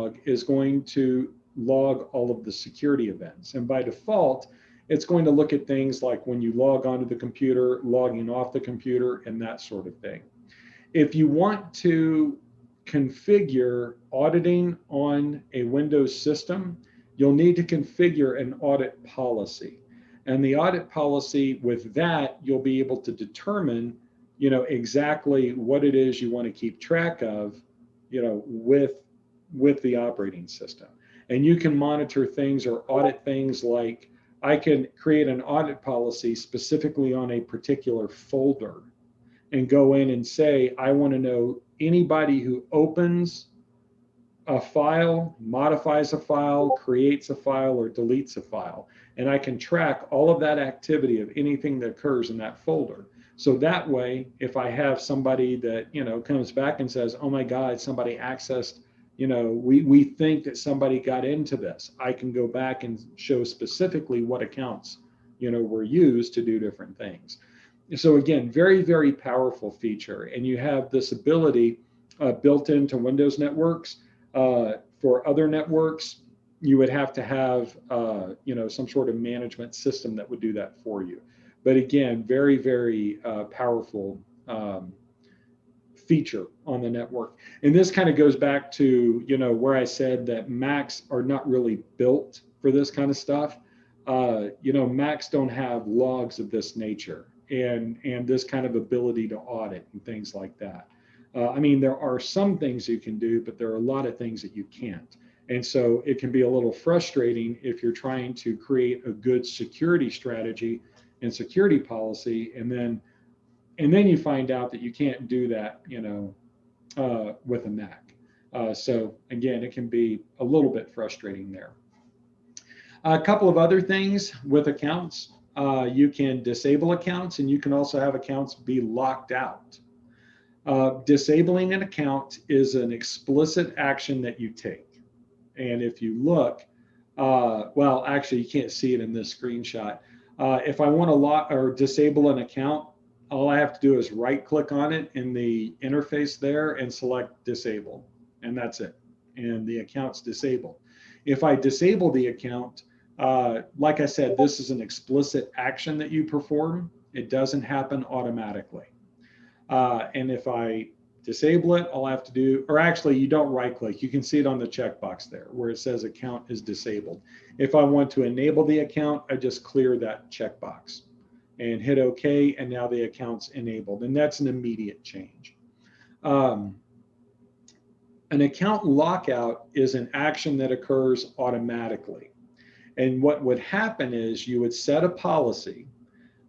log is going to log all of the security events. And by default, it's going to look at things like when you log onto the computer, logging off the computer, and that sort of thing. If you want to configure auditing on a Windows system, you'll need to configure an audit policy. And the audit policy, with that, you'll be able to determine, exactly what it is you want to keep track of, with the operating system. And you can monitor things or audit things like, I can create an audit policy specifically on a particular folder and go in and say, I want to know anybody who opens a file, modifies a file, creates a file, or deletes a file. And I can track all of that activity of anything that occurs in that folder. So that way, if I have somebody that, comes back and says, oh my God, somebody accessed, we think that somebody got into this, I can go back and show specifically what accounts, were used to do different things. So again, very, very powerful feature. And you have this ability built into Windows networks. For other networks, you would have to have, some sort of management system that would do that for you. But again, very, very powerful feature on the network. And this kind of goes back to, where I said that Macs are not really built for this kind of stuff. Macs don't have logs of this nature and this kind of ability to audit and things like that. There are some things you can do, but there are a lot of things that you can't. And so it can be a little frustrating if you're trying to create a good security strategy and security policy, and then you find out that you can't do that, with a Mac. So again, it can be a little bit frustrating there. A couple of other things with accounts. You can disable accounts, and you can also have accounts be locked out. Disabling an account is an explicit action that you take. And if you look, well, actually, you can't see it in this screenshot. If I want to lock or disable an account, all I have to do is right click on it in the interface there and select disable, and that's it. And the account's disabled. If I disable the account, like I said, this is an explicit action that you perform. It doesn't happen automatically. And if I disable it, all I have to do, or actually you don't right click, you can see it on the checkbox there where it says account is disabled. If I want to enable the account, I just clear that checkbox and hit OK, and now the account's enabled, and that's an immediate change. An account lockout is an action that occurs automatically. And what would happen is you would set a policy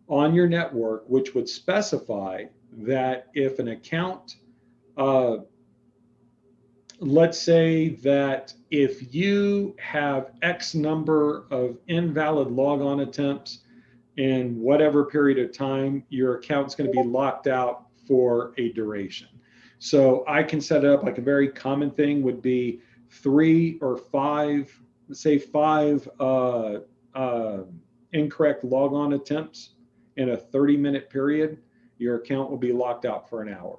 on your network which would specify that if an account, let's say that if you have X number of invalid logon attempts in whatever period of time, your account's going to be locked out for a duration. So I can set it up like a very common thing would be 3 or 5, let's say 5 incorrect logon attempts in a 30-minute period. Your account will be locked out for an hour.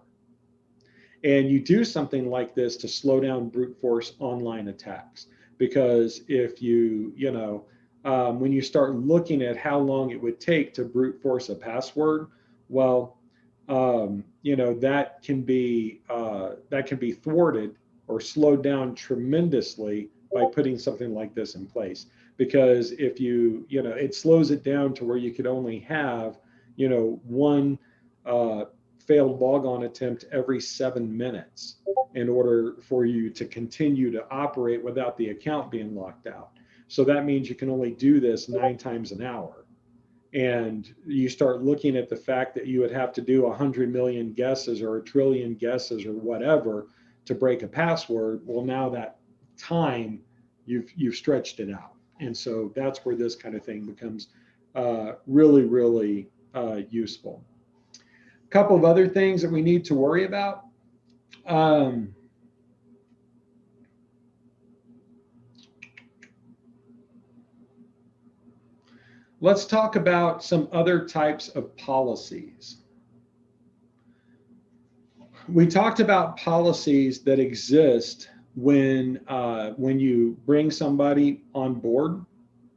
And you do something like this to slow down brute force online attacks. Because if when you start looking at how long it would take to brute force a password, well, that can be thwarted or slowed down tremendously by putting something like this in place. Because if it slows it down to where you could only have, one failed logon attempt every 7 minutes in order for you to continue to operate without the account being locked out. So that means you can only do this 9 times an hour. And you start looking at the fact that you would have to do 100 million guesses or 1 trillion guesses or whatever to break a password. Well, now that time, you've stretched it out. And so that's where this kind of thing becomes really, really useful. A couple of other things that we need to worry about. Let's talk about some other types of policies. We talked about policies that exist when you bring somebody on board,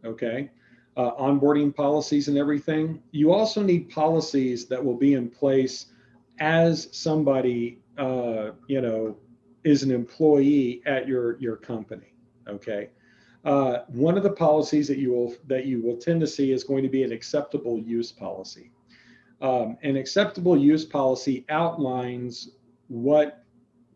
okay, onboarding policies and everything. You also need policies that will be in place as somebody, is an employee at your company. Okay. One of the policies that you will tend to see is going to be an acceptable use policy. An acceptable use policy outlines what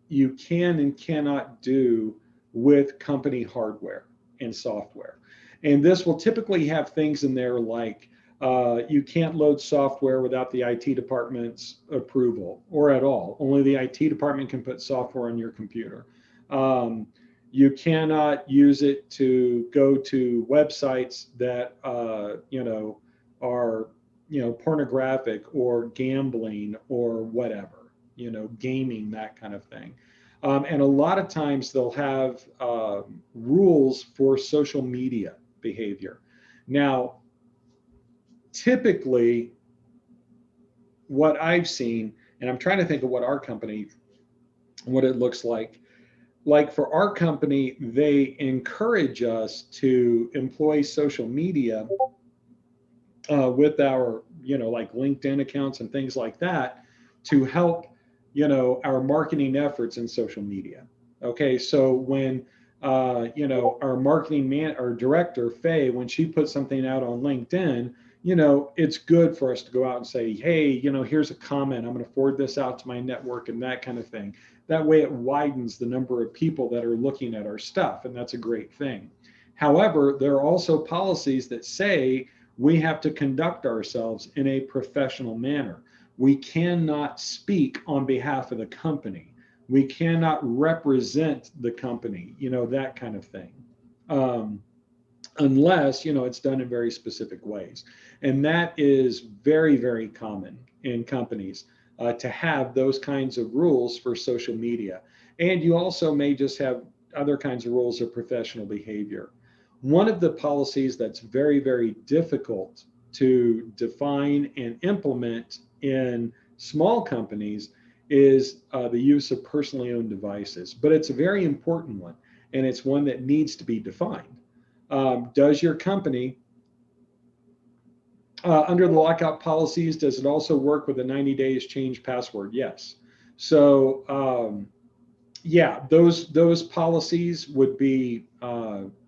you can and cannot do with company hardware and software. And this will typically have things in there like you can't load software without the IT department's approval or at all. Only the IT department can put software on your computer. You cannot use it to go to websites that are pornographic or gambling or whatever, gaming, that kind of thing. And a lot of times they'll have rules for social media behavior. Now, typically, what I've seen, and I'm trying to think of what our company, what it looks like. Like for our company, they encourage us to employ social media with our, like LinkedIn accounts and things like that to help, our marketing efforts in social media. Okay, so when our our director Faye, when she puts something out on LinkedIn, it's good for us to go out and say, hey, here's a comment. I'm going to forward this out to my network and that kind of thing. That way, it widens the number of people that are looking at our stuff, and that's a great thing. However, there are also policies that say we have to conduct ourselves in a professional manner. We cannot speak on behalf of the company. We cannot represent the company, that kind of thing. Unless, it's done in very specific ways. And that is very, very common in companies to have those kinds of rules for social media. And you also may just have other kinds of rules of professional behavior. One of the policies that's very, very difficult to define and implement in small companies is the use of personally owned devices. But it's a very important one, and it's one that needs to be defined. Does your company, under the lockout policies, does it also work with a 90 days change password? Yes. So, yeah, those policies would be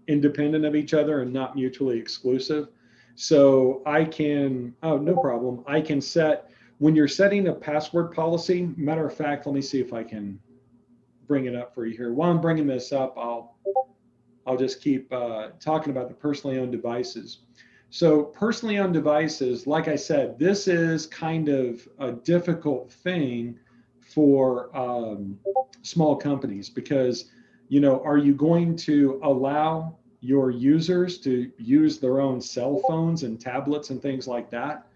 independent of each other and not mutually exclusive. So I can, no problem. I can set, when you're setting a password policy, matter of fact, let me see if I can bring it up for you here. While I'm bringing this up, I'll just keep talking about the personally owned devices. So personally owned devices, like I said, this is kind of a difficult thing for small companies because, are you going to allow your users to use their own cell phones and tablets and things like that?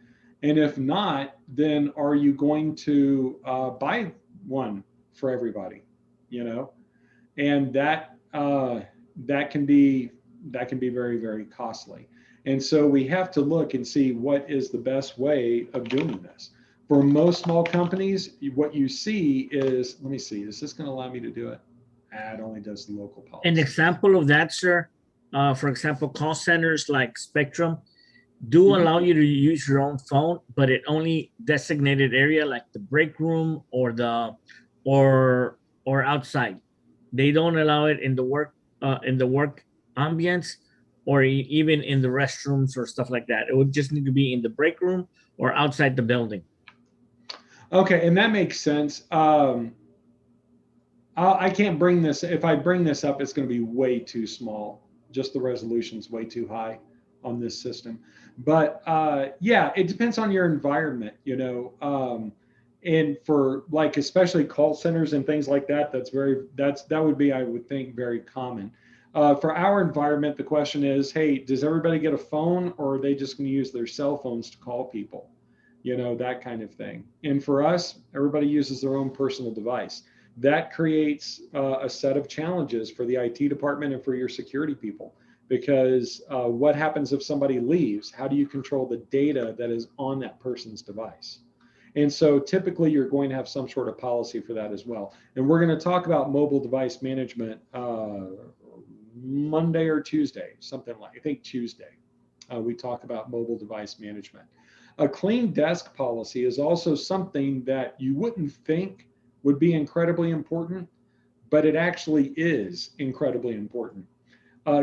And if not, then are you going to buy one for everybody? And that can be very, very costly. And so we have to look and see what is the best way of doing this. For most small companies, what you see is, let me see, is this going to allow me to do it? It only does the local policy. An example of that, sir, for example, call centers like Spectrum do allow you to use your own phone, but it only designated area like the break room or or outside. They don't allow it in the work ambience or even in the restrooms or stuff like that. It would just need to be in the break room or outside the building. Okay, and that makes sense. I can't bring this. If I bring this up, it's going to be way too small. Just the resolution's way too high on this system. But yeah, it depends on your environment, and for like especially call centers and things like that, that would be, I would think, very common. For our environment, the question is, hey, does everybody get a phone, or are they just going to use their cell phones to call people? That kind of thing. And for us, everybody uses their own personal device. That creates a set of challenges for the IT department and for your security people, because what happens if somebody leaves? How do you control the data that is on that person's device? And so typically you're going to have some sort of policy for that as well. And we're going to talk about mobile device management Monday or Tuesday, something like, I think Tuesday. We talk about mobile device management. A clean desk policy is also something that you wouldn't think would be incredibly important, but it actually is incredibly important.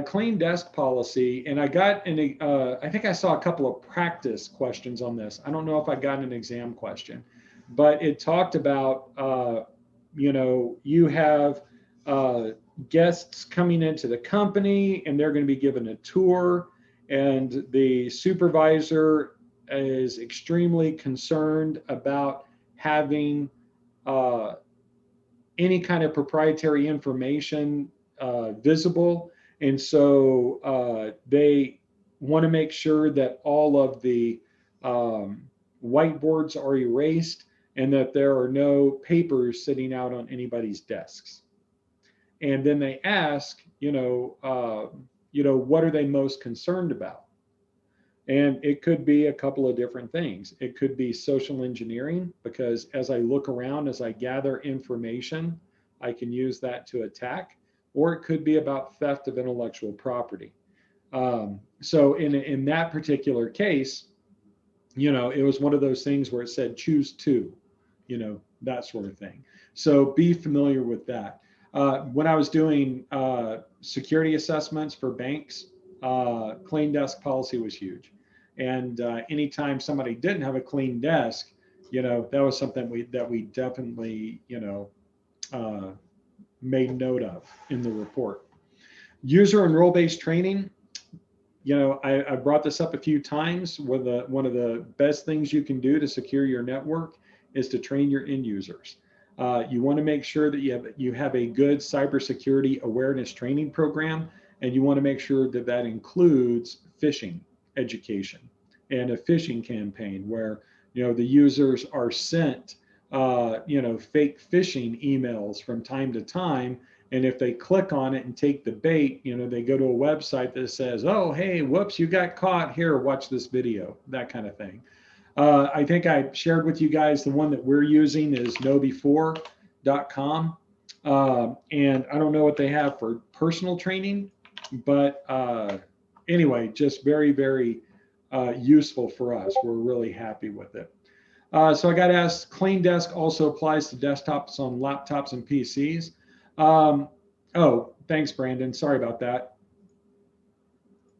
Clean desk policy, and I got I think I saw a couple of practice questions on this. I don't know if I got an exam question, but it talked about, you have guests coming into the company and they're going to be given a tour, and the supervisor is extremely concerned about having any kind of proprietary information visible. And so they want to make sure that all of the whiteboards are erased and that there are no papers sitting out on anybody's desks. And then they ask, what are they most concerned about? And it could be a couple of different things. It could be social engineering, because as I look around, as I gather information, I can use that to attack. Or it could be about theft of intellectual property. So in that particular case, it was one of those things where it said choose two, that sort of thing. So be familiar with that. When I was doing security assessments for banks, clean desk policy was huge. And anytime somebody didn't have a clean desk, that was something that we definitely, made note of in the report. User and role-based training. I brought this up a few times. One of the best things you can do to secure your network is to train your end users. You want to make sure that you have a good cybersecurity awareness training program, and you want to make sure that that includes phishing education and a phishing campaign where the users are sent fake phishing emails from time to time. And if they click on it and take the bait, they go to a website that says, oh, hey, whoops, you got caught. Here, watch this video, that kind of thing. I think I shared with you guys the one that we're using is KnowBe4.com. And I don't know what they have for personal training, but anyway, just very, very useful for us. We're really happy with it. So I got asked, clean desk also applies to desktops on laptops and PCs. Oh, thanks, Brandon. Sorry about that.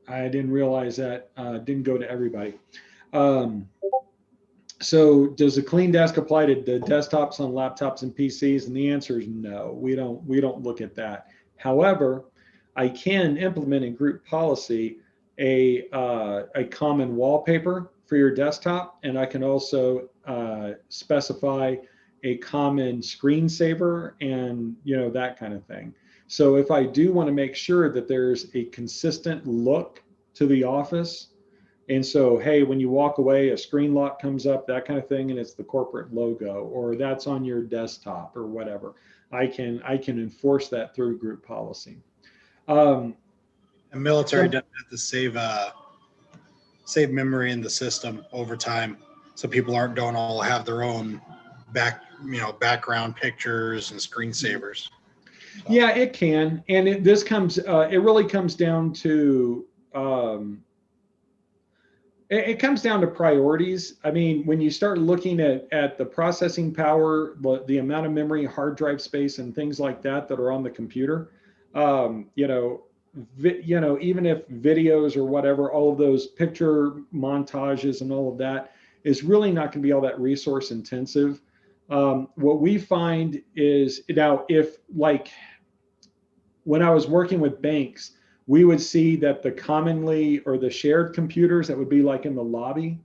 I didn't realize that didn't go to everybody. So does a clean desk apply to the desktops on laptops and PCs? And the answer is no, we don't look at that. However, I can implement in group policy a common wallpaper for your desktop, and I can also specify a common screensaver and that kind of thing. So if I do want to make sure that there's a consistent look to the office, and so, hey, when you walk away, a screen lock comes up, that kind of thing, and it's the corporate logo, or that's on your desktop or whatever, I can enforce that through group policy. And military doesn't have to save memory in the system over time, so people don't all have their own background pictures and screensavers. So. Yeah, it can, and it really comes down to it comes down to priorities. I mean, when you start looking at the processing power, the amount of memory, hard drive space, and things like that are on the computer, even if videos or whatever, all of those picture montages and all of that is really not going to be all that resource intensive. What we find is now, if like when I was working with banks, we would see that the commonly or the shared computers that would be like in the lobby,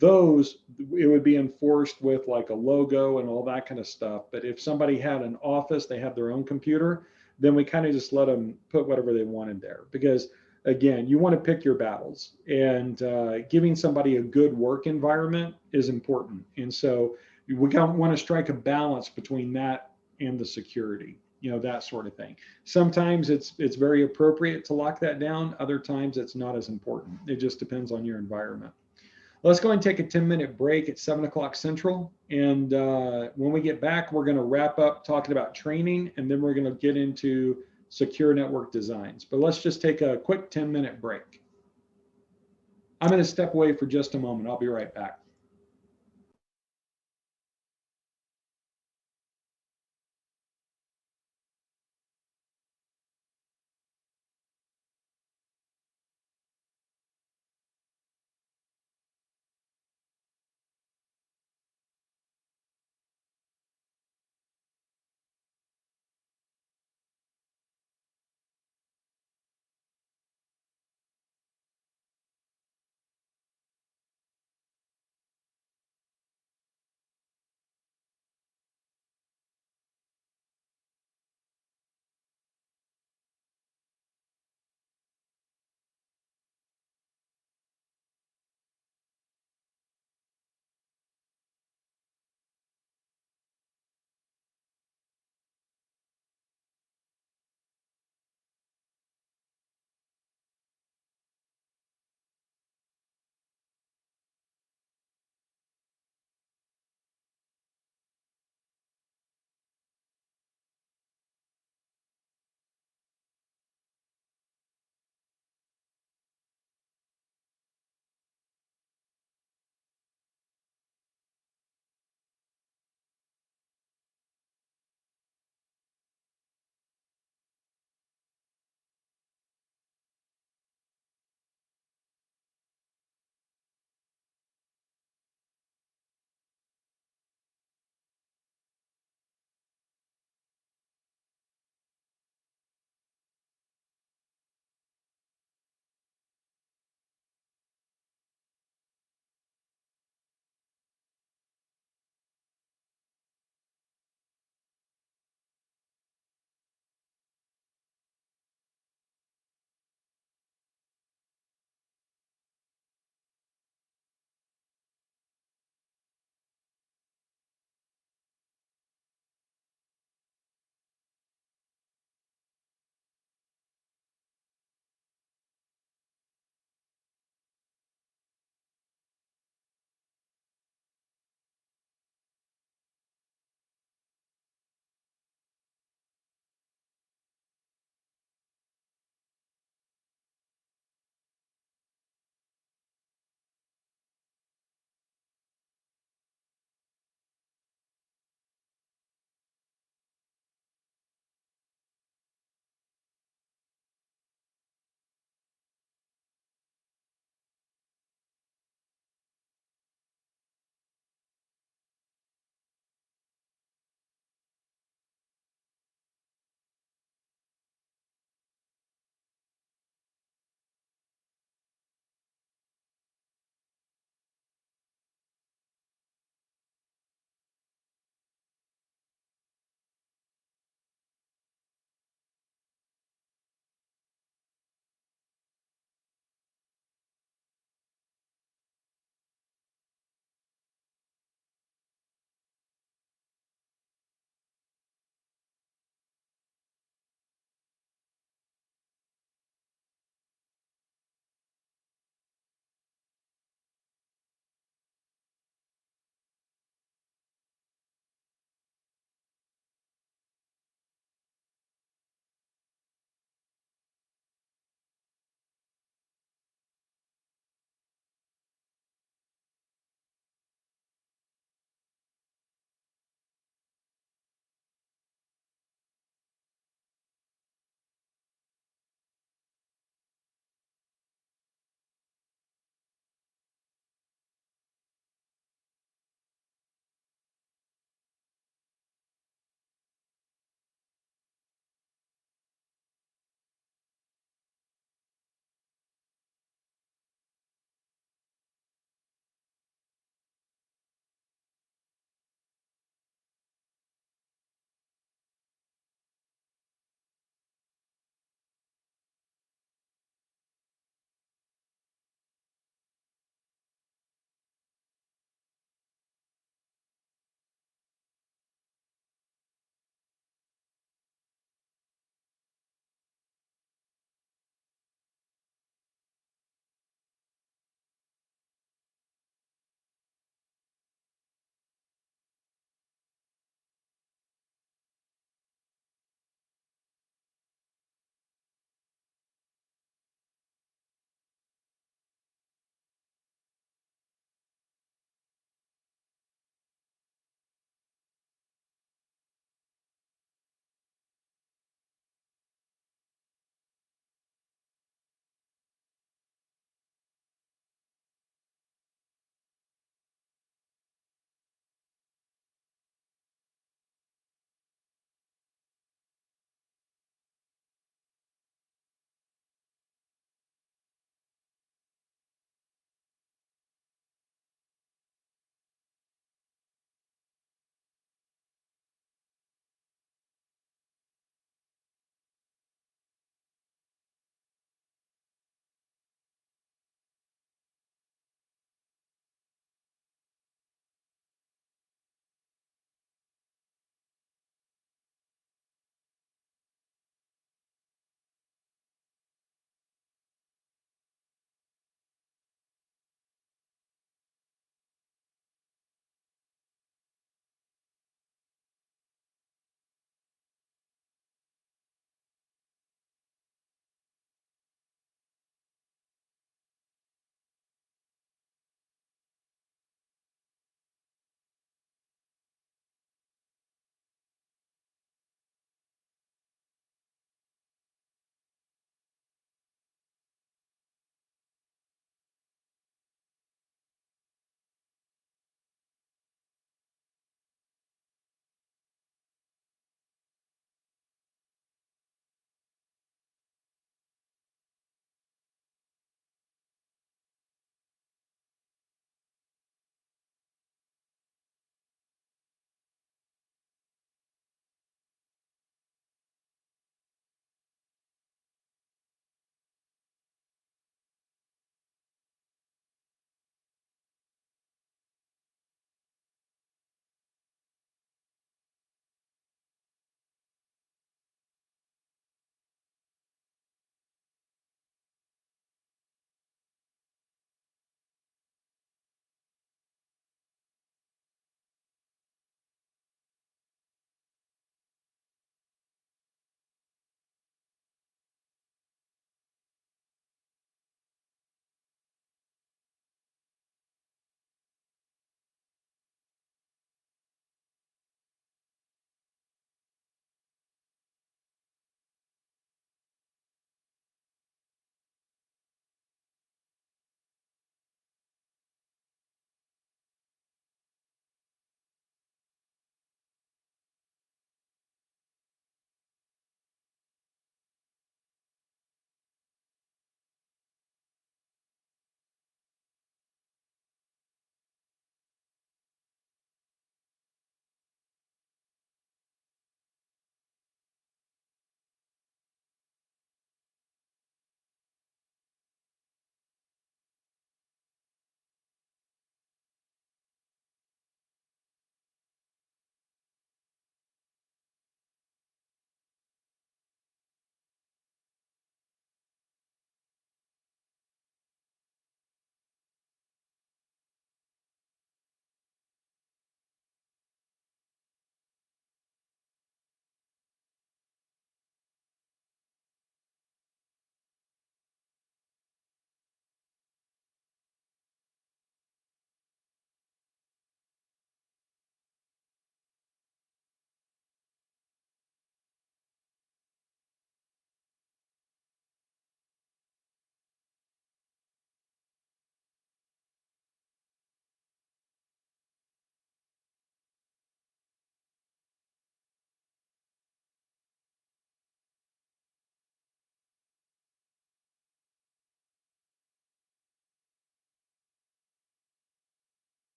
it would be enforced with like a logo and all that kind of stuff. But if somebody had an office, they have their own computer, then we kind of just let them put whatever they wanted there. Because again, you want to pick your battles, and giving somebody a good work environment is important. And so we want to strike a balance between that and the security, that sort of thing. Sometimes it's very appropriate to lock that down. Other times it's not as important. It just depends on your environment. Let's go and take a 10-minute break at 7 o'clock Central. And when we get back, we're going to wrap up talking about training, and then we're going to get into secure network designs. But let's just take a quick 10-minute break. I'm going to step away for just a moment. I'll be right back.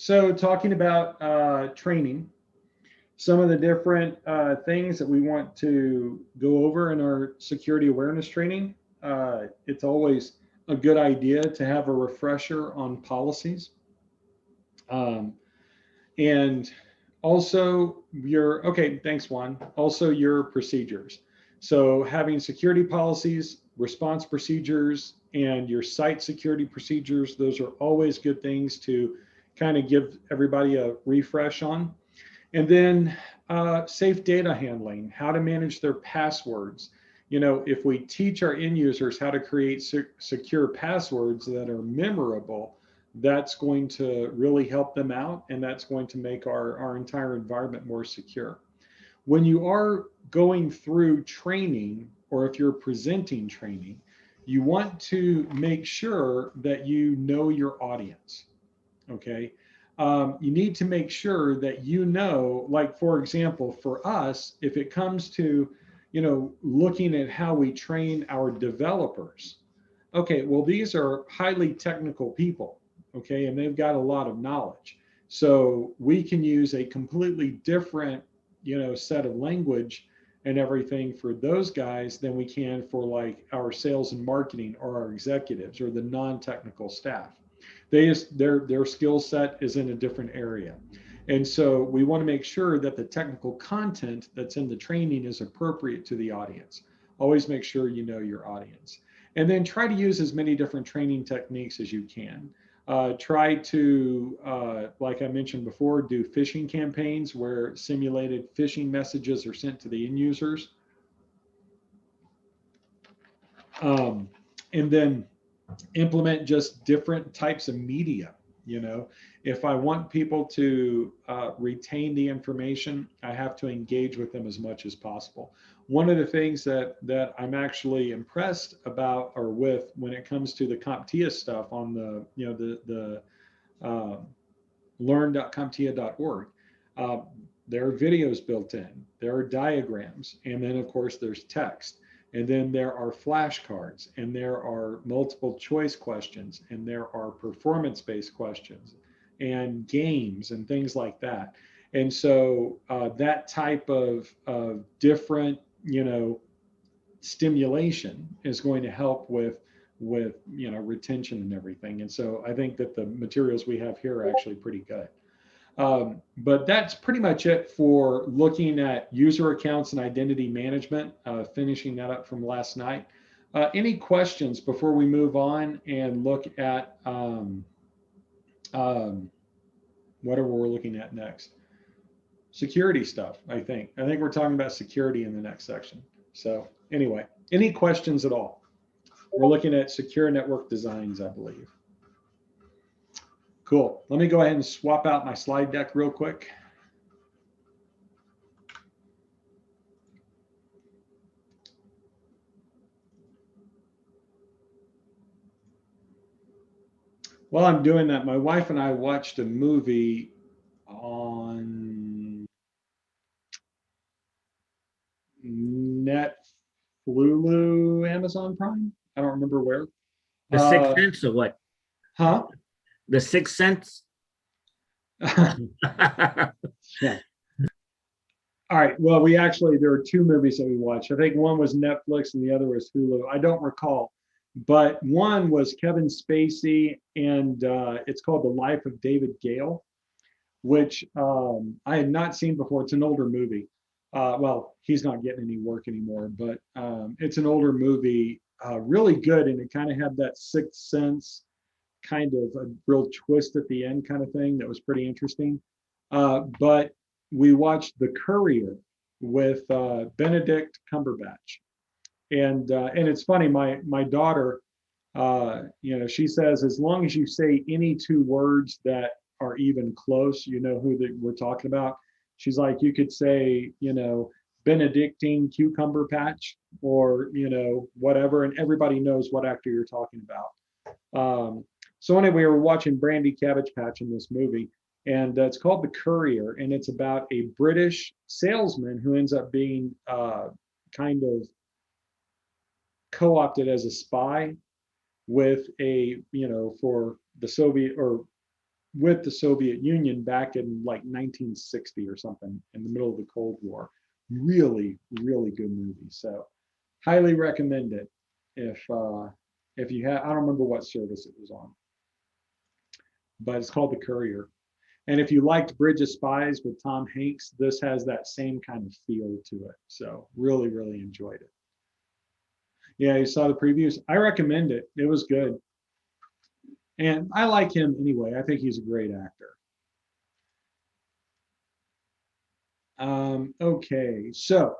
So talking about training, some of the different things that we want to go over in our security awareness training. It's always a good idea to have a refresher on policies. Um, and also your, okay, thanks Juan. Also your procedures. So having security policies, response procedures, and your site security procedures, those are always good things to kind of give everybody a refresh on. And then safe data handling, how to manage their passwords. You know, if we teach our end users how to create secure passwords that are memorable, that's going to really help them out, and that's going to make our entire environment more secure. When you are going through training, or if you're presenting training, you want to make sure that you know your audience. Okay. You need to make sure that you know, like, for example, for us, if it comes to, you know, looking at how we train our developers, okay, well, these are highly technical people, okay, and they've got a lot of knowledge. So we can use a completely different, you know, set of language and everything for those guys than we can for like our sales and marketing or our executives or the non-technical staff. They just, their skill set is in a different area. And so we want to make sure that the technical content that's in the training is appropriate to the audience. Always make sure you know your audience. And then try to use as many different training techniques as you can. Try to, like I mentioned before, do phishing campaigns where simulated phishing messages are sent to the end users. And then implement just different types of media. You know, if I want people to retain the information, I have to engage with them as much as possible. One of the things that I'm actually impressed about or with when it comes to the CompTIA stuff on the, you know, the learn.comptia.org, there are videos built in, there are diagrams, and then of course there's text. And then there are flashcards, and there are multiple choice questions, and there are performance-based questions, and games, and things like that. And so that type of different, you know, stimulation is going to help with you know, retention and everything. And so I think that the materials we have here are actually pretty good. But that's pretty much it for looking at user accounts and identity management, finishing that up from last night. Any questions before we move on and look at whatever we're looking at next? Security stuff, I think. I think we're talking about security in the next section. So anyway, any questions at all? We're looking at secure network designs, I believe. Cool. Let me go ahead and swap out my slide deck real quick. While I'm doing that, my wife and I watched a movie on Netflix, Amazon Prime. I don't remember where. The Sixth Sense or what? Huh? The Sixth Sense? Yeah. All right. Well, we actually, there were two movies that we watched. I think one was Netflix and the other was Hulu. I don't recall, but one was Kevin Spacey, and it's called The Life of David Gale, which I had not seen before. It's an older movie. Well, he's not getting any work anymore, but it's an older movie, really good. And it kind of had that Sixth Sense kind of a real twist at the end kind of thing that was pretty interesting. But we watched The Courier with Benedict Cumberbatch. And it's funny, my daughter, you know, she says, as long as you say any two words that are even close, you know who we're talking about. She's like, you could say, you know, Benedictine cucumber patch, or, you know, whatever, and everybody knows what actor you're talking about. So anyway, we were watching Brandy Cabbage Patch in this movie, and it's called The Courier, and it's about a British salesman who ends up being kind of co-opted as a spy with a, you know, for the Soviet or with the Soviet Union back in like 1960 or something in the middle of the Cold War. Really, really good movie. So highly recommend it if you have, I don't remember what service it was on, but it's called The Courier. And if you liked Bridge of Spies with Tom Hanks, this has that same kind of feel to it. So really, really enjoyed it. Yeah, you saw the previews. I recommend it. It was good. And I like him anyway. I think he's a great actor. Okay, so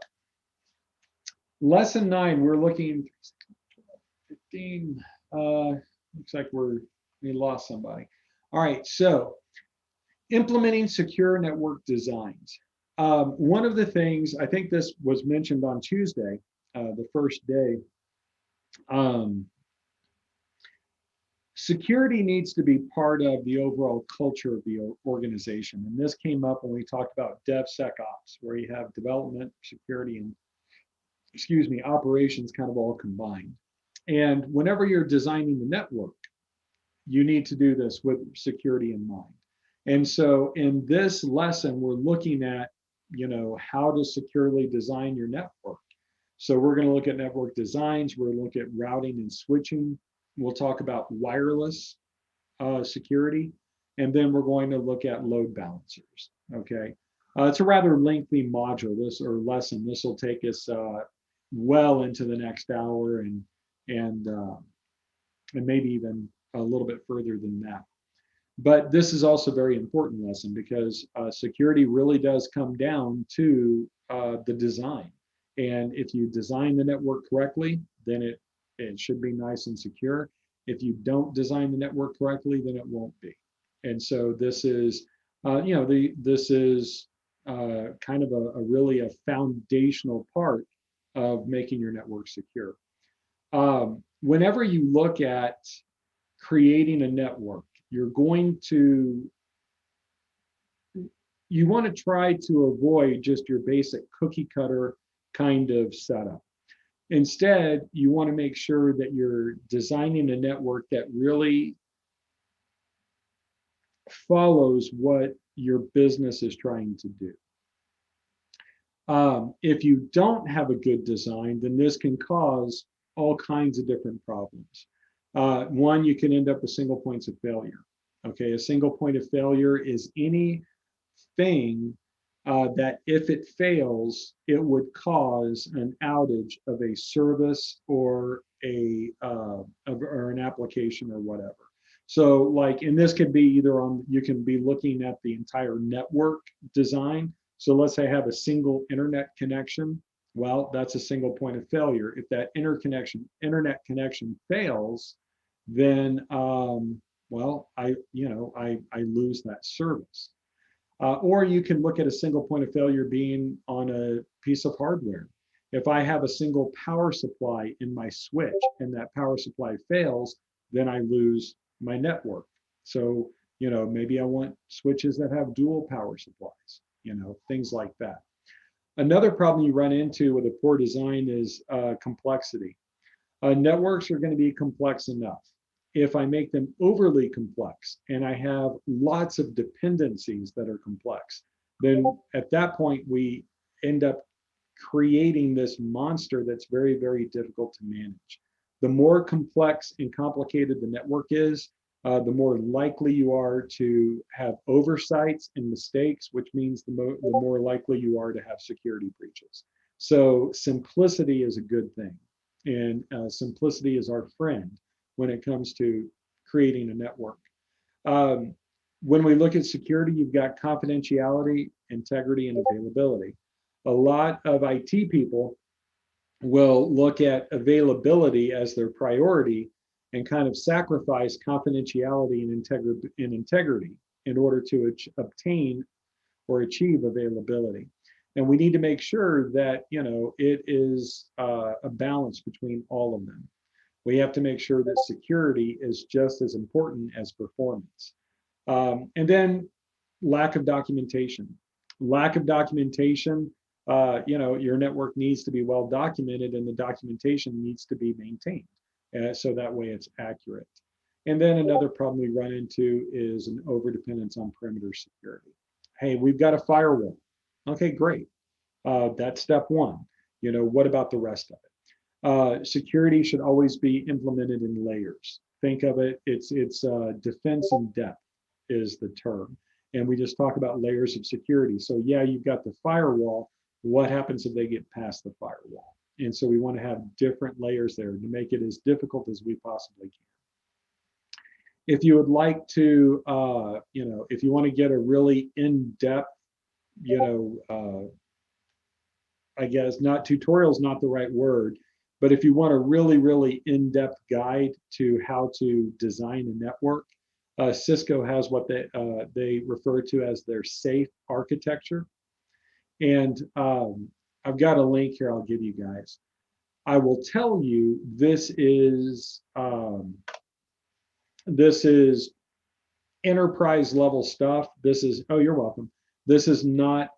lesson 9, we're looking 15. Looks like we lost somebody. All right, so implementing secure network designs. One of the things, I think this was mentioned on Tuesday, the first day, security needs to be part of the overall culture of the organization. And this came up when we talked about DevSecOps, where you have development, security, and operations kind of all combined. And whenever you're designing the network, you need to do this with security in mind. And so in this lesson, we're looking at, how to securely design your network. So we're going to look at network designs. We're going to look at routing and switching. We'll talk about wireless security. And then we're going to look at load balancers. Okay. It's a rather lengthy module, lesson. This will take us well into the next hour and maybe even a little bit further than that. But this is also a very important lesson because security really does come down to the design. And if you design the network correctly, then it should be nice and secure. If you don't design the network correctly, then it won't be. And so this is, this is kind of a really a foundational part of making your network secure. Whenever you look at creating a network, you want to try to avoid just your basic cookie cutter kind of setup. Instead, you want to make sure that you're designing a network that really follows what your business is trying to do. If you don't have a good design, then this can cause all kinds of different problems. One, you can end up with single points of failure. Okay, a single point of failure is anything that if it fails, it would cause an outage of a service or or an application or whatever. So like, and this could be either you can be looking at the entire network design. So let's say I have a single internet connection. Well, that's a single point of failure. If that internet connection fails, then well, I lose that service. Or you can look at a single point of failure being on a piece of hardware. If I have a single power supply in my switch and that power supply fails, then I lose my network. So, maybe I want switches that have dual power supplies, things like that. Another problem you run into with a poor design is complexity. Networks are going to be complex enough. If I make them overly complex and I have lots of dependencies that are complex, then at that point we end up creating this monster that's very, very difficult to manage. The more complex and complicated the network is, the more likely you are to have oversights and mistakes, which means the more likely you are to have security breaches. So simplicity is a good thing. And simplicity is our friend when it comes to creating a network. When we look at security, you've got confidentiality, integrity, and availability. A lot of IT people will look at availability as their priority and kind of sacrifice confidentiality and integrity in order to obtain or achieve availability. And we need to make sure that it is a balance between all of them. We have to make sure that security is just as important as performance. And then lack of documentation. Lack of documentation, your network needs to be well documented and the documentation needs to be maintained. So that way it's accurate. And then another problem we run into is an overdependence on perimeter security. Hey, we've got a firewall. Okay, great. That's step one. What about the rest of it? Security should always be implemented in layers. Think of it, it's defense in depth is the term. And we just talk about layers of security. So yeah, you've got the firewall. What happens if they get past the firewall? And so we want to have different layers there to make it as difficult as we possibly can. If you would like to, if you want to get a really in-depth, I guess not tutorial is not the right word, but if you want a really, really in-depth guide to how to design a network, Cisco has what they refer to as their SAFE architecture. And I've got a link here I'll give you guys. I will tell you this is enterprise level stuff. This is, oh, you're welcome. This is not,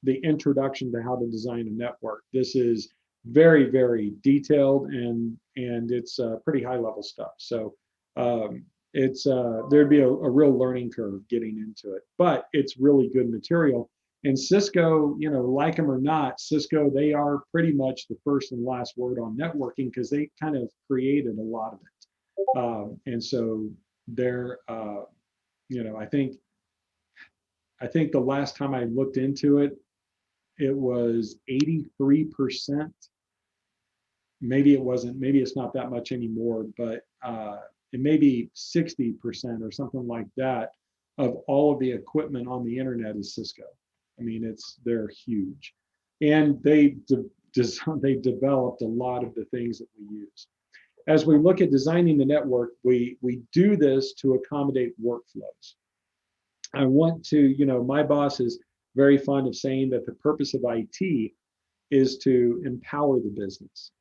the introduction to how to design a network. This is very, very detailed and it's pretty high level stuff. So there'd be a real learning curve getting into it, but it's really good material. And Cisco, like them or not, Cisco, they are pretty much the first and last word on networking because they kind of created a lot of it. And so they're, I think the last time I looked into it, it was 83%. Maybe it wasn't, maybe it's not that much anymore, but it may be 60% or something like that of all of the equipment on the internet is Cisco. I mean, they're huge. And they developed a lot of the things that we use. As we look at designing the network, we do this to accommodate workflows. I want to, my boss is very fond of saying that the purpose of IT is to empower the business.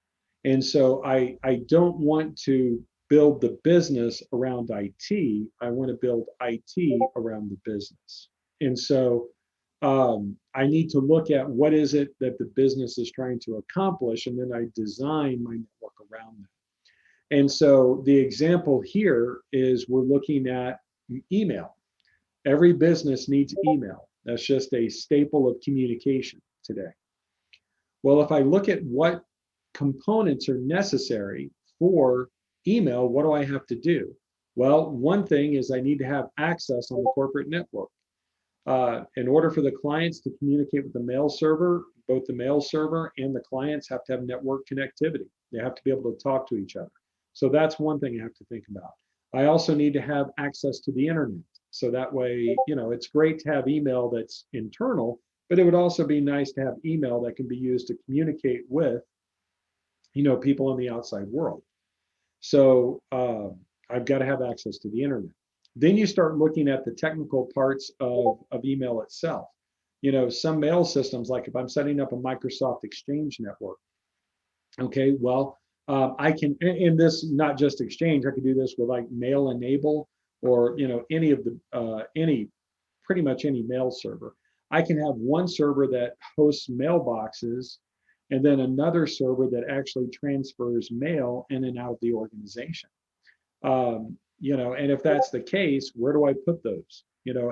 And so I don't want to build the business around IT. I want to build IT around the business. And so I need to look at what is it that the business is trying to accomplish, and then I design my network around that. And so the example here is we're looking at email. Every business needs email. That's just a staple of communication today. Well, if I look at what components are necessary for email, what do I have to do? Well, one thing is I need to have access on the corporate network. In order for the clients to communicate with the mail server, both the mail server and the clients have to have network connectivity. They have to be able to talk to each other. So that's one thing you have to think about. I also need to have access to the internet. So that way, it's great to have email that's internal, but it would also be nice to have email that can be used to communicate with, people in the outside world. So I've got to have access to the internet. Then you start looking at the technical parts of email itself. Some mail systems, like if I'm setting up a Microsoft Exchange network, okay, well, I can, in this, not just Exchange, I can do this with like Mail Enable or, any of the, pretty much any mail server. I can have one server that hosts mailboxes and then another server that actually transfers mail in and out of the organization. And if that's the case, where do I put those?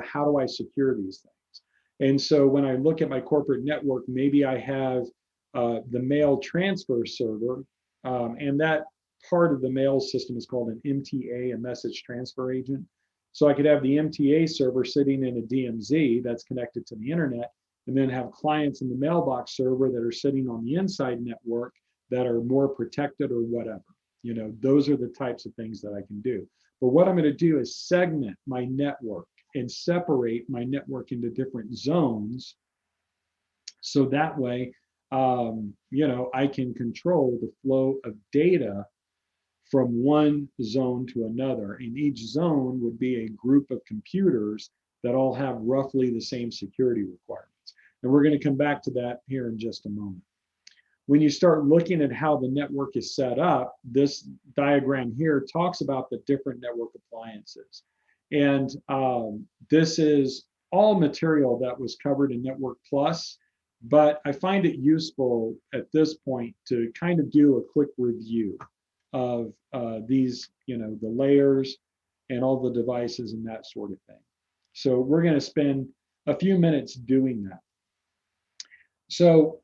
How do I secure these things? And so when I look at my corporate network, maybe I have the mail transfer server, and that part of the mail system is called an MTA, a message transfer agent. So I could have the MTA server sitting in a DMZ that's connected to the internet, and then have clients in the mailbox server that are sitting on the inside network that are more protected or whatever. Those are the types of things that I can do. But what I'm going to do is segment my network and separate my network into different zones. So that way, I can control the flow of data from one zone to another. And each zone would be a group of computers that all have roughly the same security requirements. And we're going to come back to that here in just a moment. When you start looking at how the network is set up, this diagram here talks about the different network appliances. And this is all material that was covered in Network Plus, but I find it useful at this point to kind of do a quick review of these, the layers and all the devices and that sort of thing. So we're going to spend a few minutes doing that. So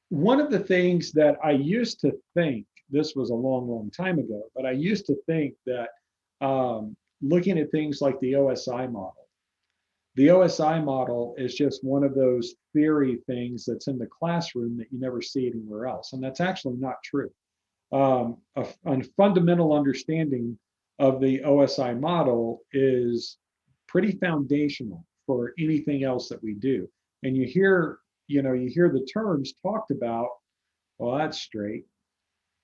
one of the things that I used to think, this was a long, long time ago, but I used to think that looking at things like the OSI model, the OSI model is just one of those theory things that's in the classroom that you never see anywhere else. And that's actually not true. A fundamental understanding of the OSI model is pretty foundational for anything else that we do. And you hear the terms talked about, well, that's straight.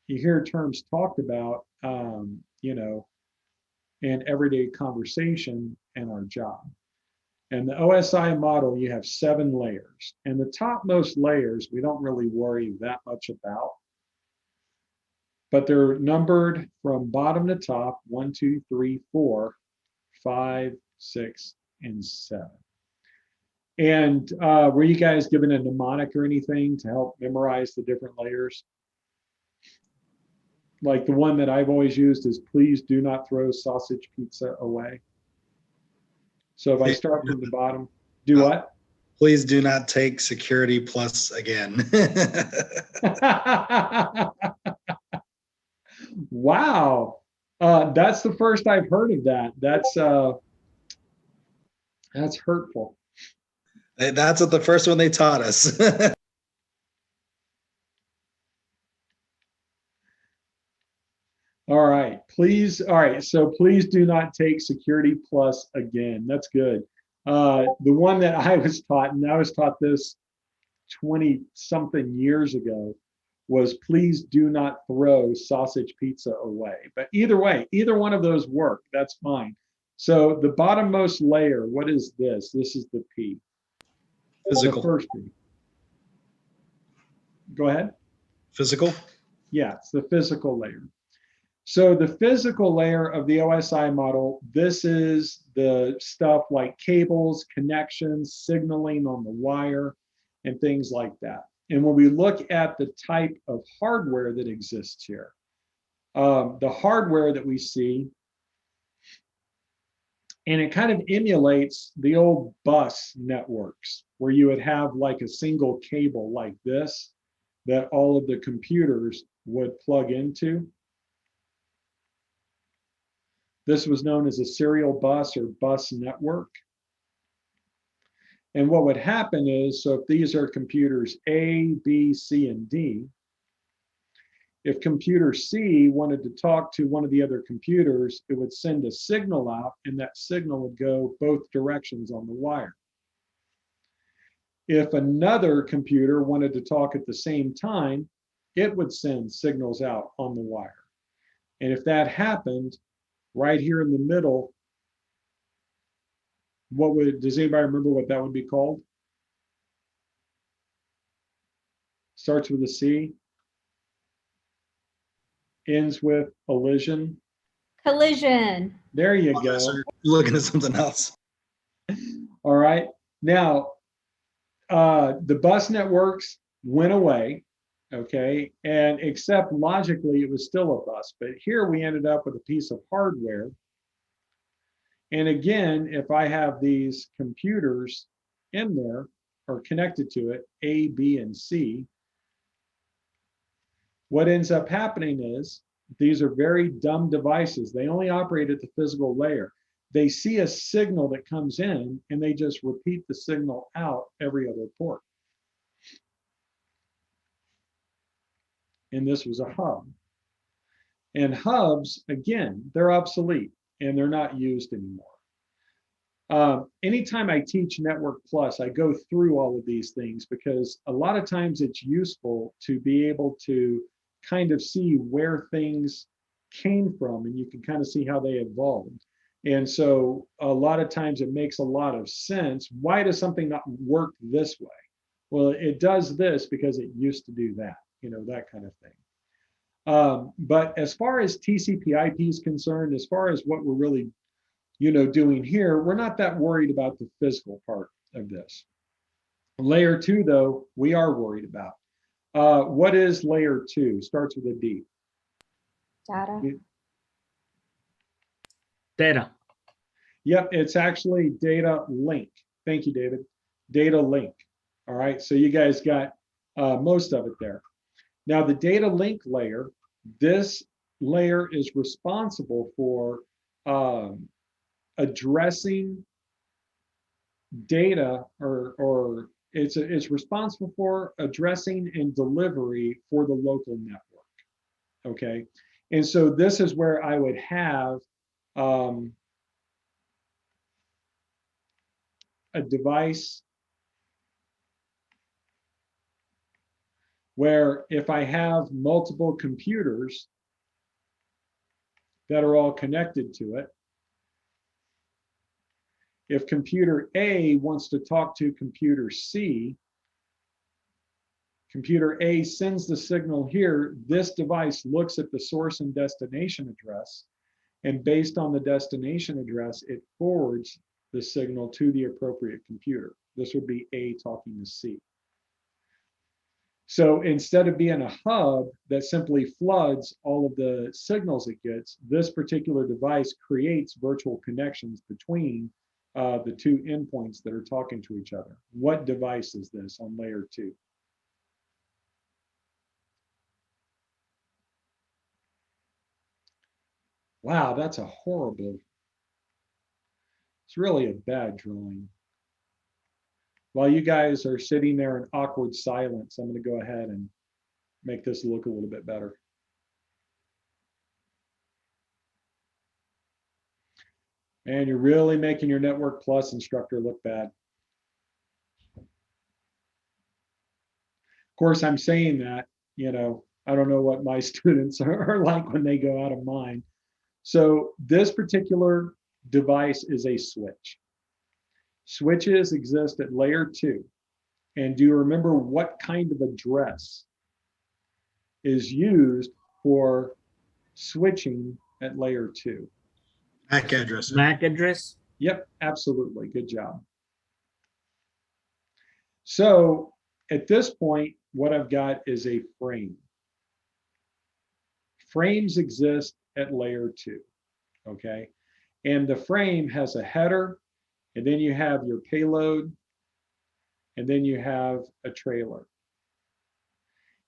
You hear terms talked about, in everyday conversation and our job. And the OSI model, you have 7 layers. And the topmost layers, we don't really worry that much about, but they're numbered from bottom to top, 1, 2, 3, 4, 5, 6, and 7. And were you guys given a mnemonic or anything to help memorize the different layers? Like the one that I've always used is, please do not throw sausage pizza away. So if I start from the bottom, do what? Please do not take security plus again. Wow. That's the first I've heard of that. That's hurtful. That's what the first one they taught us. All right, please. All right, so please do not take security plus again. That's good. The one that I was taught, and I was taught this 20 something years ago, was please do not throw sausage pizza away. But either way, either one of those work. That's fine. So the bottommost layer, what is this? This is the P. Physical. The first P. Go ahead. Physical? Yeah, it's the physical layer. So the physical layer of the OSI model, this is the stuff like cables, connections, signaling on the wire, and things like that. And when we look at the type of hardware that exists here, the hardware that we see, and it kind of emulates the old bus networks where you would have like a single cable like this that all of the computers would plug into. This was known as a serial bus or bus network. And what would happen is, so if these are computers A, B, C, and D, if computer C wanted to talk to one of the other computers, it would send a signal out, and that signal would go both directions on the wire. If another computer wanted to talk at the same time, it would send signals out on the wire. And if that happened, right here in the middle, does anybody remember what that would be called? Starts with a C, ends with elision. Collision. There you go. Looking at something else. All right. Now, the bus networks went away, okay? And except logically, it was still a bus. But here we ended up with a piece of hardware. And again, if I have these computers in there or connected to it, A, B, and C, what ends up happening is these are very dumb devices. They only operate at the physical layer. They see a signal that comes in and they just repeat the signal out every other port. And this was a hub. And hubs, again, they're obsolete and they're not used anymore. Anytime I teach Network Plus, I go through all of these things because a lot of times it's useful to be able to kind of see where things came from and you can kind of see how they evolved. And so a lot of times it makes a lot of sense. Why does something not work this way? Well, it does this because it used to do that, that kind of thing. But as far as TCP/IP is concerned, as far as what we're really doing here, we're not that worried about the physical part of this. Layer 2, though, we are worried about. What is layer 2? Starts with a D. Data. Data. Yep, it's actually data link. Thank you, David. Data link. All right, so you guys got most of it there. Now the data link layer, this layer is responsible for addressing data, or it's responsible for addressing and delivery for the local network. Okay, and so this is where I would have a device where if I have multiple computers that are all connected to it, if computer A wants to talk to computer C, computer A sends the signal here, this device looks at the source and destination address, and based on the destination address, it forwards the signal to the appropriate computer. This would be A talking to C. So instead of being a hub that simply floods all of the signals it gets, this particular device creates virtual connections between the two endpoints that are talking to each other. What device is this on layer 2? Wow, that's a horrible, it's really a bad drawing. While you guys are sitting there in awkward silence, I'm going to go ahead and make this look a little bit better. And you're really making your Network Plus instructor look bad. Of course, I'm saying that, I don't know what my students are like when they go out of mine. So this particular device is a switch. Switches exist at layer 2. And do you remember what kind of address is used for switching at layer 2? MAC address. MAC address. Yep, absolutely. Good job. So at this point, what I've got is a frame. Frames exist at layer 2, okay? And the frame has a header, and then you have your payload, and then you have a trailer.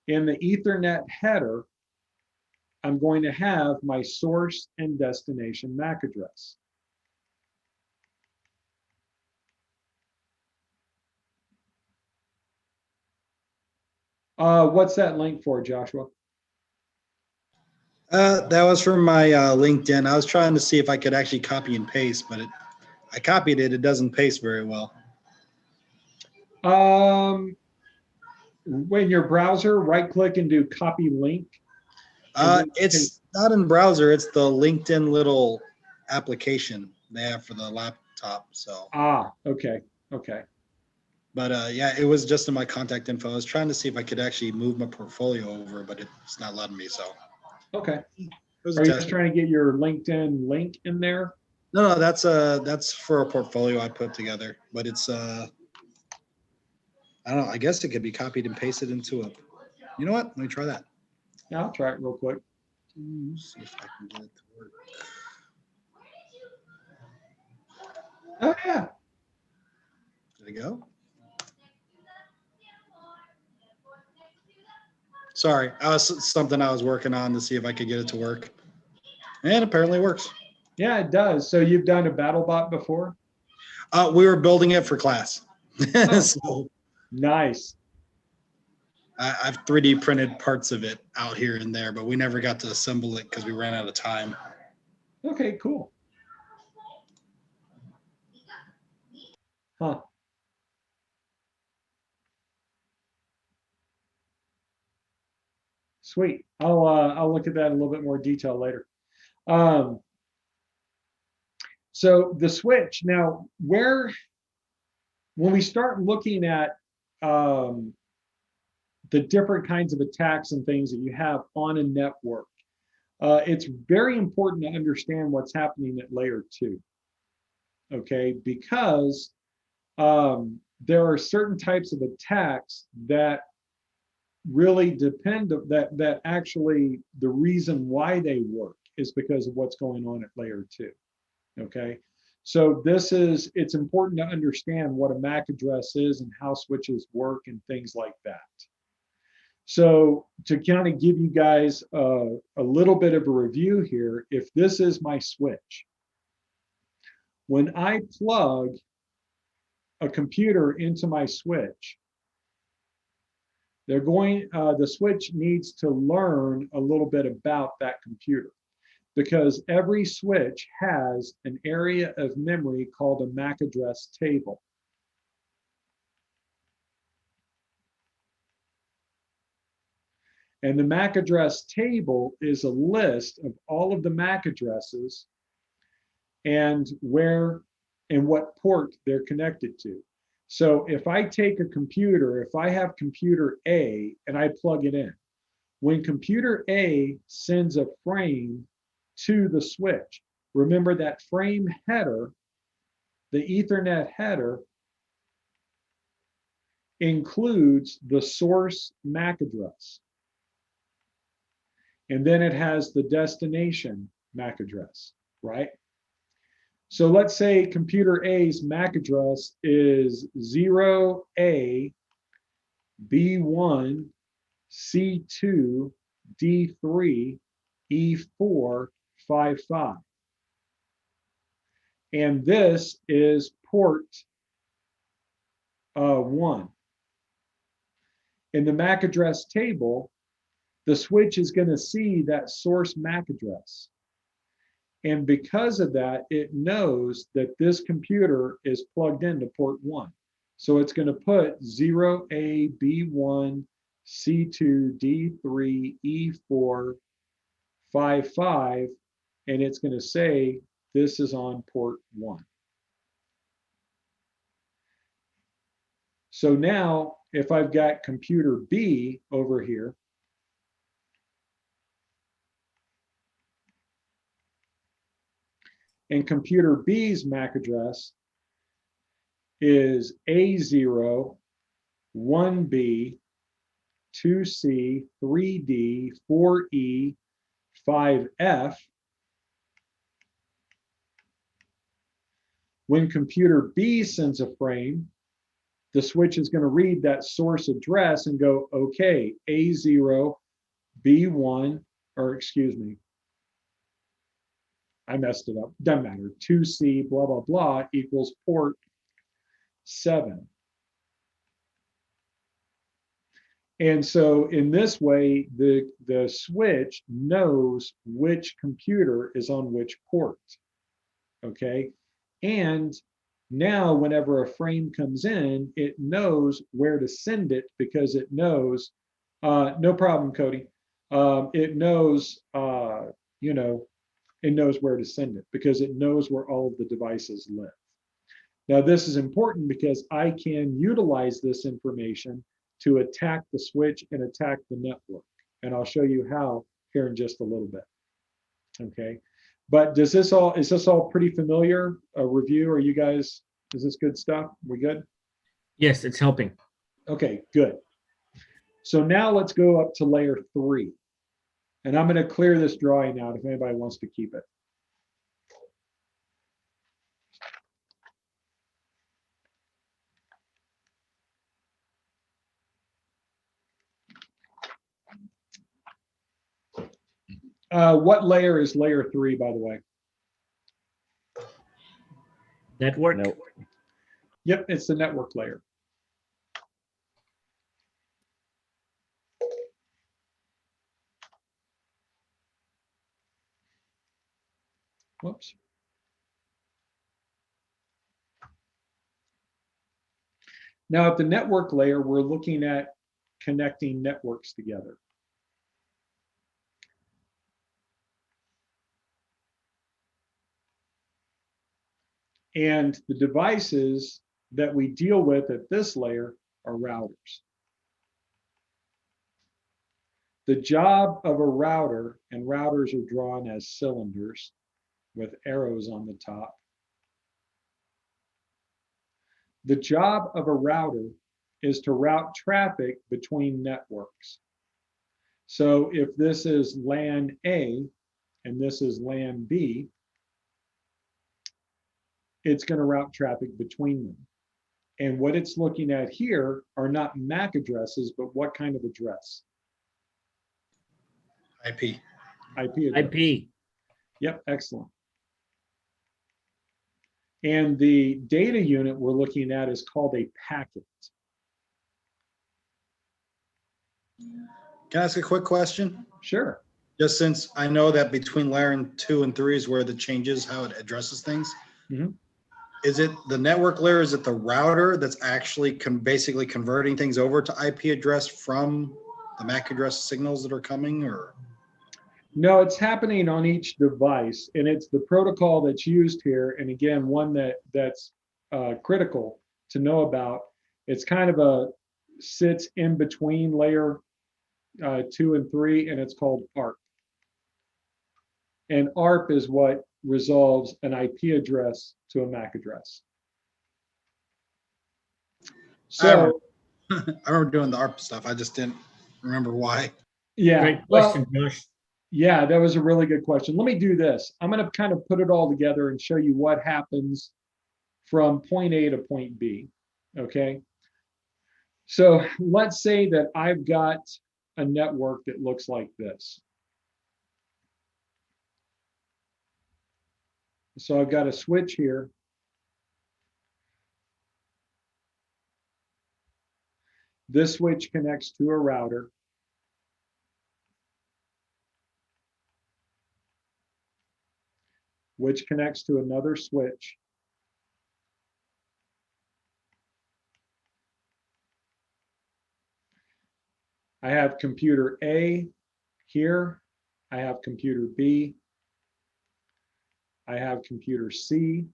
In the Ethernet header, I'm going to have my source and destination MAC address. What's that link for, Joshua? That was from my LinkedIn. I was trying to see if I could actually copy and paste, but I copied it. It doesn't paste very well. When your browser, right click and do copy link. It's not in browser. It's the LinkedIn little application they have for the laptop. So. Okay. But yeah, it was just in my contact info. I was trying to see if I could actually move my portfolio over, but it's not letting me. So. Okay. It was Are you just trying to get your LinkedIn link in there? No, that's for a portfolio I put together, but it's I don't know. I guess it could be copied and pasted into a. You know what? Let me try that. Yeah, I'll try it real quick. See if I can get it to work. Oh yeah. Did it go? Sorry, something I was working on to see if I could get it to work, and apparently it works. Yeah, it does. So you've done a BattleBot before? We were building it for class. Oh, So nice. I've 3D printed parts of it out here and there, but we never got to assemble it because we ran out of time. Okay, cool. Huh. Sweet. I'll look at that in a little bit more detail later. So the switch now, when we start looking at the different kinds of attacks and things that you have on a network, it's very important to understand what's happening at layer 2. Okay, because there are certain types of attacks that really depend that actually the reason why they work is because of what's going on at layer 2. Okay, so it's important to understand what a MAC address is and how switches work and things like that. So to kind of give you guys a little bit of a review here, if this is my switch, when I plug a computer into my switch, the switch needs to learn a little bit about that computer, because every switch has an area of memory called a MAC address table. And the MAC address table is a list of all of the MAC addresses and where and what port they're connected to. So if I take a computer, if I have computer A and I plug it in, when computer A sends a frame to the switch, remember that frame header, the Ethernet header, includes the source MAC address. And then it has the destination MAC address, right? So let's say computer A's MAC address is 0A B1 C2 D3 E4 55. And this is port 1. In the MAC address table, the switch is going to see that source MAC address. And because of that, it knows that this computer is plugged into port 1. So it's going to put 0A B1 C2 D3 E4 55, and it's going to say this is on port 1. So now if I've got computer B over here, and computer B's MAC address is A0, 1B, 2C, 3D, 4E, 5F. When computer B sends a frame, the switch is going to read that source address and go, okay, A0, B1, or excuse me, I messed it up, doesn't matter, 2C, blah, blah, blah, equals port 7. And so in this way, the switch knows which computer is on which port, okay? And now whenever a frame comes in, it knows where to send it because it knows, no problem, Cody. It knows, it knows where to send it because it knows where all of the devices live. Now, this is important because I can utilize this information to attack the switch and attack the network. And I'll show you how here in just a little bit. Okay. But is this all pretty familiar? A review? Are you guys, is this good stuff? We good? Yes, it's helping. Okay, good. So now let's go up to layer 3. And I'm going to clear this drawing out if anybody wants to keep it. What layer is layer 3, by the way? Network. Nope. Yep, it's the network layer. Whoops. Now at the network layer, we're looking at connecting networks together. And the devices that we deal with at this layer are routers. The job of a router, and routers are drawn as cylinders with arrows on the top. The job of a router is to route traffic between networks. So if this is LAN A and this is LAN B, it's going to route traffic between them. And what it's looking at here are not MAC addresses, but what kind of address? IP. IP address. IP. Yep, excellent. And the data unit we're looking at is called a packet. Can I ask a quick question? Sure. Just since I know that between layer 2 and 3 is where the changes, how it addresses things. Mhm. Is it the network layer? Is it the router that's actually basically converting things over to IP address from the MAC address signals that are coming, or? No, it's happening on each device, and it's the protocol that's used here. And again, one that's critical to know about. It's kind of sits in between layer 2 and 3, and it's called ARP. And ARP is what resolves an IP address to a MAC address. So, I remember doing the ARP stuff. I just didn't remember why. yeah, Great well, question, Josh. yeah, that was a really good question. Let me do this. I'm going to kind of put it all together and show you what happens from point A to point B. Okay. So let's say that I've got a network that looks like this. So I've got a switch here. This switch connects to a router. Which connects to another switch. I have computer A here. I have computer B. I have computer C.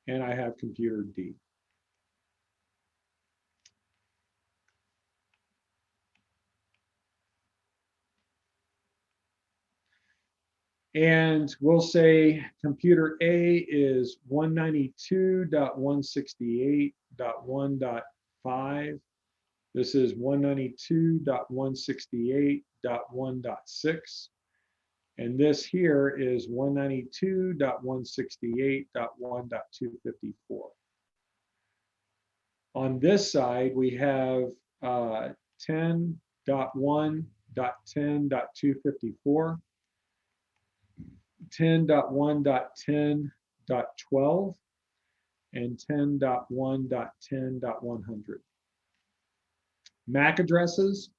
And I have computer D. And we'll say computer A is 192.168.1.5. This is 192.168.1.6. And this here is 192.168.1.254. On this side, we have 10.1.10.254. 10.1.10.12 and 10.1.10.100. MAC addresses,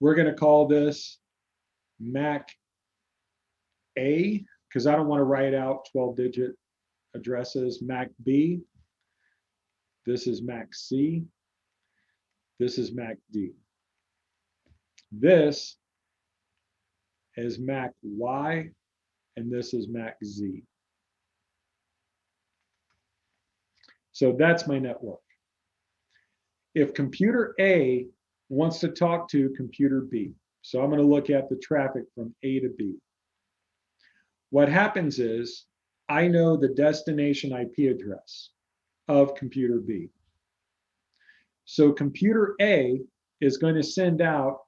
we're going to call this MAC A because I don't want to write out 12-digit addresses. MAC B, this is MAC C, this is MAC D. This is MAC Y, and this is MAC Z. So that's my network. If computer A wants to talk to computer B, so I'm going to look at the traffic from A to B. What happens is I know the destination IP address of computer B. So computer A is going to send out,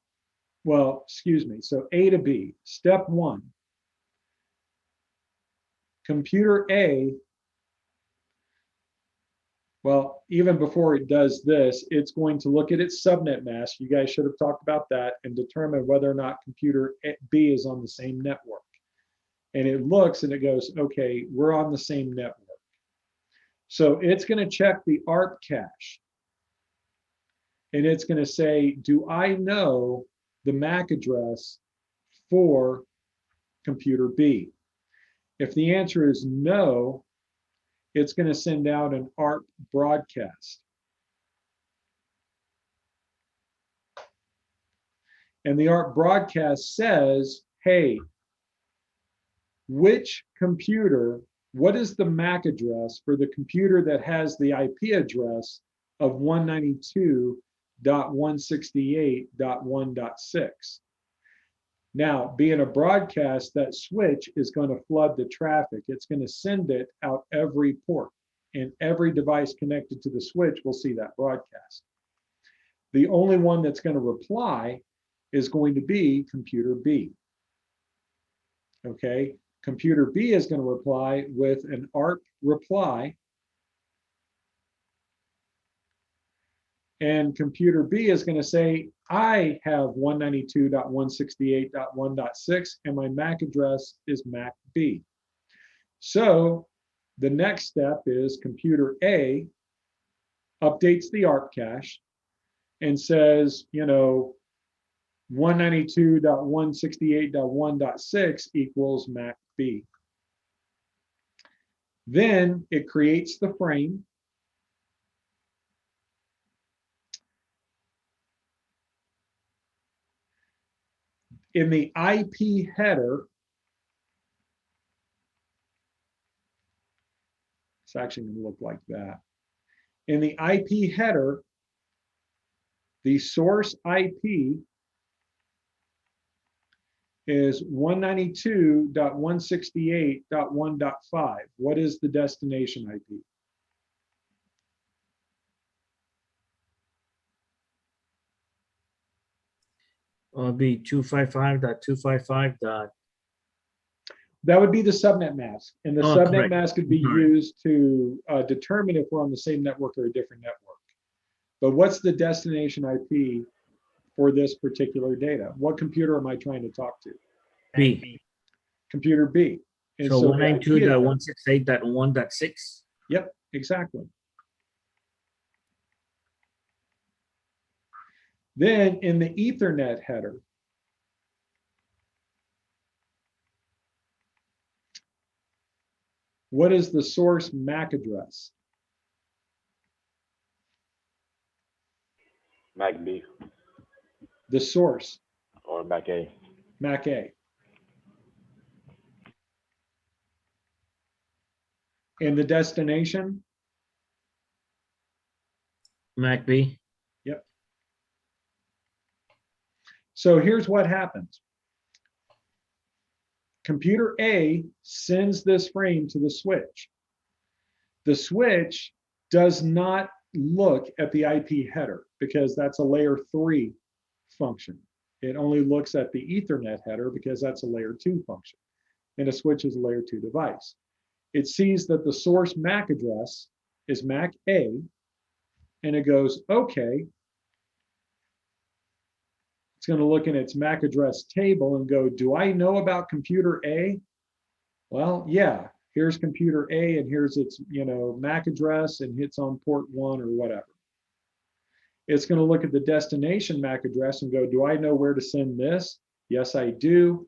well, excuse me, so A to B, step one. Computer A, well, even before it does this, it's going to look at its subnet mask. You guys should have talked about that and determine whether or not computer B is on the same network. And it looks and it goes, okay, we're on the same network. So it's going to check the ARP cache. And it's going to say, do I know the MAC address for computer B? If the answer is no, it's going to send out an ARP broadcast. And the ARP broadcast says, hey, which computer, what is the MAC address for the computer that has the IP address of 192.168.1.6? Now, being a broadcast, that switch is going to flood the traffic. It's going to send it out every port. and every device connected to the switch will see that broadcast. The only one that's going to reply is going to be computer B. Okay, computer B is going to reply with an ARP reply, and computer B is going to say, I have 192.168.1.6 and my MAC address is MAC-B. So the next step is computer A updates the ARP cache and says, 192.168.1.6 equals MAC-B. Then it creates the frame. In the IP header, it's actually going to look like that. In the IP header, the source IP is 192.168.1.5. What is the destination IP? It'll be 255.255. That would be the subnet mask. And the Oh, subnet correct. mask could be Sorry. used to determine if we're on the same network or a different network. But what's the destination IP for this particular data? What computer am I trying to talk to? B. Computer B. And So the IP address- 192.168.1.6. Yep, exactly. Then in the Ethernet header, what is the source MAC address? MAC-B The source, or MAC-A. MAC-A. And the destination? MAC-B. Yep. So here's what happens. Computer A sends this frame to the switch. The switch does not look at the IP header because that's a layer 3 function. It only looks at the Ethernet header because that's a layer 2 function. And a switch is a layer 2 device. It sees that the source MAC address is MAC-A, and it goes, okay. It's going to look in its MAC address table and go, do I know about computer A? Well, yeah, here's computer A and here's its, MAC address and hits on port 1 or whatever. It's going to look at the destination MAC address and go, do I know where to send this? Yes, I do.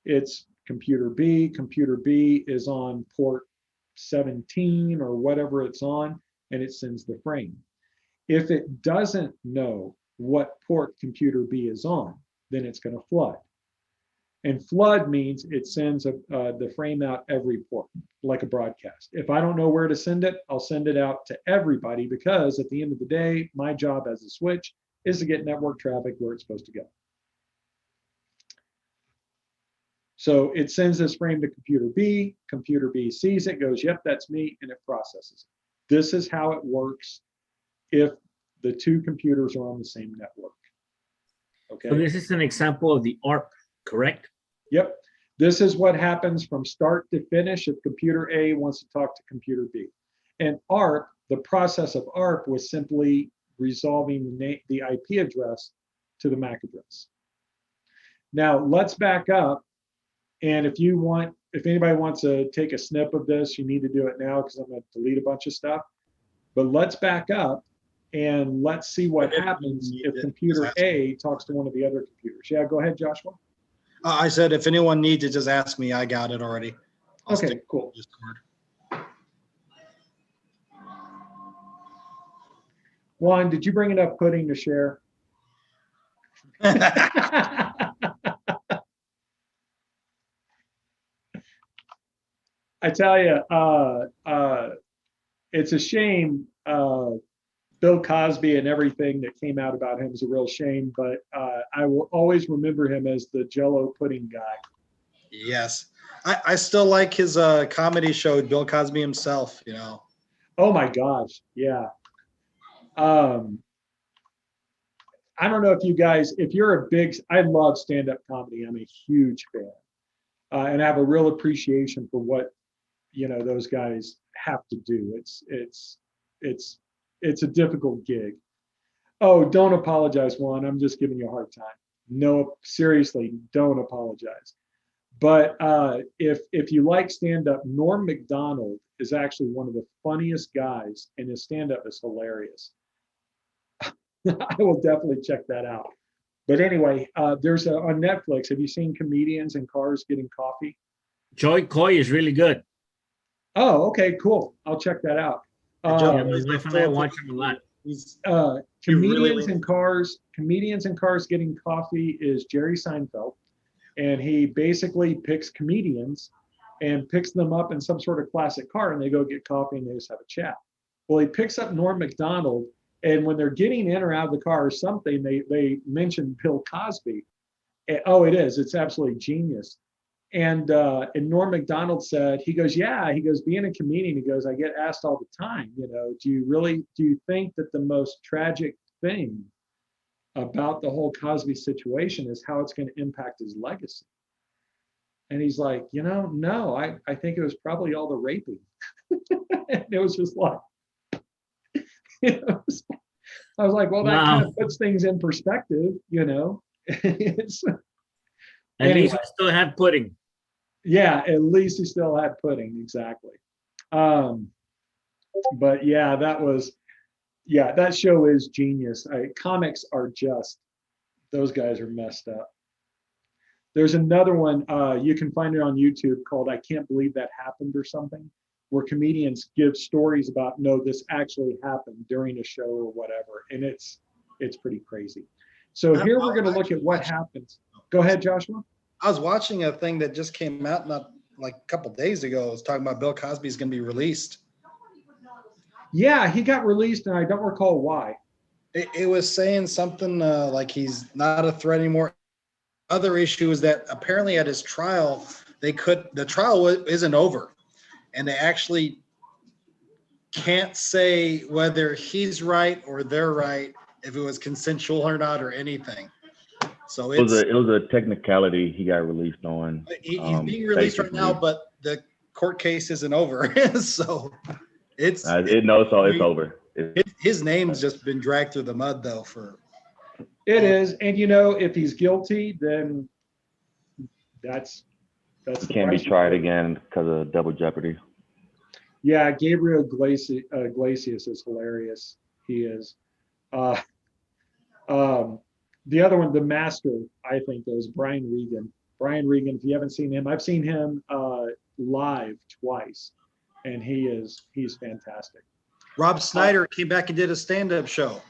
It's computer B. Computer B is on port 17 or whatever it's on, and it sends the frame. If it doesn't know what port computer B is on, then it's going to flood. And flood means it sends the frame out every port, like a broadcast. If I don't know where to send it, I'll send it out to everybody because at the end of the day, my job as a switch is to get network traffic where it's supposed to go. So it sends this frame to computer B sees it, goes, yep, that's me, and it processes it. This is how it works if the two computers are on the same network. Okay. So this is an example of the ARP, correct? Yep. This is what happens from start to finish if computer A wants to talk to computer B. And ARP, the process of ARP was simply resolving the IP address to the MAC address. Now let's back up. And if anybody wants to take a snip of this, you need to do it now because I'm going to delete a bunch of stuff. But let's back up and let's see what happens if computer A talks to one of the other computers. Yeah, go ahead, Joshua. I said, if anyone needs it, just ask me. I got it already. I'll Okay, stick cool. to Discord. Juan, did you bring enough pudding to share? I tell you, it's a shame. Bill Cosby and everything that came out about him is a real shame, but I will always remember him as the Jell-O pudding guy. Yes. I still like his comedy show, Bill Cosby himself, Oh my gosh, yeah. Um, I don't know if you guys, if you're a big, I love stand-up comedy. I'm a huge fan, and I have a real appreciation for what those guys have to do. It's it's a difficult gig. Oh, don't apologize, Juan. I'm just giving you a hard time. No, seriously, don't apologize. But if you like stand up, Norm Macdonald is actually one of the funniest guys, and his stand up is hilarious. I will definitely check that out. But anyway, there's on Netflix. Have you seen Comedians in Cars Getting Coffee? Joy Coy is really good. Oh, okay, cool. I'll check that out. Yeah, Joe- my wife and I watch him a lot. He's He Comedians really- in Cars Getting Coffee is Jerry Seinfeld, and he basically picks comedians and picks them up in some sort of classic car, and they go get coffee and they just have a chat. Well, he picks up Norm Macdonald, and when they're getting in or out of the car or something, they mention Bill Cosby. Oh, it is. It's absolutely genius. And Norm Macdonald said, he goes, yeah, he goes, being a comedian, he goes, I get asked all the time, do you think that the most tragic thing about the whole Cosby situation is how it's going to impact his legacy? And he's like, no, I think it was probably all the raping. And it was just like, I was like, well, that kind of puts things in perspective, It's, At least we still have pudding. yeah, at least he still had pudding, exactly. But yeah, that show is genius. Comics are just, those guys are messed up. There's another one, you can find it on YouTube, called I Can't Believe That Happened or something, where comedians give stories about, no, this actually happened during a show or whatever. And it's pretty crazy. So here we're going to look at what happens. Go ahead, Joshua. I was watching a thing that just came out not like a couple days ago. It was talking about Bill Cosby's going to be released. Yeah, he got released, and I don't recall why. It was saying something like he's not a threat anymore. Other issue is that apparently at his trial, the trial isn't over, and they actually can't say whether he's right or they're right, if it was consensual or not or anything. So it was a technicality he got released on. He's being released basically. right now, but the court case isn't over. So it's over. His name's just been dragged through the mud though It is, and if he's guilty, then that's He can't be tried again because of double jeopardy. Yeah, Gabriel Iglesias is hilarious. He is. The other one, the master, I think, is Brian Regan. Brian Regan, if you haven't seen him, I've seen him live twice, and he's fantastic. Rob Schneider came back and did a stand-up show.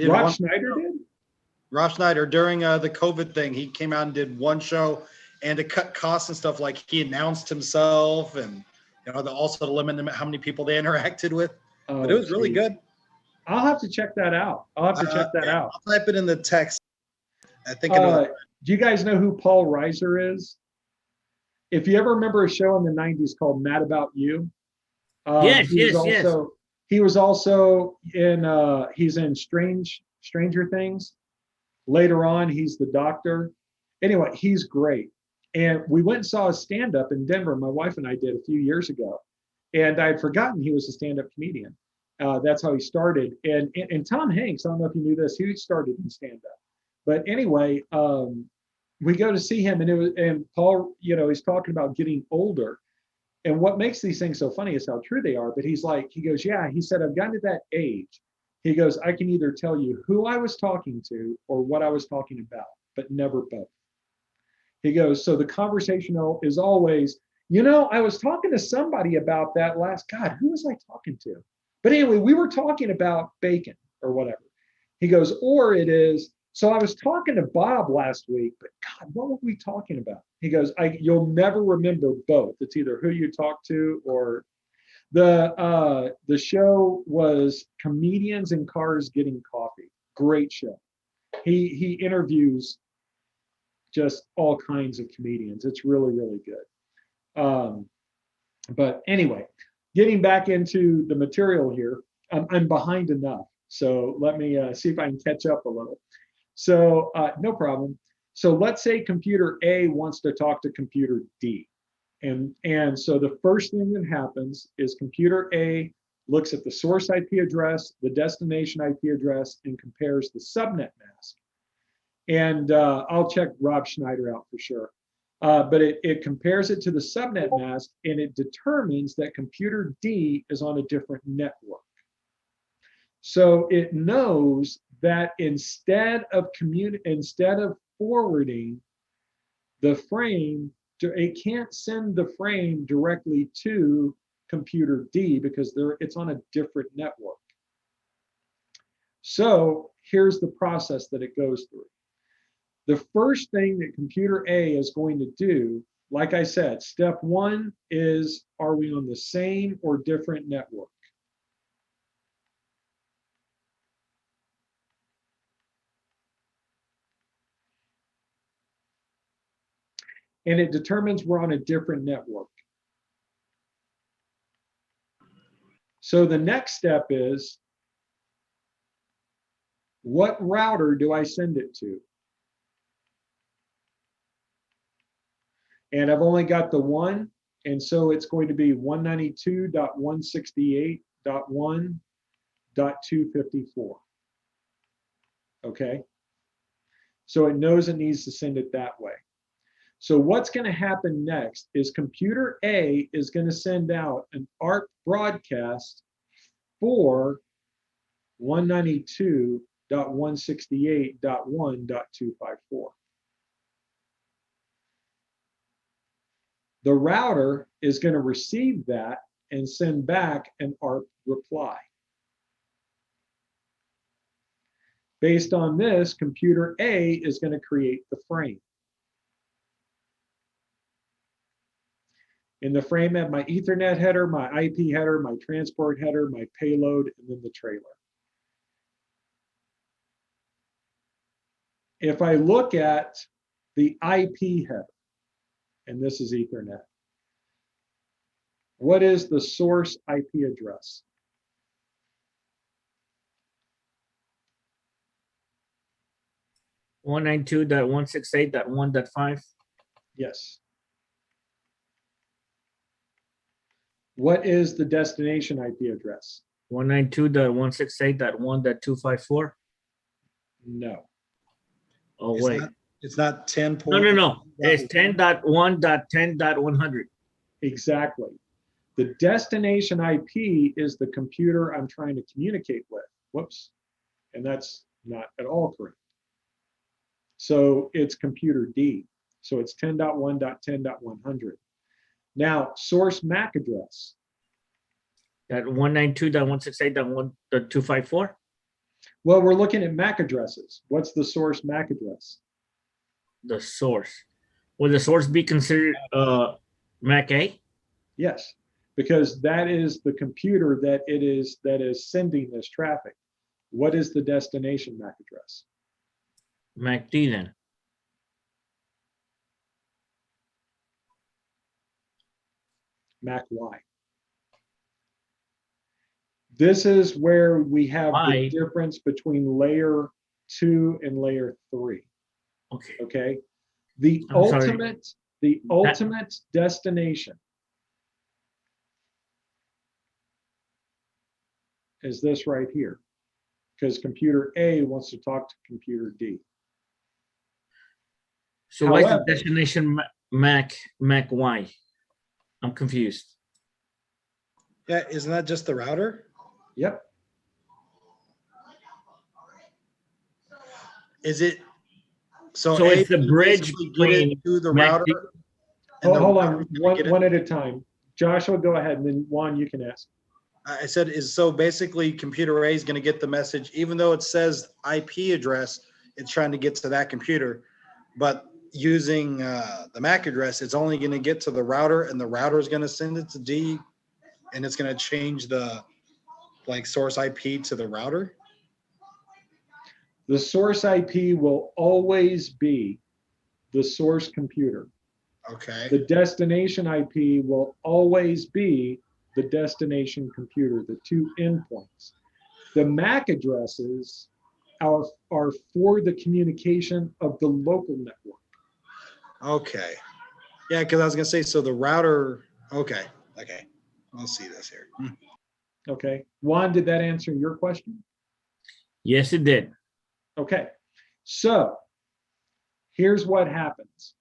Rob Schneider did? Rob Schneider, during the COVID thing, he came out and did one show, and to cut costs and stuff, like he announced himself, and also to limit how many people they interacted with. But it was really good. I'll have to check that out. I'll type it in the text. I think. Do you guys know who Paul Reiser is? If you ever remember a show in the 90s called Mad About You. Yes. He was also in, he's in Stranger Things. Later on, he's the doctor. Anyway, he's great. And we went and saw a stand-up in Denver. My wife and I did a few years ago. And I had forgotten he was a stand-up comedian. That's how he started. And Tom Hanks, I don't know if you knew this, he started in stand-up. But anyway, we go to see him, and Paul, he's talking about getting older. And what makes these things so funny is how true they are. But he goes, yeah, he said, I've gotten to that age. He goes, I can either tell you who I was talking to or what I was talking about, but never both. He goes, so the conversation is always, I was talking to somebody about that God, who was I talking to? But anyway, we were talking about bacon or whatever. He goes, or it is, so I was talking to Bob last week, but God, what were we talking about? He goes, you'll never remember both. It's either who you talked to or the show was Comedians in Cars Getting Coffee. Great show. He interviews just all kinds of comedians. It's really, really good. But anyway, getting back into the material here, I'm behind enough. So let me see if I can catch up a little. So no problem. So let's say computer A wants to talk to computer D. And so the first thing that happens is computer A looks at the source IP address, the destination IP address, and compares the subnet mask. And I'll check Rob Schneider out for sure. But it compares it to the subnet mask, and it determines that computer D is on a different network. So it knows that instead of forwarding the frame, it can't send the frame directly to computer D because it's on a different network. So here's the process that it goes through. The first thing that computer A is going to do, like I said, step one is, are we on the same or different network? And it determines we're on a different network. So the next step is, what router do I send it to? And I've only got the one, and so it's going to be 192.168.1.254. Okay? So it knows it needs to send it that way. So what's going to happen next is computer A is going to send out an ARP broadcast for 192.168.1.254. The router is going to receive that and send back an ARP reply. Based on this, computer A is going to create the frame. In the frame, I have my Ethernet header, my IP header, my transport header, my payload, and then the trailer. If I look at the IP header, and this is Ethernet, what is the source IP address? One 192.168.1.5. Yes. What is the destination IP address? 192.168.1.254. No. Oh, It's wait. not- It's not 10. No. It's 10.1.10.100. Exactly. The destination IP is the computer I'm trying to communicate with. Whoops. And that's not at all correct. So it's computer D. So it's 10.1.10.100. Now, source MAC address. That 192.168.1.254. Well, we're looking at MAC addresses. What's the source MAC address? The source. Will the source be considered MAC A? Yes, because that is the computer that is sending this traffic. What is the destination MAC address? MAC D then. MAC Y. This is where we have Y. the difference between layer 2 and layer 3. Okay. Okay. The I'm sorry. ultimate destination is this right here, because computer A wants to talk to computer D. So why is the However- destination MAC Y? I'm confused. Yeah, isn't that just the router? Yep. Is it? So it's the you bridge basically get it between to the Mac router. D- and the Hold on, router's gonna get it? one at a time. Joshua, go ahead, and then Juan, you can ask. I said, is so basically computer A is going to get the message, even though it says IP address, it's trying to get to that computer. But using the MAC address, it's only going to get to the router, and the router is going to send it to D, and it's going to change the source IP to the router. The source IP will always be the source computer. Okay. The destination IP will always be the destination computer, the two endpoints. The MAC addresses are for the communication of the local network. Okay. Yeah, because I was gonna say, so the router, okay, I'll see this here. Okay, Juan, did that answer your question? Yes, it did. Okay, so here's what happens.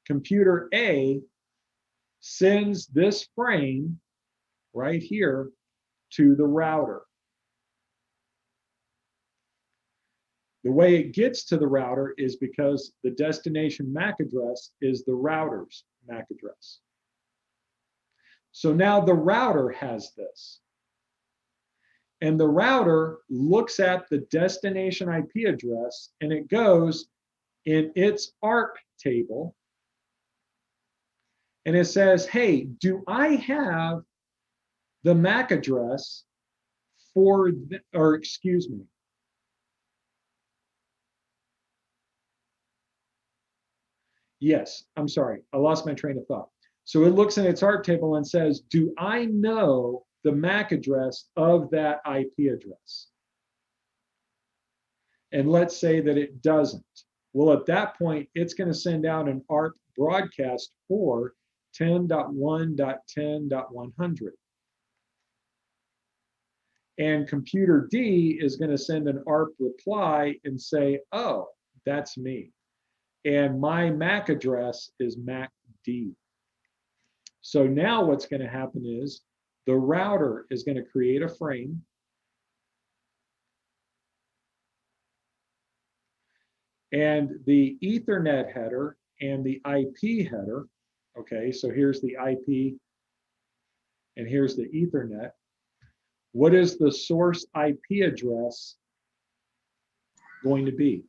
Computer A sends this frame right here to the router. The way it gets to the router is because the destination MAC address is the router's MAC address. So now the router has this. And the router looks at the destination IP address and it goes in its ARP table and it says, hey, do I have the MAC address for, or excuse me. Yes, I'm sorry, I lost my train of thought. So it looks in its ARP table and says, do I know the MAC address of that IP address? And let's say that it doesn't. Well, at that point, it's going to send out an ARP broadcast for 10.1.10.100. And computer D is going to send an ARP reply and say, oh, that's me. And my MAC address is MACD. So now what's going to happen is the router is going to create a frame. And the Ethernet header and the IP header, okay, so here's the IP and here's the Ethernet. What is the source IP address going to be?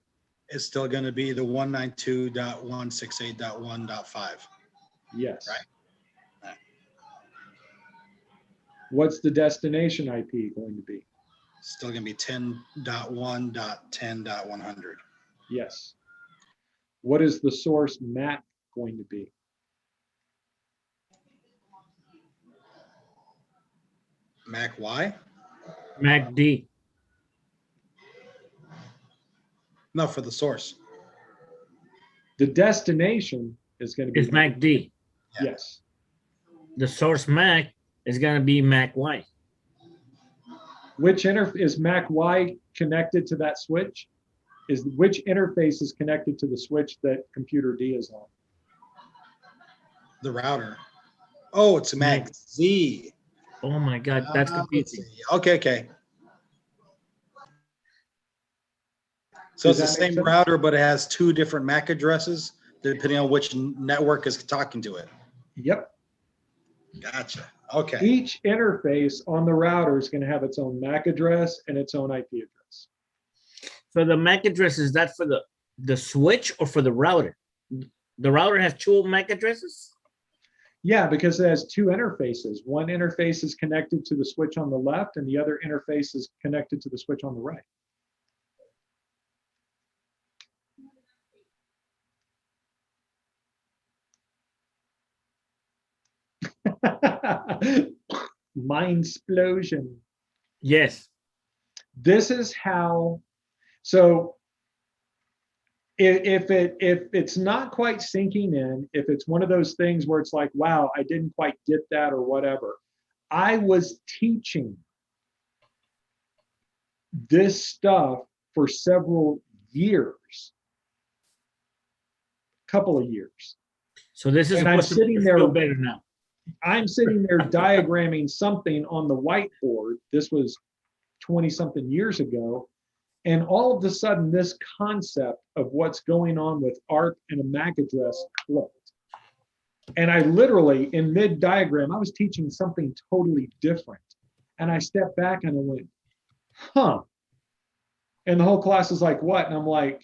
It's still going to be the 192.168.1.5. Right. Yes. What's the destination IP going to be? Still going to be 10.1.10.100. Yes. What is the source MAC going to be? MAC Y? MACD. No, for the source. The destination is going to be Is MACD. Yes. The source MAC is going to be MAC-Y. Which is MAC-Y connected to that switch? Which interface is connected to the switch that computer D is on? The router. Oh, it's MAC Z. Oh my God, that's Let's confusing. see. Okay. So it's Does the that make same sense? router, but it has two different MAC addresses depending on which network is talking to it. Yep. Gotcha. Okay. Each interface on the router is going to have its own MAC address and its own IP address. So the MAC address, is that for the switch or for the router? The router has two MAC addresses? Yeah, because it has two interfaces. One interface is connected to the switch on the left and the other interface is connected to the switch on the right. Mindsplosion. Yes. This is how, so if it's not quite sinking in, if it's one of those things where it's like, wow, I didn't quite get that or whatever, I was teaching this stuff for several years, couple of years. So this is And I'm supposed to make sitting you there- feel better now. I'm sitting there diagramming something on the whiteboard. This was 20 something years ago. And all of a sudden, this concept of what's going on with ARP and a MAC address clicked. And I literally, in mid diagram, I was teaching something totally different. And I stepped back and I went, huh. And the whole class is like, what? And I'm like,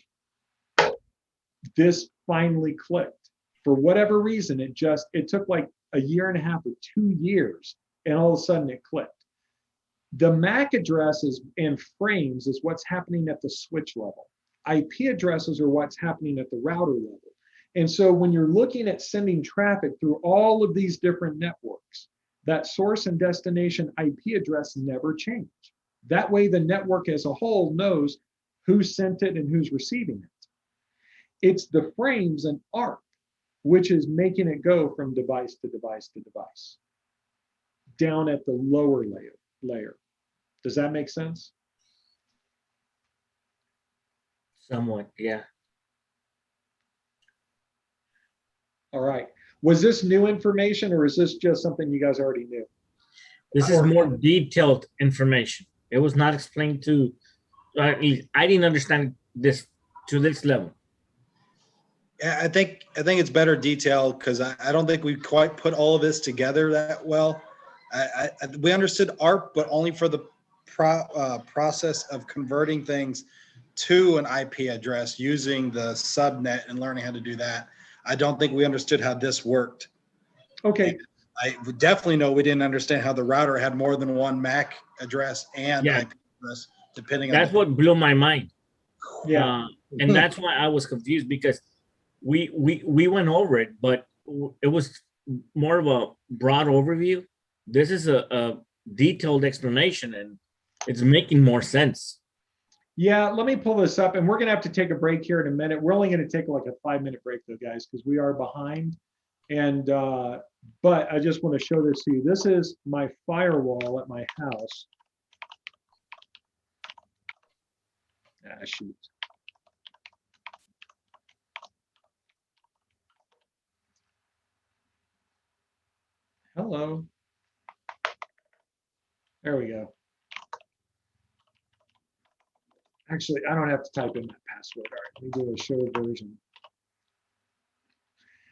this finally clicked. For whatever reason, it took like a year and a half or 2 years, and all of a sudden it clicked. The MAC addresses and frames is what's happening at the switch level. IP addresses are what's happening at the router level. And so when you're looking at sending traffic through all of these different networks, that source and destination IP address never change. That way the network as a whole knows who sent it and who's receiving it. It's the frames and ARP which is making it go from device to device to device down at the lower layer. Does that make sense? Somewhat, yeah. All right. Was this new information or is this just something you guys already knew? This is more detailed information. It was not explained to, at least I didn't understand this to this level. Yeah, I think it's better detailed because I don't think we quite put all of this together that well. We understood ARP, but only for the process of converting things to an IP address using the subnet and learning how to do that. I don't think we understood how this worked. Okay. I definitely know we didn't understand how the router had more than one MAC address and Yeah. IP address, depending on. That's what blew my mind. Yeah. And that's why I was confused because we went over it, but it was more of a broad overview. This is a detailed explanation and it's making more sense. Yeah, let me pull this up and we're gonna have to take a break here in a minute. We're only gonna take like a 5-minute break though, guys, because we are behind. And but I just want to show this to you. This is my firewall at my house. Ah, shoot. Hello. There we go. Actually, I don't have to type in that password. All right, let me do a show version.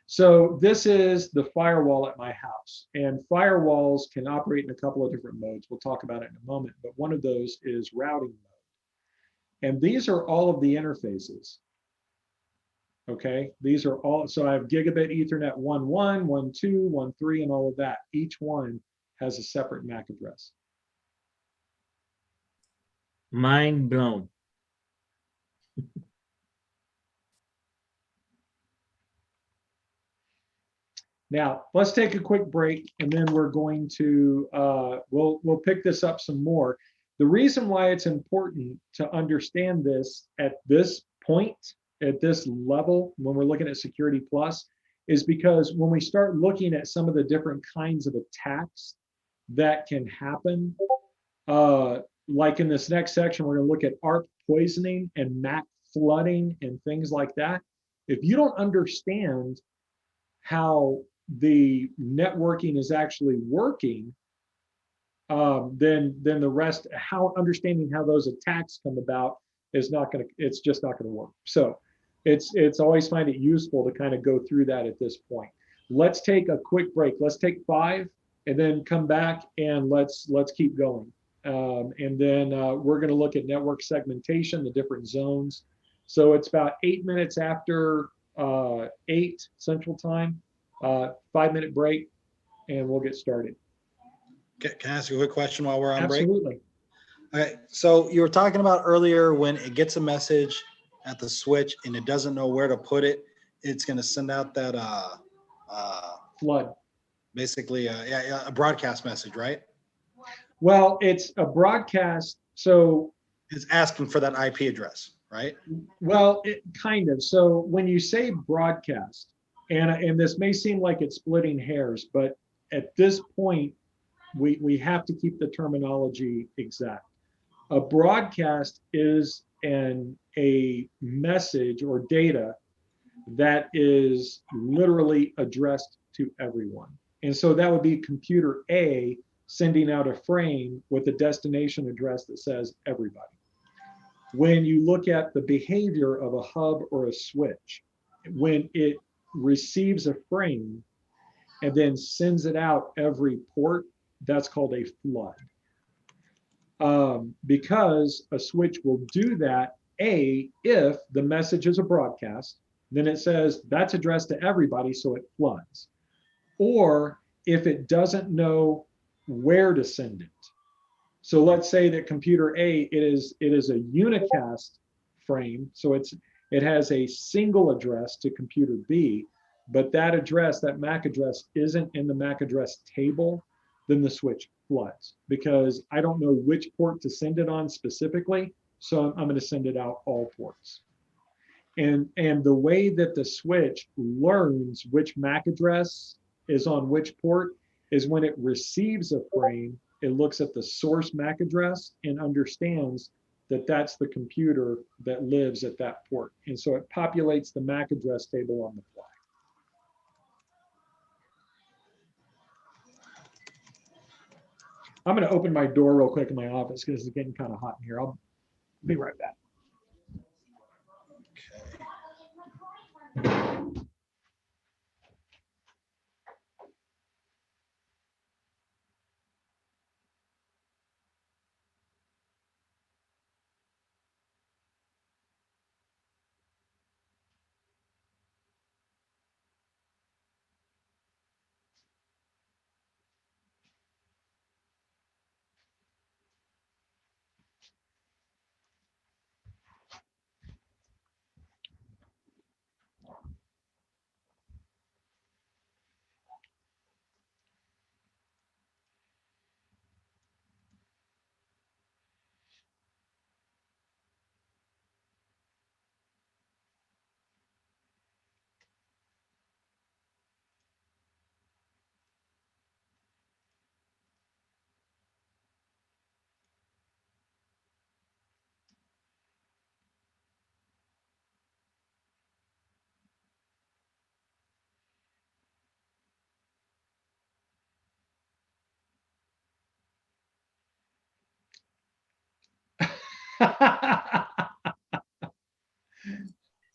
So this is the firewall at my house, and firewalls can operate in a couple of different modes. We'll talk about it in a moment, but one of those is routing mode. And these are all of the interfaces. Okay, these are all, so I have gigabit Ethernet 1.1, 1.2, 1.3, and all of that. Each one has a separate MAC address. Mind blown. Now, let's take a quick break and then we're going to, we'll pick this up some more. The reason why it's important to understand this at this point, at this level, when we're looking at Security Plus, is because when we start looking at some of the different kinds of attacks that can happen, like in this next section, we're gonna look at ARP poisoning and MAC flooding and things like that. If you don't understand how the networking is actually working, then the rest, understanding how those attacks come about is not going to, it's just not going to work. So it's always find it useful to kind of go through that at this point. Let's take a quick break. Let's take 5 and then come back and let's keep going. And then we're going to look at network segmentation, the different zones. So it's about 8 minutes after 8 Central Time. 5-minute break and we'll get started. Can I ask you a quick question while we're on break? Absolutely. Okay, so you were talking about earlier when it gets a message at the switch and it doesn't know where to put it, it's going to send out that Flood. basically a broadcast message, right? Well, it's a broadcast. So It's asking for that IP address, right? well, it kind of. So when you say broadcast, and this may seem like it's splitting hairs, but at this point, we have to keep the terminology exact. A broadcast is a message or data that is literally addressed to everyone. And so that would be computer A sending out a frame with a destination address that says everybody. When you look at the behavior of a hub or a switch, when it receives a frame and then sends it out every port, that's called a flood. Because a switch will do that, if the message is a broadcast, then it says that's addressed to everybody, so it floods. Or if it doesn't know where to send it. So let's say that computer A, it is a unicast frame, so it has a single address to computer B, but that address, that MAC address, isn't in the MAC address table then the switch floods because I don't know which port to send it on specifically. So I'm going to send it out all ports. And the way that the switch learns which MAC address is on which port is when it receives a frame, it looks at the source MAC address and understands that that's the computer that lives at that port. And so it populates the MAC address table on the fly. I'm going to open my door real quick in my office because it's getting kind of hot in here. I'll be right back.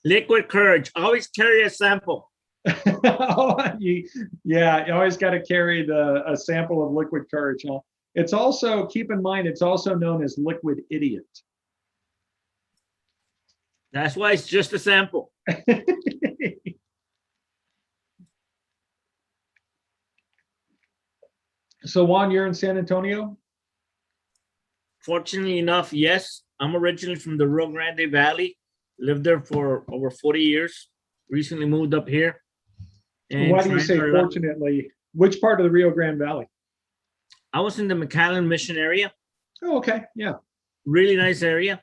Liquid Courage, always carry a sample. Yeah, you always got to carry a sample of Liquid Courage. Huh? It's also, keep in mind, it's also known as Liquid Idiot. That's why it's just a sample. So Juan, you're in San Antonio? Fortunately enough, yes. I'm originally from the Rio Grande Valley. Lived there for over 40 years. Recently moved up here. And Why do you say transferred up. fortunately? Which part of the Rio Grande Valley? I was in the McAllen Mission area. Oh, okay. Yeah. Really nice area.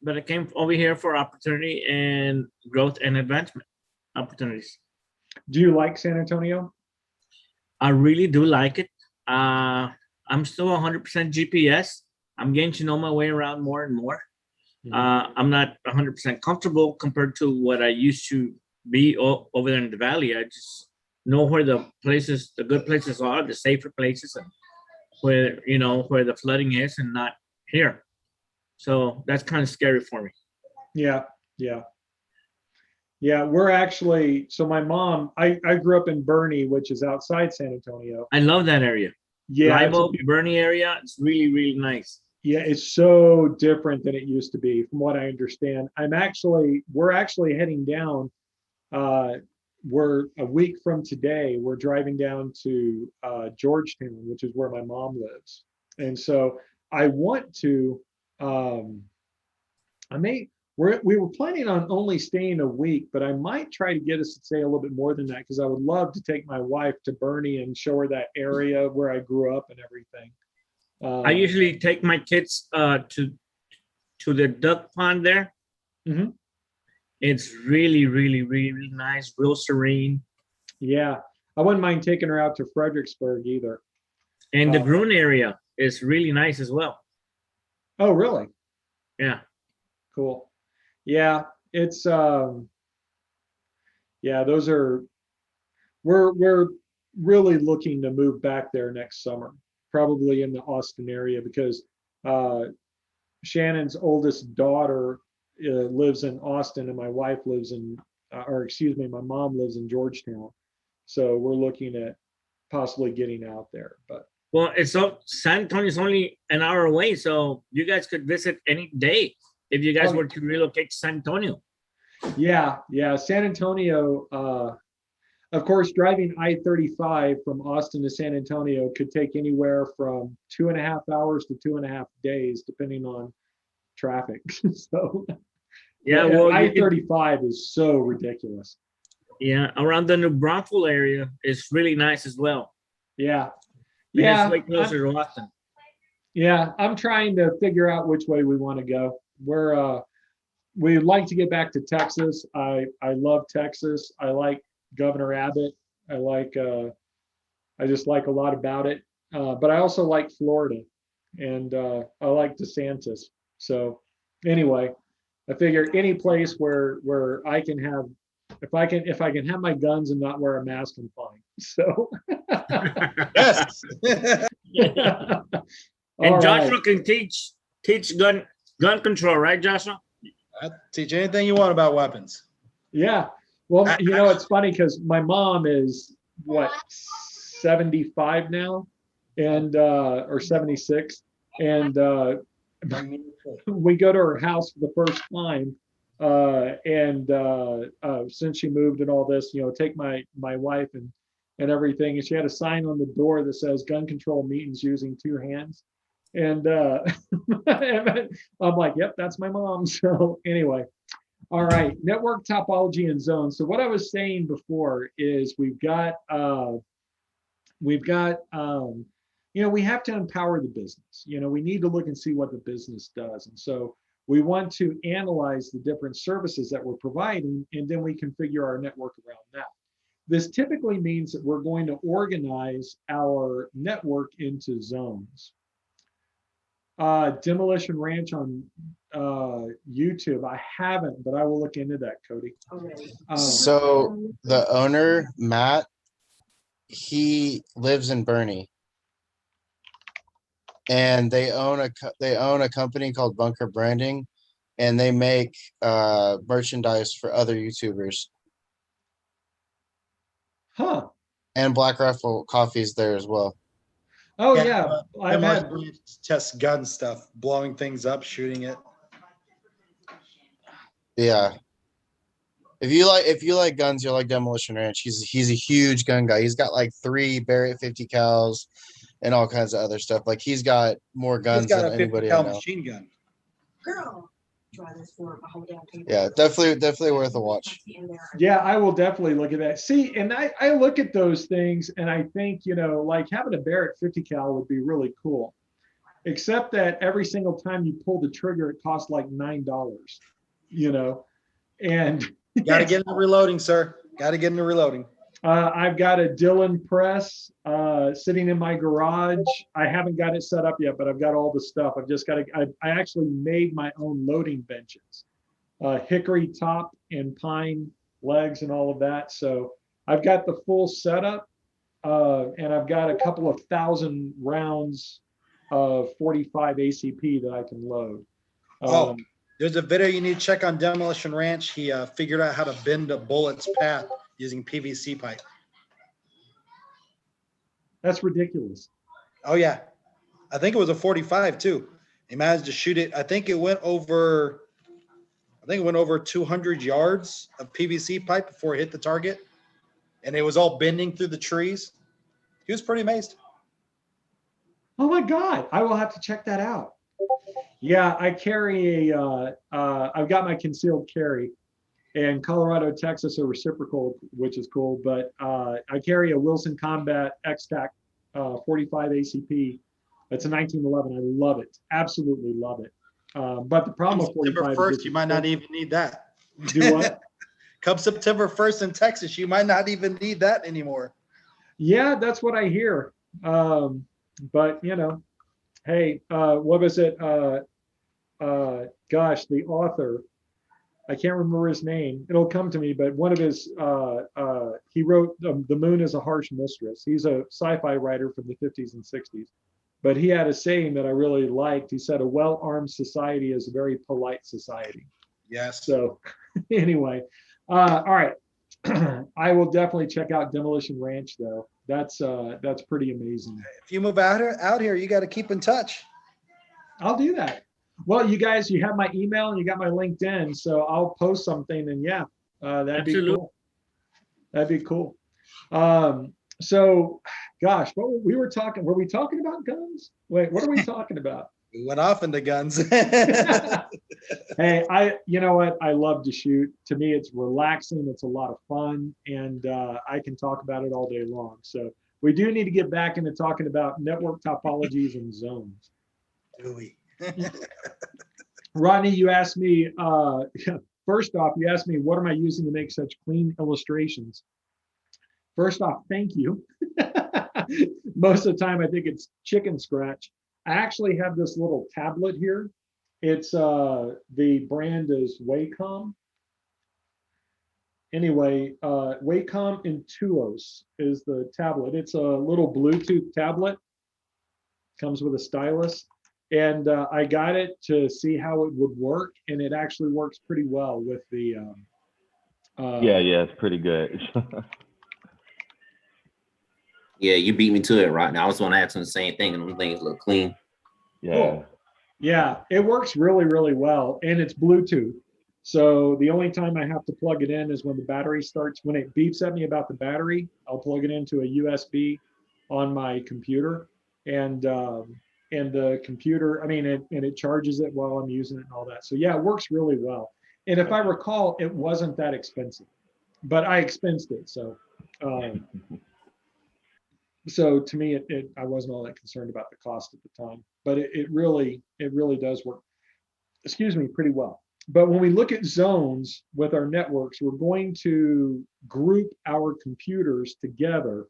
But I came over here for opportunity and growth and advancement opportunities. Do you like San Antonio? I really do like it. I'm still 100% GPS. I'm getting to know my way around more and more. I'm not 100% comfortable compared to what I used to be over there in the valley. I just know where the places, the good places are, the safer places, and where, you know, where the flooding is and not here. So that's kind of scary for me. Yeah. Yeah. Yeah. We're actually, so my mom, I grew up in Bernie, which is outside San Antonio. I love that area. Yeah. Live Oak, Bernie area. It's really, really nice. Yeah, it's so different than it used to be, from what I understand. We're actually heading down. We're a week from today. We're driving down to Georgetown, which is where my mom lives, and so I want to. We were planning on only staying a week, but I might try to get us to stay a little bit more than that because I would love to take my wife to Bernie and show her that area where I grew up and everything. I usually take my kids to the duck pond there. Mhm. It's really, really, really, really nice, real serene. Yeah, I wouldn't mind taking her out to Fredericksburg either. And the Gruen area is really nice as well. Oh, really? Yeah. Cool. Yeah, it's yeah, those are we're really looking to move back there next summer, probably in the Austin area because Shannon's oldest daughter lives in Austin and my wife lives in or excuse me, my mom lives in Georgetown. So we're looking at possibly getting out there, but Well, San Antonio's only an hour away, so you guys could visit any day if you guys were to relocate to San Antonio. yeah, San Antonio, of course, driving I-35 from Austin to San Antonio could take anywhere from 2.5 hours to 2.5 days, depending on traffic. So Yeah, well, I-35 is so ridiculous. yeah, around the New Braunfels area is really nice as well. Yeah. And Yeah, it's way closer to Austin. yeah, I'm trying to figure out which way we want to go. We'd like to get back to Texas. I love Texas. I like Governor Abbott. I just like a lot about it. But I also like Florida, and I like DeSantis. So anyway, I figure any place where I can have, if I can have my guns and not wear a mask, I'm fine. So. Yes. And All Joshua right. can teach gun control, right, Joshua? Teach anything you want about weapons. Yeah. Well, it's funny because my mom is what, 75 now, and or 76, and we go to her house for the first time, and since she moved and all this, take my wife and everything, and she had a sign on the door that says "Gun control meetings using 2 hands," and I'm like, "Yep, that's my mom." So anyway. All right, network topology and zones. So what I was saying before is we have to empower the business. We need to look and see what the business does. And so we want to analyze the different services that we're providing, and then we configure our network around that. This typically means that we're going to organize our network into zones. Demolition Ranch on YouTube. I haven't, but I will look into that, Cody. So the owner, Matt, he lives in Bernie, and they own a company called Bunker Branding, and they make merchandise for other YouTubers. Huh. And Black Rifle Coffee's there as well. Oh yeah, I've had. Test gun stuff, blowing things up, shooting it. Yeah. If you like guns, you'll like Demolition Ranch. He's a huge gun guy. He's got like 3 Barrett 50 cals and all kinds of other stuff. Like he's got more guns than anybody I know. Machine gun. Girl. Yeah, definitely worth a watch. Yeah, I will definitely look at that. See, and I look at those things and I think, like having a Barrett 50 cal would be really cool. Except that every single time you pull the trigger, it costs like $9, and Got to get into reloading, sir. Got to get into reloading. I've got a Dillon press sitting in my garage. I haven't got it set up yet, but I've got all the stuff. I've just got to, I actually made my own loading benches, hickory top and pine legs and all of that. So I've got the full setup, and I've got a couple of 1,000 rounds of 45 ACP that I can load. There's a video you need to check on Demolition Ranch. He figured out how to bend a bullet's path using PVC pipe. That's ridiculous. Oh yeah, I think it was a 45 too. He managed to shoot it. I think it went over 200 yards of PVC pipe before it hit the target, and it was all bending through the trees. He was pretty amazed. Oh my God, I will have to check that out. Yeah, I carry I've got my concealed carry, and Colorado, Texas are reciprocal, which is cool, but I carry a Wilson Combat X-Tac 45 ACP. It's a 1911. I love it. Absolutely love it. But the problem with 45 September 1st, you might not even need that. Do what? Come September 1st in Texas, you might not even need that anymore. Yeah, that's what I hear. But hey, what was it? Gosh, the author, I can't remember his name. It'll come to me, but one of his, he wrote The Moon is a Harsh Mistress. He's a sci-fi writer from the 50s and 60s. But he had a saying that I really liked. He said, a well-armed society is a very polite society. Yes. So anyway, all right. I will definitely check out Demolition Ranch, though. That's pretty amazing. If you move out here, you got to keep in touch. I'll do that. Well, you guys, you have my email and you got my LinkedIn, so I'll post something, and yeah, that'd be cool. That'd be cool. So, gosh, were we talking about guns? Wait, what are we talking about? We went off into guns. Hey, you know what? I love to shoot. To me, it's relaxing. It's a lot of fun, and I can talk about it all day long. So we do need to get back into talking about network topologies and zones. Do we? Rodney, you asked me, first off, you asked me, what am I using to make such clean illustrations? First off, thank you. Most of the time, I think it's chicken scratch. I actually have this little tablet here. It's the brand is Wacom. Anyway, Wacom Intuos is the tablet. It's a little Bluetooth tablet. Comes with a stylus. And I got it to see how it would work, and it actually works pretty well with the. Yeah, it's pretty good. Yeah, you beat me to it right now. I was going to ask him the same thing, and them things look clean. Yeah. Cool. Yeah, it works really, really well, and it's Bluetooth. So the only time I have to plug it in is when the battery starts. When it beeps at me about the battery, I'll plug it into a USB on my computer, and the computer, I mean, it charges it while I'm using it and all that. So yeah, it works really well. And if I recall, it wasn't that expensive, but I expensed it. So, so to me, I wasn't all that concerned about the cost at the time, but it really does work, excuse me, pretty well. But when we look at zones with our networks, we're going to group our computers together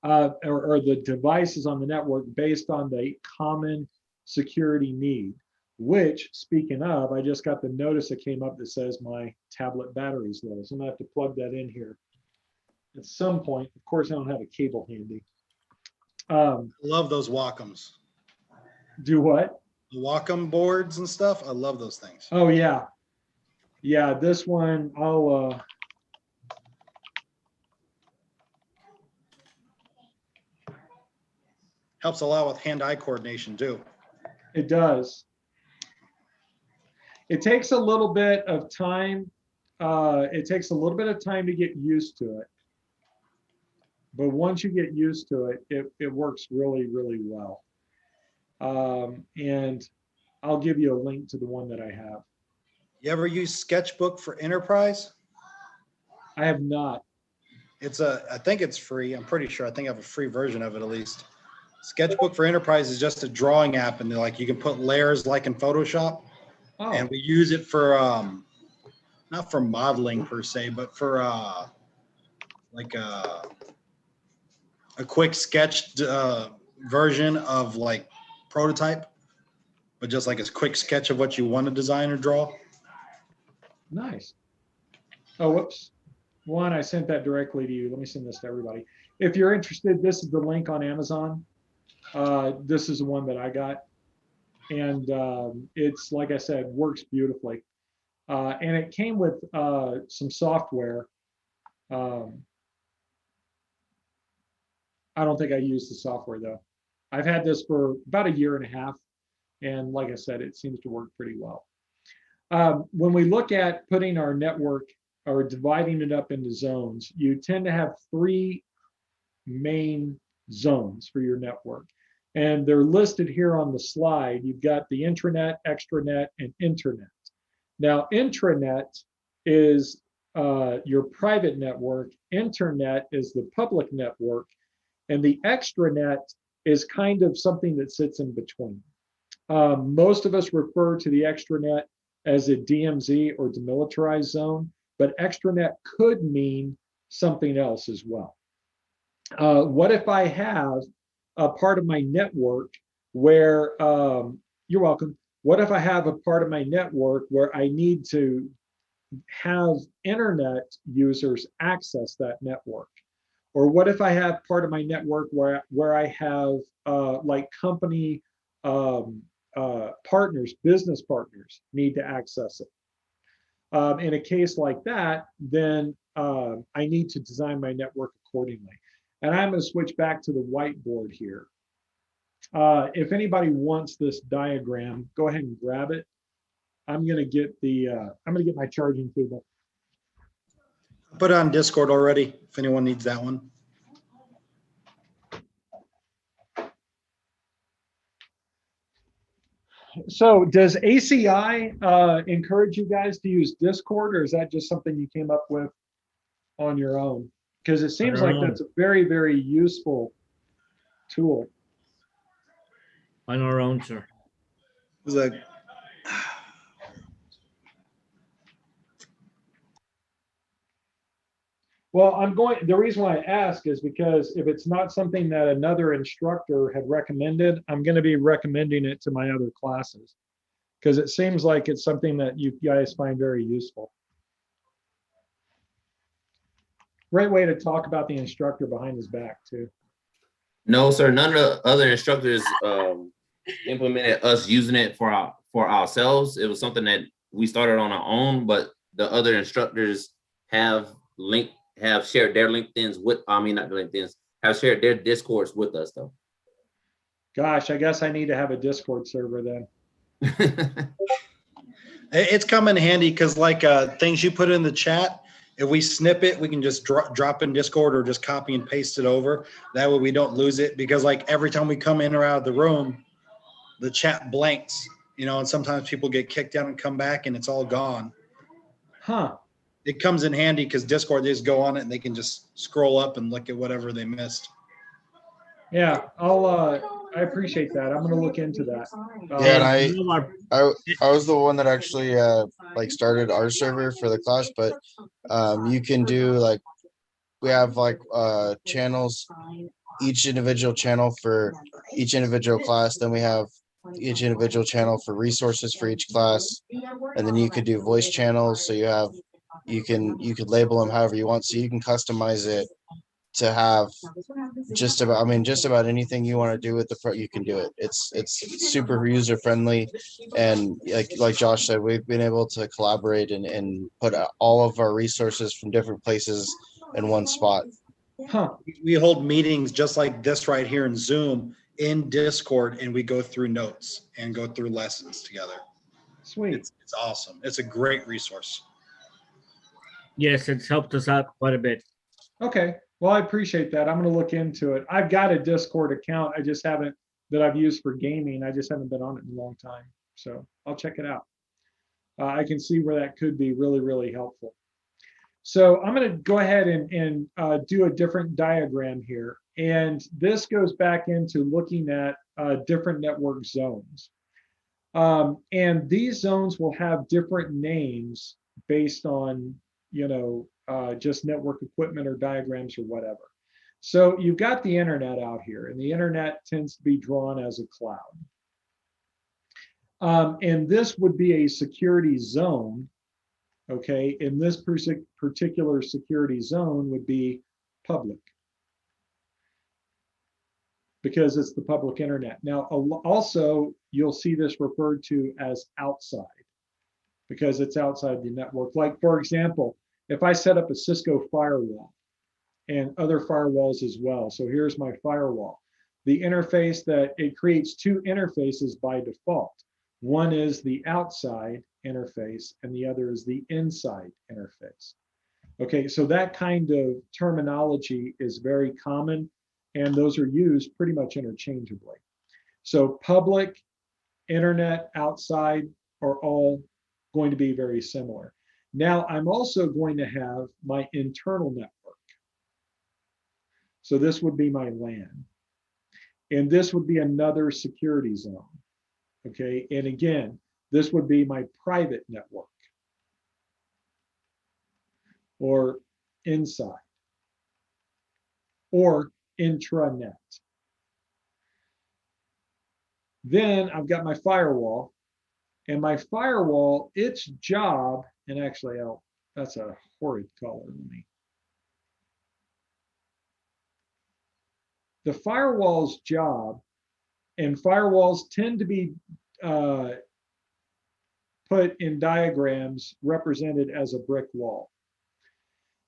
or the devices on the network based on the common security need, which, speaking of, I just got the notice that came up that says my tablet battery's low. So I'm gonna have to plug that in here at some point. Of course, I don't have a cable handy. Love those Wacoms. Do what? The Wacom boards and stuff. I love those things. Oh, yeah. Yeah, this one, I'll, Helps a lot with hand-eye coordination too. it does. It takes a little bit of time. It takes a little bit of time to get used to it. But once you get used to it, it works really, really well. And I'll give you a link to the one that I have. You ever use Sketchbook for Enterprise? I have not. I think it's free. I'm pretty sure. I think I have a free version of it at least. Sketchbook for Enterprise is just a drawing app, and like you can put layers like in Photoshop. Oh, And we use it for not for modeling per se, but for like a quick sketch version of like prototype, but just like a quick sketch of what you want to design or draw. nice. Oh, whoops. One, I sent that directly to you. Let me send this to everybody. If you're interested, this is the link on Amazon. This is the one that I got. And it's, like I said, works beautifully. And it came with some software. I don't think I used the software though. I've had this for about a year and a half. And like I said, it seems to work pretty well. When we look at putting our network or dividing it up into zones, you tend to have three main zones for your network. And they're listed here on the slide. You've got the intranet, extranet, and internet. Now, intranet is your private network. Internet is the public network. And the extranet is kind of something that sits in between. Most of us refer to the extranet as a DMZ or demilitarized zone, but extranet could mean something else as well. What if I have a part of my network where, you're welcome. What if I have a part of my network where I need to have internet users access that network? Or what if I have part of my network where I have like company partners, business partners need to access it? In a case like that, then I need to design my network accordingly. And I'm going to switch back to the whiteboard here. If anybody wants this diagram, go ahead and grab it. I'm going to get my charging cable. Put it on Discord already if anyone needs that one. So does ACI encourage you guys to use Discord, or is that just something you came up with on your own? Because it seems don't like know. that's a very, very useful tool. On our own, sir. It's like, Well, the reason why I ask is because if it's not something that another instructor had recommended, I'm going to be recommending it to my other classes. Because it seems like it's something that you guys find very useful. Great way to talk about the instructor behind his back too. No, sir. None of the other instructors implemented us using it for ourselves. It was something that we started on our own, but the other instructors have shared their LinkedIn's with, I mean, not LinkedIn's, have shared their Discords with us though. Gosh, I guess I need to have a Discord server then. it's come in handy because like things you put in the chat, if we snip it, we can just drop in Discord or just copy and paste it over. That way we don't lose it, because like every time we come in or out of the room, the chat blanks, you know, and sometimes people get kicked out and come back and it's all gone. Huh. It comes in handy because Discord, they just go on it and they can just scroll up and look at whatever they missed. Yeah, I appreciate that. I'm going to look into that. Yeah, and Some of our- I was the one that actually like started our server for the class, but you can do like, we have like channels, each individual channel for each individual class. Then we have each individual channel for resources for each class, and then you could do voice channels. So you could label them however you want. So you can customize it to have just about anything you want to do with the pro, you can do it. It's super user friendly, and like Josh said, we've been able to collaborate and put all of our resources from different places in one spot. Huh. We hold meetings just like this right here in Zoom in Discord, and we go through notes and go through lessons together. Sweet. It's awesome. It's a great resource. Yes, it's helped us out quite a bit. Okay. Well, I appreciate that. I'm going to look into it. I've got a Discord account. I just haven't, that I've used for gaming. I just haven't been on it in a long time. So I'll check it out. I can see where that could be really, really helpful. So I'm going to go ahead and do a different diagram here. And this goes back into looking at different network zones. And these zones will have different names based on, you know, just network equipment or diagrams or whatever. So you've got the internet out here, and the internet tends to be drawn as a cloud. And this would be a security zone, okay? And this particular security zone would be public, because it's the public internet. Now, also, you'll see this referred to as outside, because it's outside the network. Like, for example, if I set up a Cisco firewall and other firewalls as well. So here's my firewall. The interface that it creates two interfaces by default. One is the outside interface and the other is the inside interface. Okay, so that kind of terminology is very common, and those are used pretty much interchangeably. So public, internet, outside are all going to be very similar. Now, I'm also going to have my internal network. So this would be my LAN. And this would be another security zone. Okay, and again, this would be my private network or inside or intranet. Then I've got my firewall, and my firewall, its job, and actually, that's a horrid color. The firewall's job, and firewalls tend to be put in diagrams represented as a brick wall.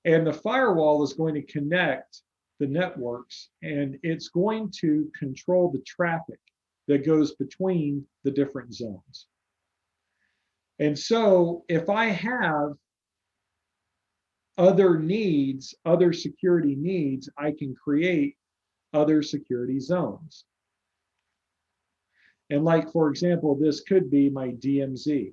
And the firewall is going to connect the networks, and it's going to control the traffic that goes between the different zones. And so if I have other needs, other security needs, I can create other security zones. And like, for example, this could be my DMZ.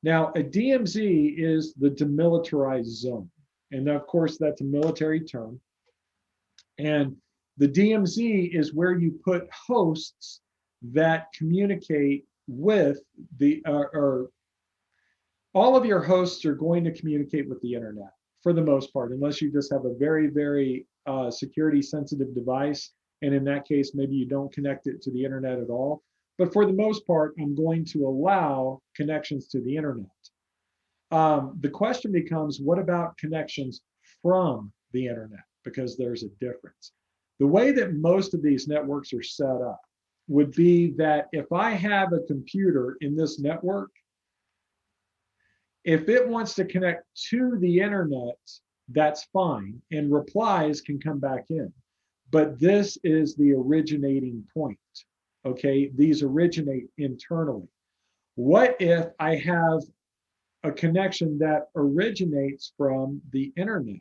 Now, a DMZ is the demilitarized zone. And of course, that's a military term. And the DMZ is where you put hosts that communicate with the, or all of your hosts are going to communicate with the internet for the most part, unless you just have a very, very security sensitive device. And in that case, maybe you don't connect it to the internet at all. But for the most part, I'm going to allow connections to the internet. The question becomes, what about connections from the internet? Because there's a difference. The way that most of these networks are set up would be that if I have a computer in this network, if it wants to connect to the internet, that's fine, and replies can come back in. But this is the originating point, okay? These originate internally. What if I have a connection that originates from the internet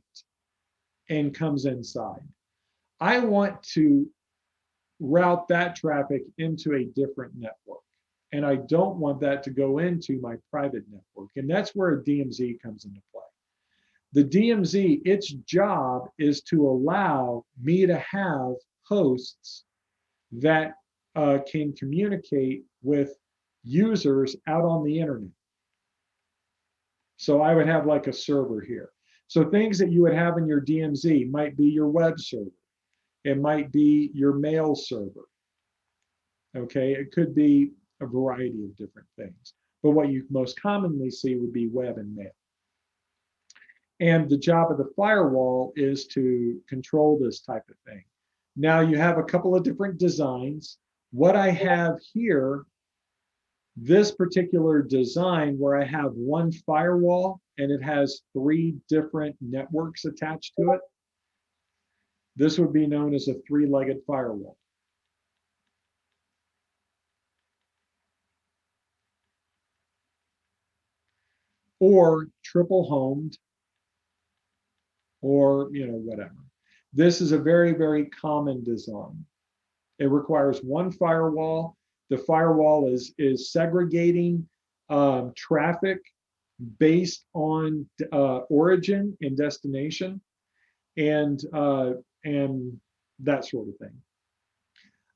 and comes inside? I want to route that traffic into a different network. And I don't want that to go into my private network. And that's where a DMZ comes into play. The DMZ, its job is to allow me to have hosts that can communicate with users out on the internet. So I would have like a server here. So things that you would have in your DMZ might be your web server. It might be your mail server. Okay, it could be a variety of different things. But what you most commonly see would be web and mail. And the job of the firewall is to control this type of thing. Now you have a couple of different designs. What I have here, this particular design where I have one firewall and it has 3 different networks attached to it, this would be known as a 3-legged firewall. Or triple homed, or whatever. This is a very, very common design. It requires one firewall. The firewall is segregating traffic based on origin and destination, and that sort of thing.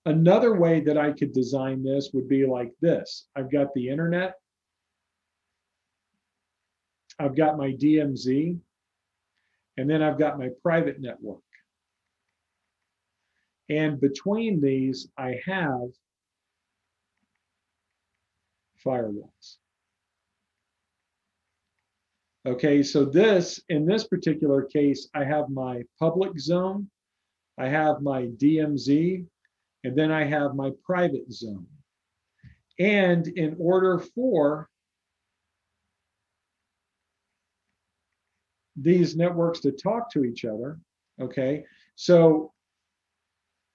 Another way that I could design this would be like this. I've got the internet. I've got my DMZ, and then I've got my private network. And between these, I have firewalls. Okay, so in this particular case, I have my public zone, I have my DMZ, and then I have my private zone. And in order for these networks to talk to each other, okay, so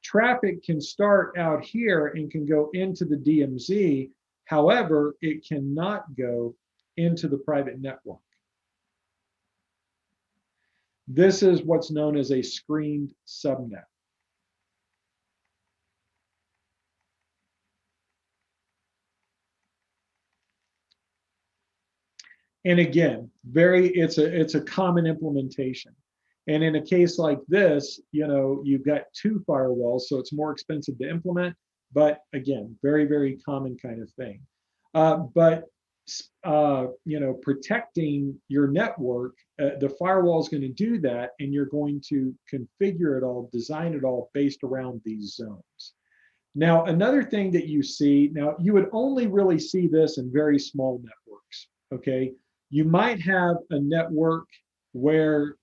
traffic can start out here and can go into the DMZ. However, it cannot go into the private network. This is what's known as a screened subnet. And again, it's a common implementation. And in a case like this, you've got 2 firewalls, so it's more expensive to implement. But again, very, very common kind of thing. Protecting your network, the firewall is going to do that, and you're going to configure it all, design it all based around these zones. Now, another thing that you see, now you would only really see this in very small networks, okay? You might have a network where,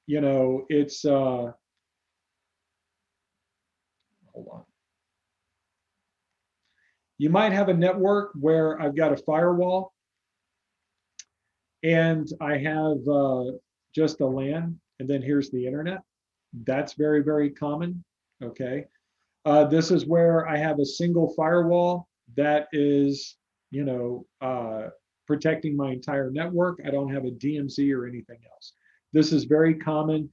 it's, hold on. You might have a network where I've got a firewall and I have just a LAN, and then here's the internet. That's very, very common, okay? This is where I have a single firewall that is, protecting my entire network. I don't have a DMZ or anything else. This is very common.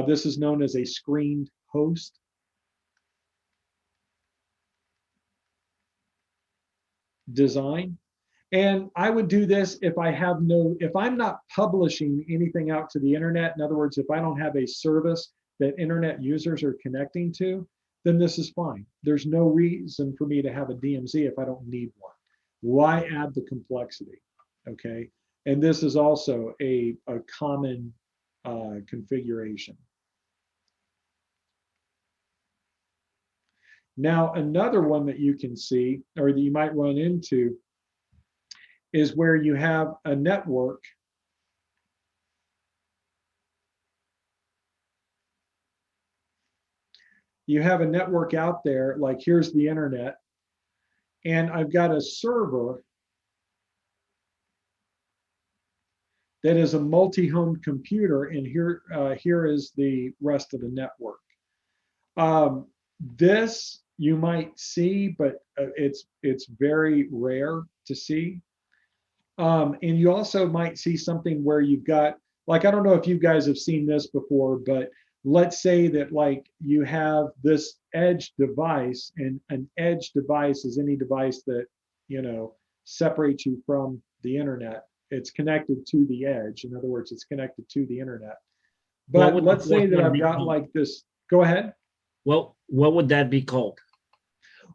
This is known as a screened host. Design. And I would do this if if I'm not publishing anything out to the internet. In other words, if I don't have a service that internet users are connecting to, then this is fine. There's no reason for me to have a DMZ if I don't need one. Why add the complexity? Okay. And this is also a common configuration. Now, another one that you can see, or that you might run into, is where you have a network out there, like here's the internet, and I've got a server that is a multi-home computer, and here is the rest of the network. This you might see, but it's very rare to see. And you also might see something where you've got, like, I don't know if you guys have seen this before, but let's say that like you have this edge device, and an edge device is any device that, you know, separates you from the internet. It's connected to the edge. In other words, it's connected to the internet. But let's say that I've got like this, go ahead. Well, what would that be called?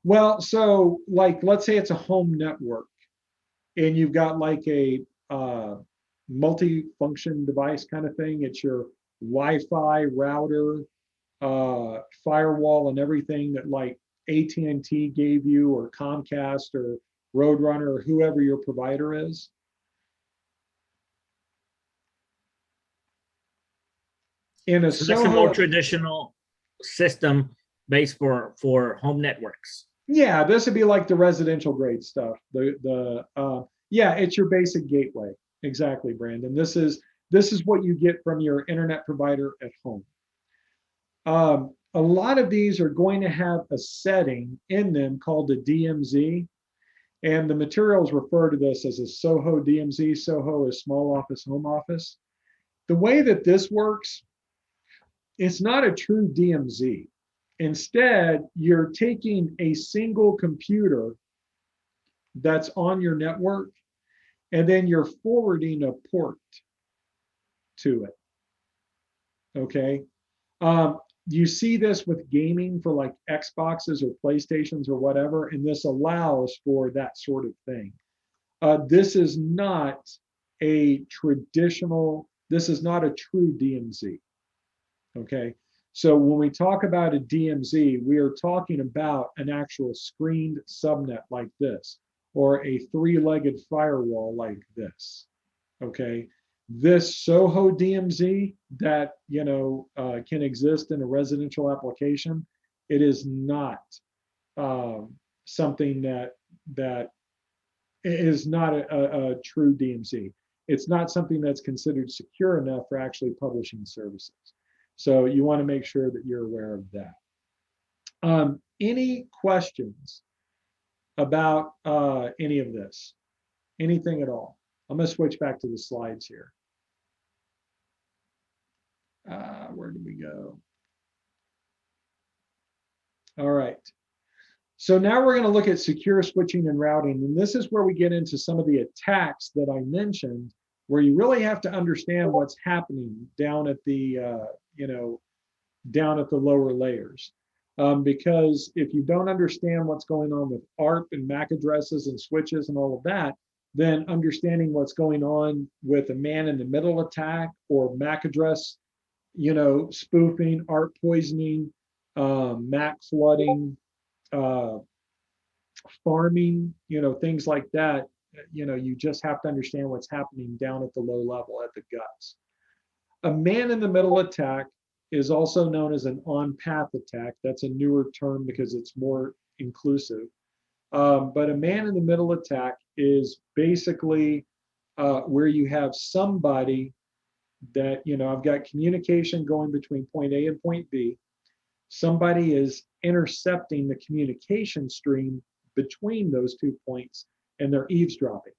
Well, so like, let's say it's a home network, and you've got like a multi-function device kind of thing. It's your Wi-Fi router, firewall, and everything that like AT&T gave you, or Comcast, or Roadrunner, or whoever your provider is. In a So that's a more Soho, traditional system based for home networks. yeah, this would be like the residential grade stuff. Yeah, it's your basic gateway. Exactly, Brandon. This is what you get from your internet provider at home. A lot of these are going to have a setting in them called a DMZ, and the materials refer to this as a SOHO DMZ. SOHO is small office, home office. The way that this works, it's not a true DMZ. Instead, you're taking a single computer that's on your network, and then you're forwarding a port to it. Okay. You see this with gaming for like Xboxes or PlayStations or whatever, and this allows for that sort of thing. This is not a traditional, this is not a true DMZ. Okay. So when we talk about a DMZ, we are talking about an actual screened subnet like this, or a three-legged firewall like this. Okay. This SOHO DMZ that, you know, can exist in a residential application, it is not something that is not a true DMZ. It's not something that's considered secure enough for actually publishing services. So you want to make sure that you're aware of that. Any questions about any of this? Anything at all? I'm going to switch back to the slides here. Where did we go? All right. So now we're going to look at secure switching and routing. And this is where we get into some of the attacks that I mentioned, where you really have to understand what's happening down at the, down at the lower layers. Because if you don't understand what's going on with ARP and MAC addresses and switches and all of that, then understanding what's going on with a man-in-the-middle attack or MAC address, spoofing, ARP poisoning, MAC flooding, farming, things like that, you just have to understand what's happening down at the low level, at the guts. A man-in-the-middle attack is also known as an on-path attack. That's a newer term because it's more inclusive. But a man-in-the-middle attack is basically where you have somebody that, I've got communication going between point A and point B. Somebody is intercepting the communication stream between those 2 points, and they're eavesdropping,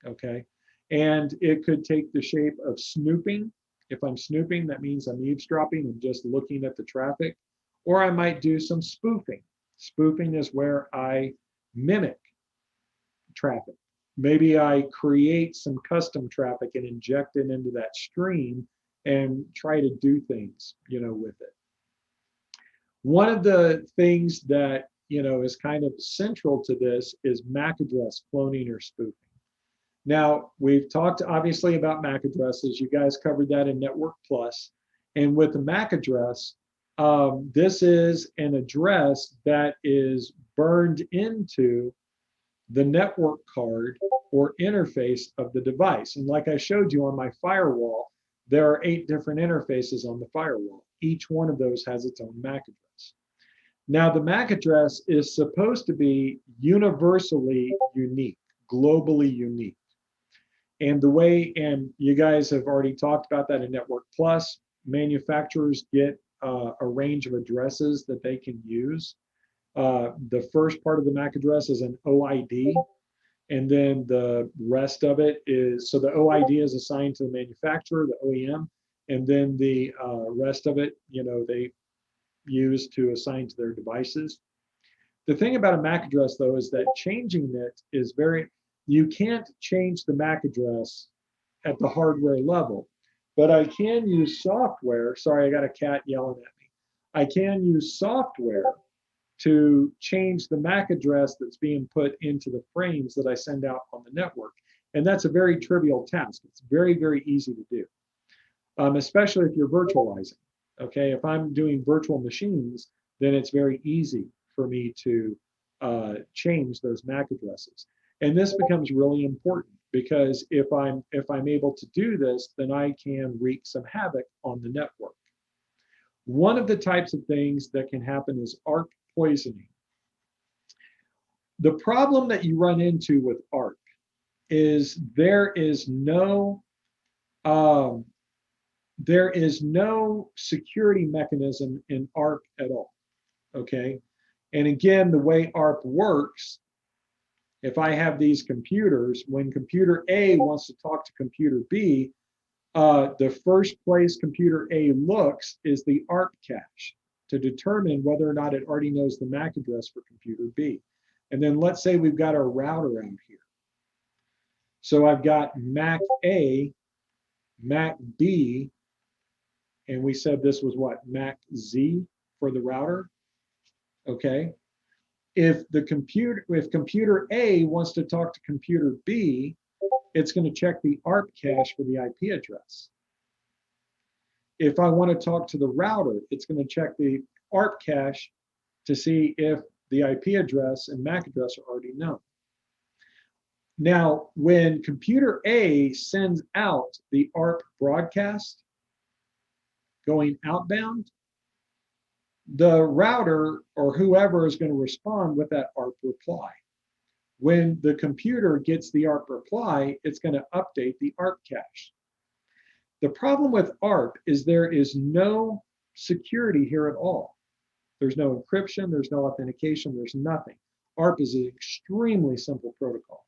okay? And it could take the shape of snooping. If I'm snooping, that means I'm eavesdropping and just looking at the traffic. Or I might do some spoofing. Spoofing is where I mimic traffic, maybe I create some custom traffic and inject it into that stream and try to do things, with it. One of the things that, is kind of central to this is MAC address cloning or spoofing. Now, we've talked obviously about MAC addresses. You guys covered that in Network Plus. And with the MAC address, this is an address that is burned into the network card or interface of the device. And like I showed you on my firewall, there are 8 different interfaces on the firewall. Each one of those has its own MAC address. Now, the MAC address is supposed to be universally unique, globally unique. And and you guys have already talked about that in Network Plus, manufacturers get a range of addresses that they can use. The first part of the MAC address is an OID, and then the rest of it is, so the OID is assigned to the manufacturer, the OEM, and then the rest of it, they use to assign to their devices. The thing about a MAC address, though, is that changing it is you can't change the MAC address at the hardware level, but I can use software. Sorry, I got a cat yelling at me. I can use software to change the MAC address that's being put into the frames that I send out on the network. And that's a very trivial task. It's very, very easy to do, especially if you're virtualizing. Okay, if I'm doing virtual machines, then it's very easy for me to change those MAC addresses. And this becomes really important because if I'm able to do this, then I can wreak some havoc on the network. One of the types of things that can happen is ARP poisoning. The problem that you run into with ARP is there is no security mechanism in ARP at all. Okay, and again, the way ARP works, if I have these computers, when computer A wants to talk to computer B, the first place computer A looks is the ARP cache to determine whether or not it already knows the MAC address for computer B. And then let's say we've got our router out here. So I've got MAC A, MAC B, and we said this was what, MAC Z for the router. Okay. If computer A wants to talk to computer B, it's going to check the ARP cache for the IP address. If I want to talk to the router, it's going to check the ARP cache to see if the IP address and MAC address are already known. Now, when computer A sends out the ARP broadcast going outbound, the router or whoever is going to respond with that ARP reply. When the computer gets the ARP reply, it's going to update the ARP cache. The problem with ARP is there is no security here at all. There's no encryption, there's no authentication, there's nothing. ARP is an extremely simple protocol.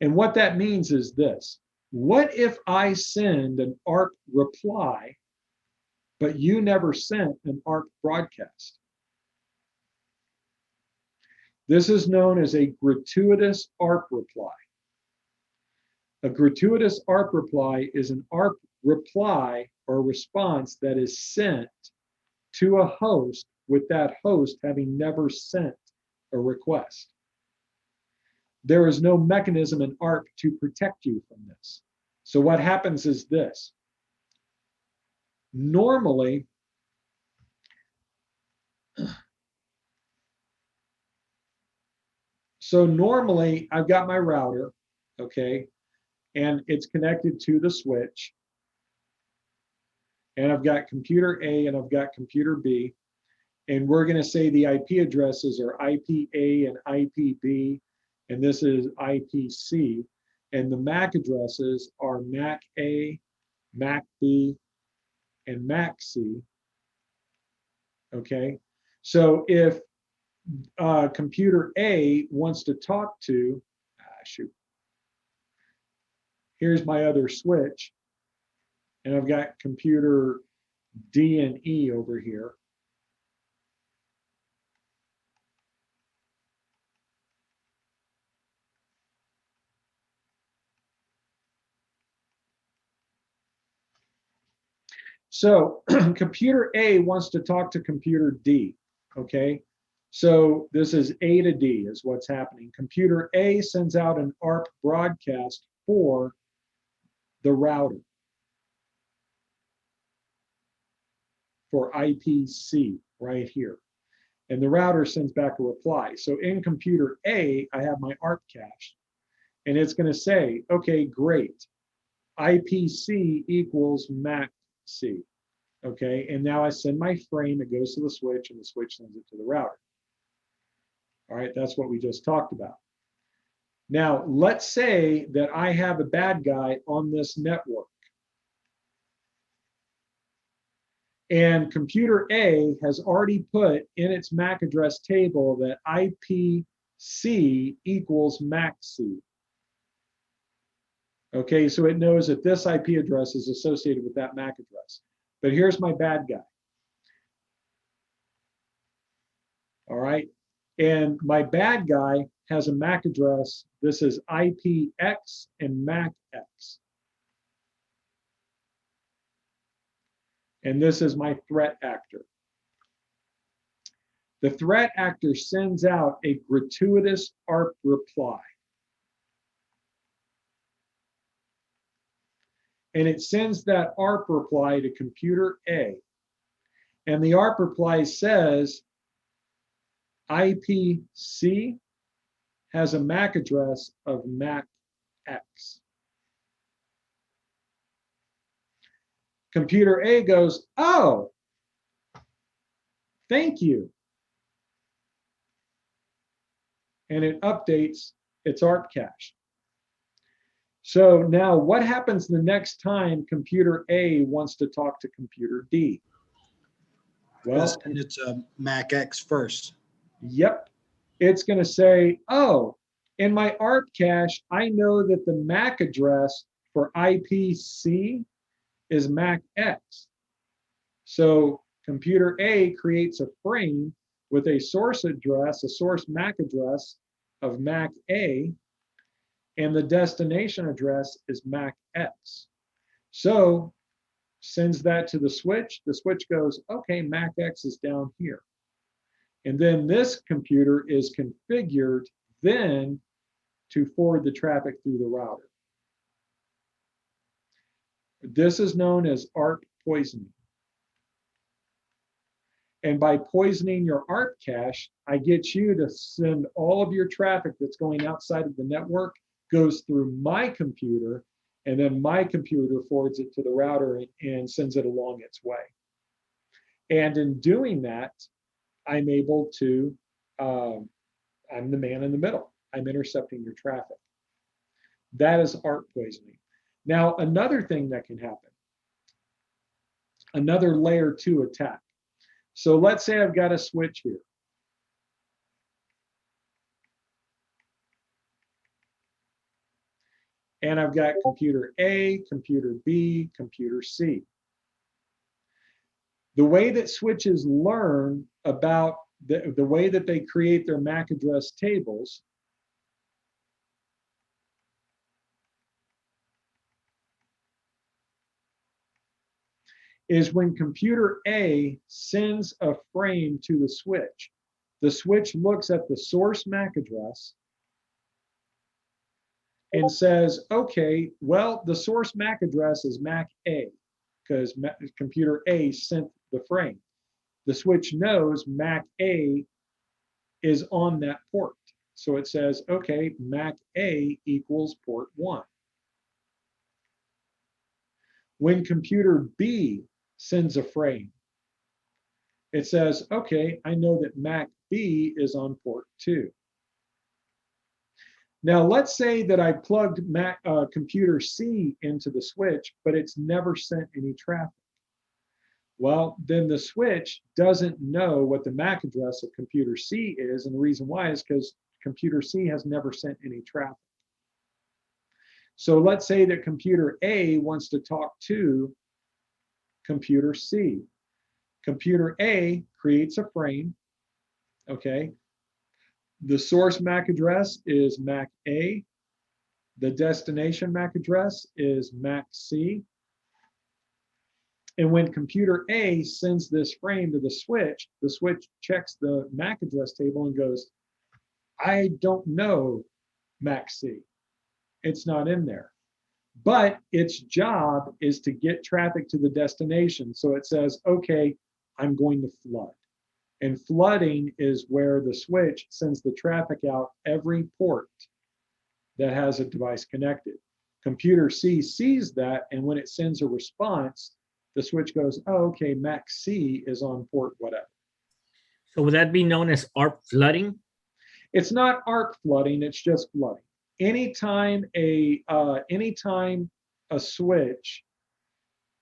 And what that means is this: what if I send an ARP reply, but you never sent an ARP broadcast? This is known as a gratuitous ARP reply. A gratuitous ARP reply is an ARP reply or response that is sent to a host with that host having never sent a request. There is no mechanism in ARP to protect you from this. So what happens is this. Normally, I've got my router, okay, and it's connected to the switch. And I've got computer A and I've got computer B. And we're going to say the IP addresses are IP A and IP B, and this is IP C. And the MAC addresses are MAC A, MAC B, and MAC C. Okay, so if computer A wants to talk to, here's my other switch, and I've got computer D and E over here. So computer A wants to talk to computer D, okay? So this is A to D is what's happening. Computer A sends out an ARP broadcast for the router, for IPC right here. And the router sends back a reply. So in computer A, I have my ARP cache, and it's going to say, okay, great. IPC equals MAC-C. Okay, and now I send my frame, it goes to the switch, and the switch sends it to the router. All right, that's what we just talked about. Now, let's say that I have a bad guy on this network. And computer A has already put in its MAC address table that IPC equals MAC-C. Okay, so it knows that this IP address is associated with that MAC address. But here's my bad guy. All right, and my bad guy has a MAC address. This is IPX and MACX. And this is my threat actor. The threat actor sends out a gratuitous ARP reply. And it sends that ARP reply to computer A. And the ARP reply says, IPC has a MAC address of MACX. Computer A goes, oh, thank you. And it updates its ARP cache. So now what happens the next time computer A wants to talk to computer D? Well, It's a MACX first. yep. It's going to say, oh, in my ARP cache, I know that the MAC address for IPC is MACX. So computer A creates a frame with a source address, a source MAC address of MAC-A, and the destination address is MACX. So sends that to the switch. The switch goes, okay, MACX is down here. And then this computer is configured then to forward the traffic through the router. This is known as ARP poisoning. And by poisoning your ARP cache, I get you to send all of your traffic that's going outside of the network goes through my computer, and then my computer forwards it to the router and sends it along its way. And in doing that, I'm able to, I'm the man in the middle. I'm intercepting your traffic. That is ARP poisoning. Now, another thing that can happen, another layer 2 attack. So let's say I've got a switch here. And I've got computer A, computer B, computer C. The way that switches learn about the way that they create their MAC address tables is when computer A sends a frame to the switch looks at the source MAC address and says, okay, well, the source MAC address is MAC-A because computer A sent the frame. The switch knows MAC-A is on that port. So it says, okay, MAC-A equals port 1. When computer B sends a frame, it says, okay, I know that MAC-B is on port 2. Now, let's say that I plugged computer C into the switch, but it's never sent any traffic. Well, then the switch doesn't know what the MAC address of computer C is, and the reason why is because computer C has never sent any traffic. So let's say that computer A wants to talk to computer C. Computer A creates a frame, okay? The source MAC address is MAC-A. The destination MAC address is MAC-C. And when computer A sends this frame to the switch checks the MAC address table and goes, I don't know MAC C. It's not in there. But its job is to get traffic to the destination. So it says, okay, I'm going to flood. And flooding is where the switch sends the traffic out every port that has a device connected. Computer C sees that, and when it sends a response, the switch goes, oh, okay, MAC C is on port whatever. So would that be known as ARP flooding? It's not arc flooding, it's just flooding. Anytime a switch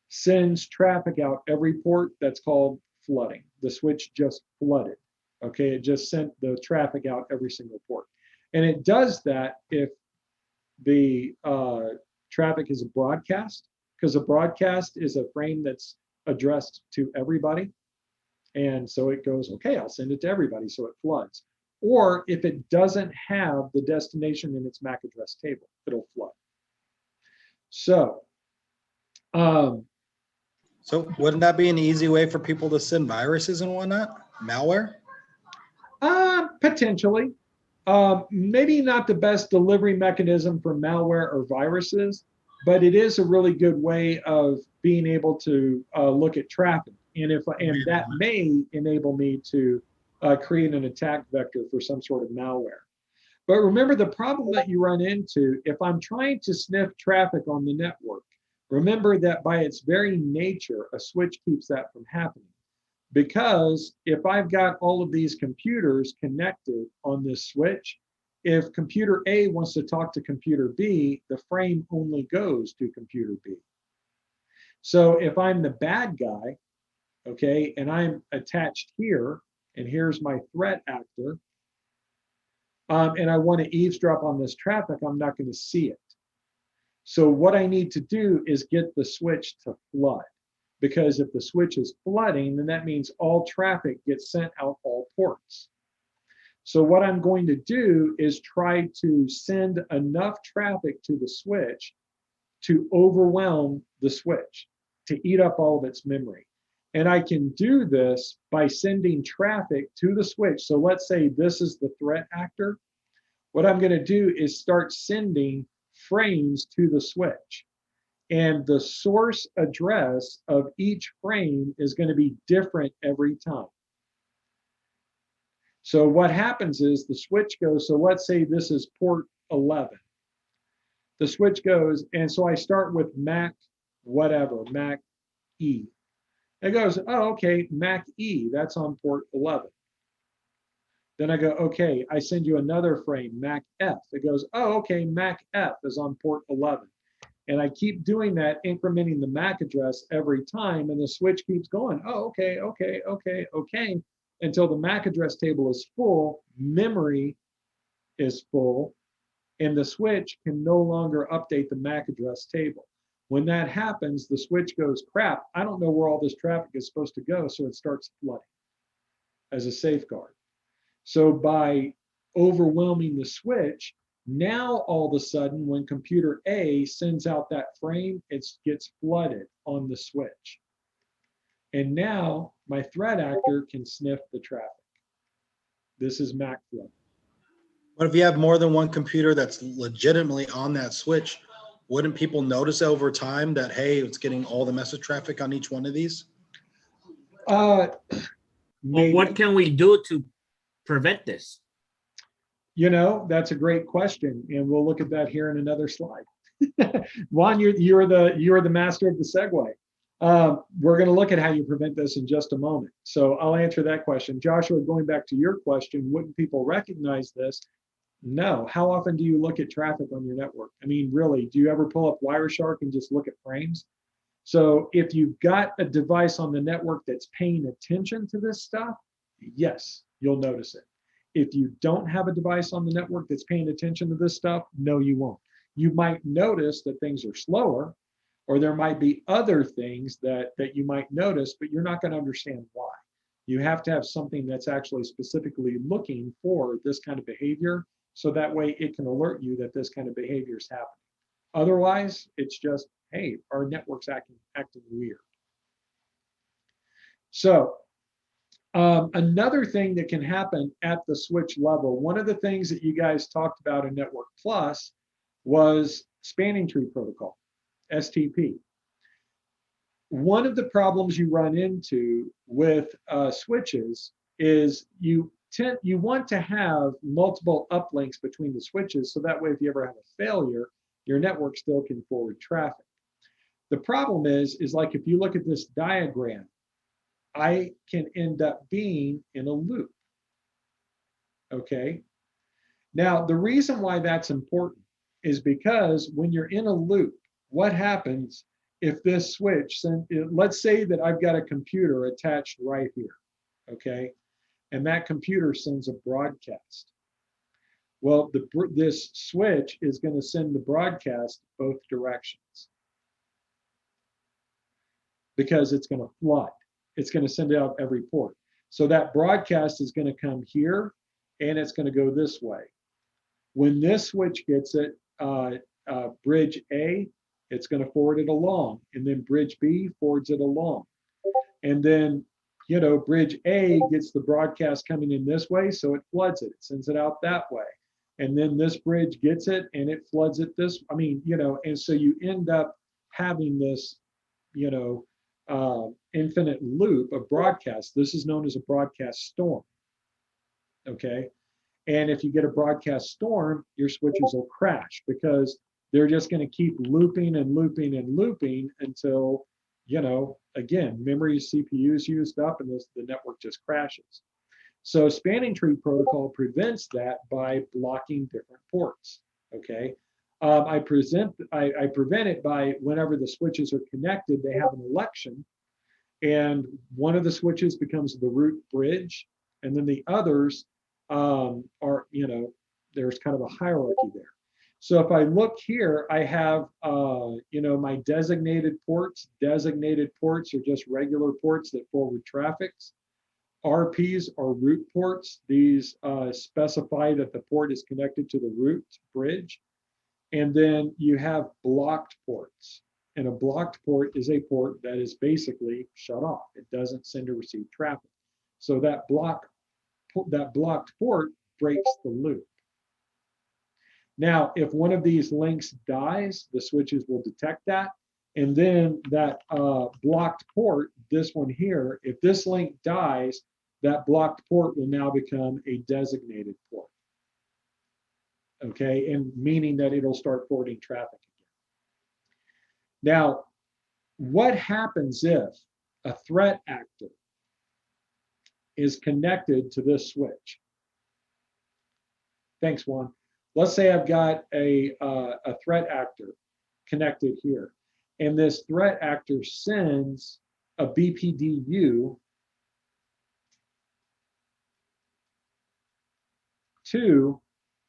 sends traffic out every port, that's called flooding. The switch just flooded. Okay, it just sent the traffic out every single port. And it does that if the traffic is a broadcast, because a broadcast is a frame that's addressed to everybody. And so it goes, okay, I'll send it to everybody, so it floods. Or if it doesn't have the destination in its MAC address table, it'll flood. So, So wouldn't that be an easy way for people to send viruses and whatnot? Malware? potentially. Maybe not the best delivery mechanism for malware or viruses, but it is a really good way of being able to look at traffic. And that may enable me to create an attack vector for some sort of malware. But remember the problem that you run into if I'm trying to sniff traffic on the network. Remember that by its very nature, a switch keeps that from happening. Because if I've got all of these computers connected on this switch, if computer A wants to talk to computer B, the frame only goes to computer B. So if I'm the bad guy, okay, and I'm attached here, and here's my threat actor, and I want to eavesdrop on this traffic, I'm not going to see it. So what I need to do is get the switch to flood. Because if the switch is flooding, then that means all traffic gets sent out all ports. So what I'm going to do is try to send enough traffic to the switch to overwhelm the switch, to eat up all of its memory. And I can do this by sending traffic to the switch. So let's say this is the threat actor. What I'm going to do is start sending frames to the switch. And the source address of each frame is going to be different every time. So what happens is the switch goes, so let's say this is port 11. The switch goes, and so I start with MAC whatever, MAC E. It goes, oh, okay, MAC E, that's on port 11. Then I go, okay, I send you another frame, MAC F. It goes, oh, okay, MAC F is on port 11. And I keep doing that, incrementing the MAC address every time, and the switch keeps going, oh, okay, okay, okay, okay, until the MAC address table is full, memory is full, and the switch can no longer update the MAC address table. When that happens, the switch goes, crap, I don't know where all this traffic is supposed to go, so it starts flooding as a safeguard. So by overwhelming the switch, now all of a sudden, when computer A sends out that frame, it gets flooded on the switch. And now my threat actor can sniff the traffic. This is MAC flood. But if you have more than one computer that's legitimately on that switch, wouldn't people notice over time that, hey, it's getting all the message traffic on each one of these? Well, what can we do to prevent this? You know, that's a great question, and we'll look at that here in another slide. Juan, you're the master of the segue. We're going to look at how you prevent this in just a moment. So I'll answer that question. Joshua, going back to your question, wouldn't people recognize this? No. How often do you look at traffic on your network? I mean, really, do you ever pull up Wireshark and just look at frames? So if you've got a device on the network that's paying attention to this stuff, yes, you'll notice it. If you don't have a device on the network that's paying attention to this stuff, no, you won't. You might notice that things are slower, or there might be other things that you might notice, but you're not going to understand why. You have to have something that's actually specifically looking for this kind of behavior, so that way it can alert you that this kind of behavior is happening. Otherwise, it's just, hey, our network's acting weird. So another thing that can happen at the switch level, one of the things that you guys talked about in Network Plus was spanning tree protocol, STP. One of the problems you run into with switches is you want to have multiple uplinks between the switches, so that way if you ever have a failure, your network still can forward traffic. The problem is like if you look at this diagram, I can end up being in a loop. Okay. Now, the reason why that's important is because when you're in a loop, what happens if this switch, let's say that I've got a computer attached right here, okay? And that computer sends a broadcast. Well, this switch is going to send the broadcast both directions because it's going to flood. It's going to send it out every port. So that broadcast is going to come here and it's going to go this way. When this switch gets it, bridge A, it's going to forward it along, and then bridge B forwards it along. And then, you know, bridge A gets the broadcast coming in this way, so it floods it. It sends it out that way. And then this bridge gets it and it floods it this, I mean, you know, and so you end up having this, you know, infinite loop of broadcast. This is known as a broadcast storm. Okay. And if you get a broadcast storm, your switches will crash because they're just going to keep looping and looping and looping until, you know, again, memory CPU is used up and the network just crashes. So spanning tree protocol prevents that by blocking different ports. Okay. I prevent it by whenever the switches are connected, they have an election, and one of the switches becomes the root bridge, and then the others are, you know, there's kind of a hierarchy there. So if I look here, I have, you know, my designated ports. Designated ports are just regular ports that forward traffics. RPs are root ports. These specify that the port is connected to the root bridge. And then you have blocked ports. And a blocked port is a port that is basically shut off. It doesn't send or receive traffic. So that blocked port breaks the loop. Now, if one of these links dies, the switches will detect that. And then that blocked port, this one here, if this link dies, that blocked port will now become a designated port. Okay, and meaning that it'll start forwarding traffic again. Now, what happens if a threat actor is connected to this switch? Thanks, Juan. Let's say I've got a threat actor connected here, and this threat actor sends a BPDU to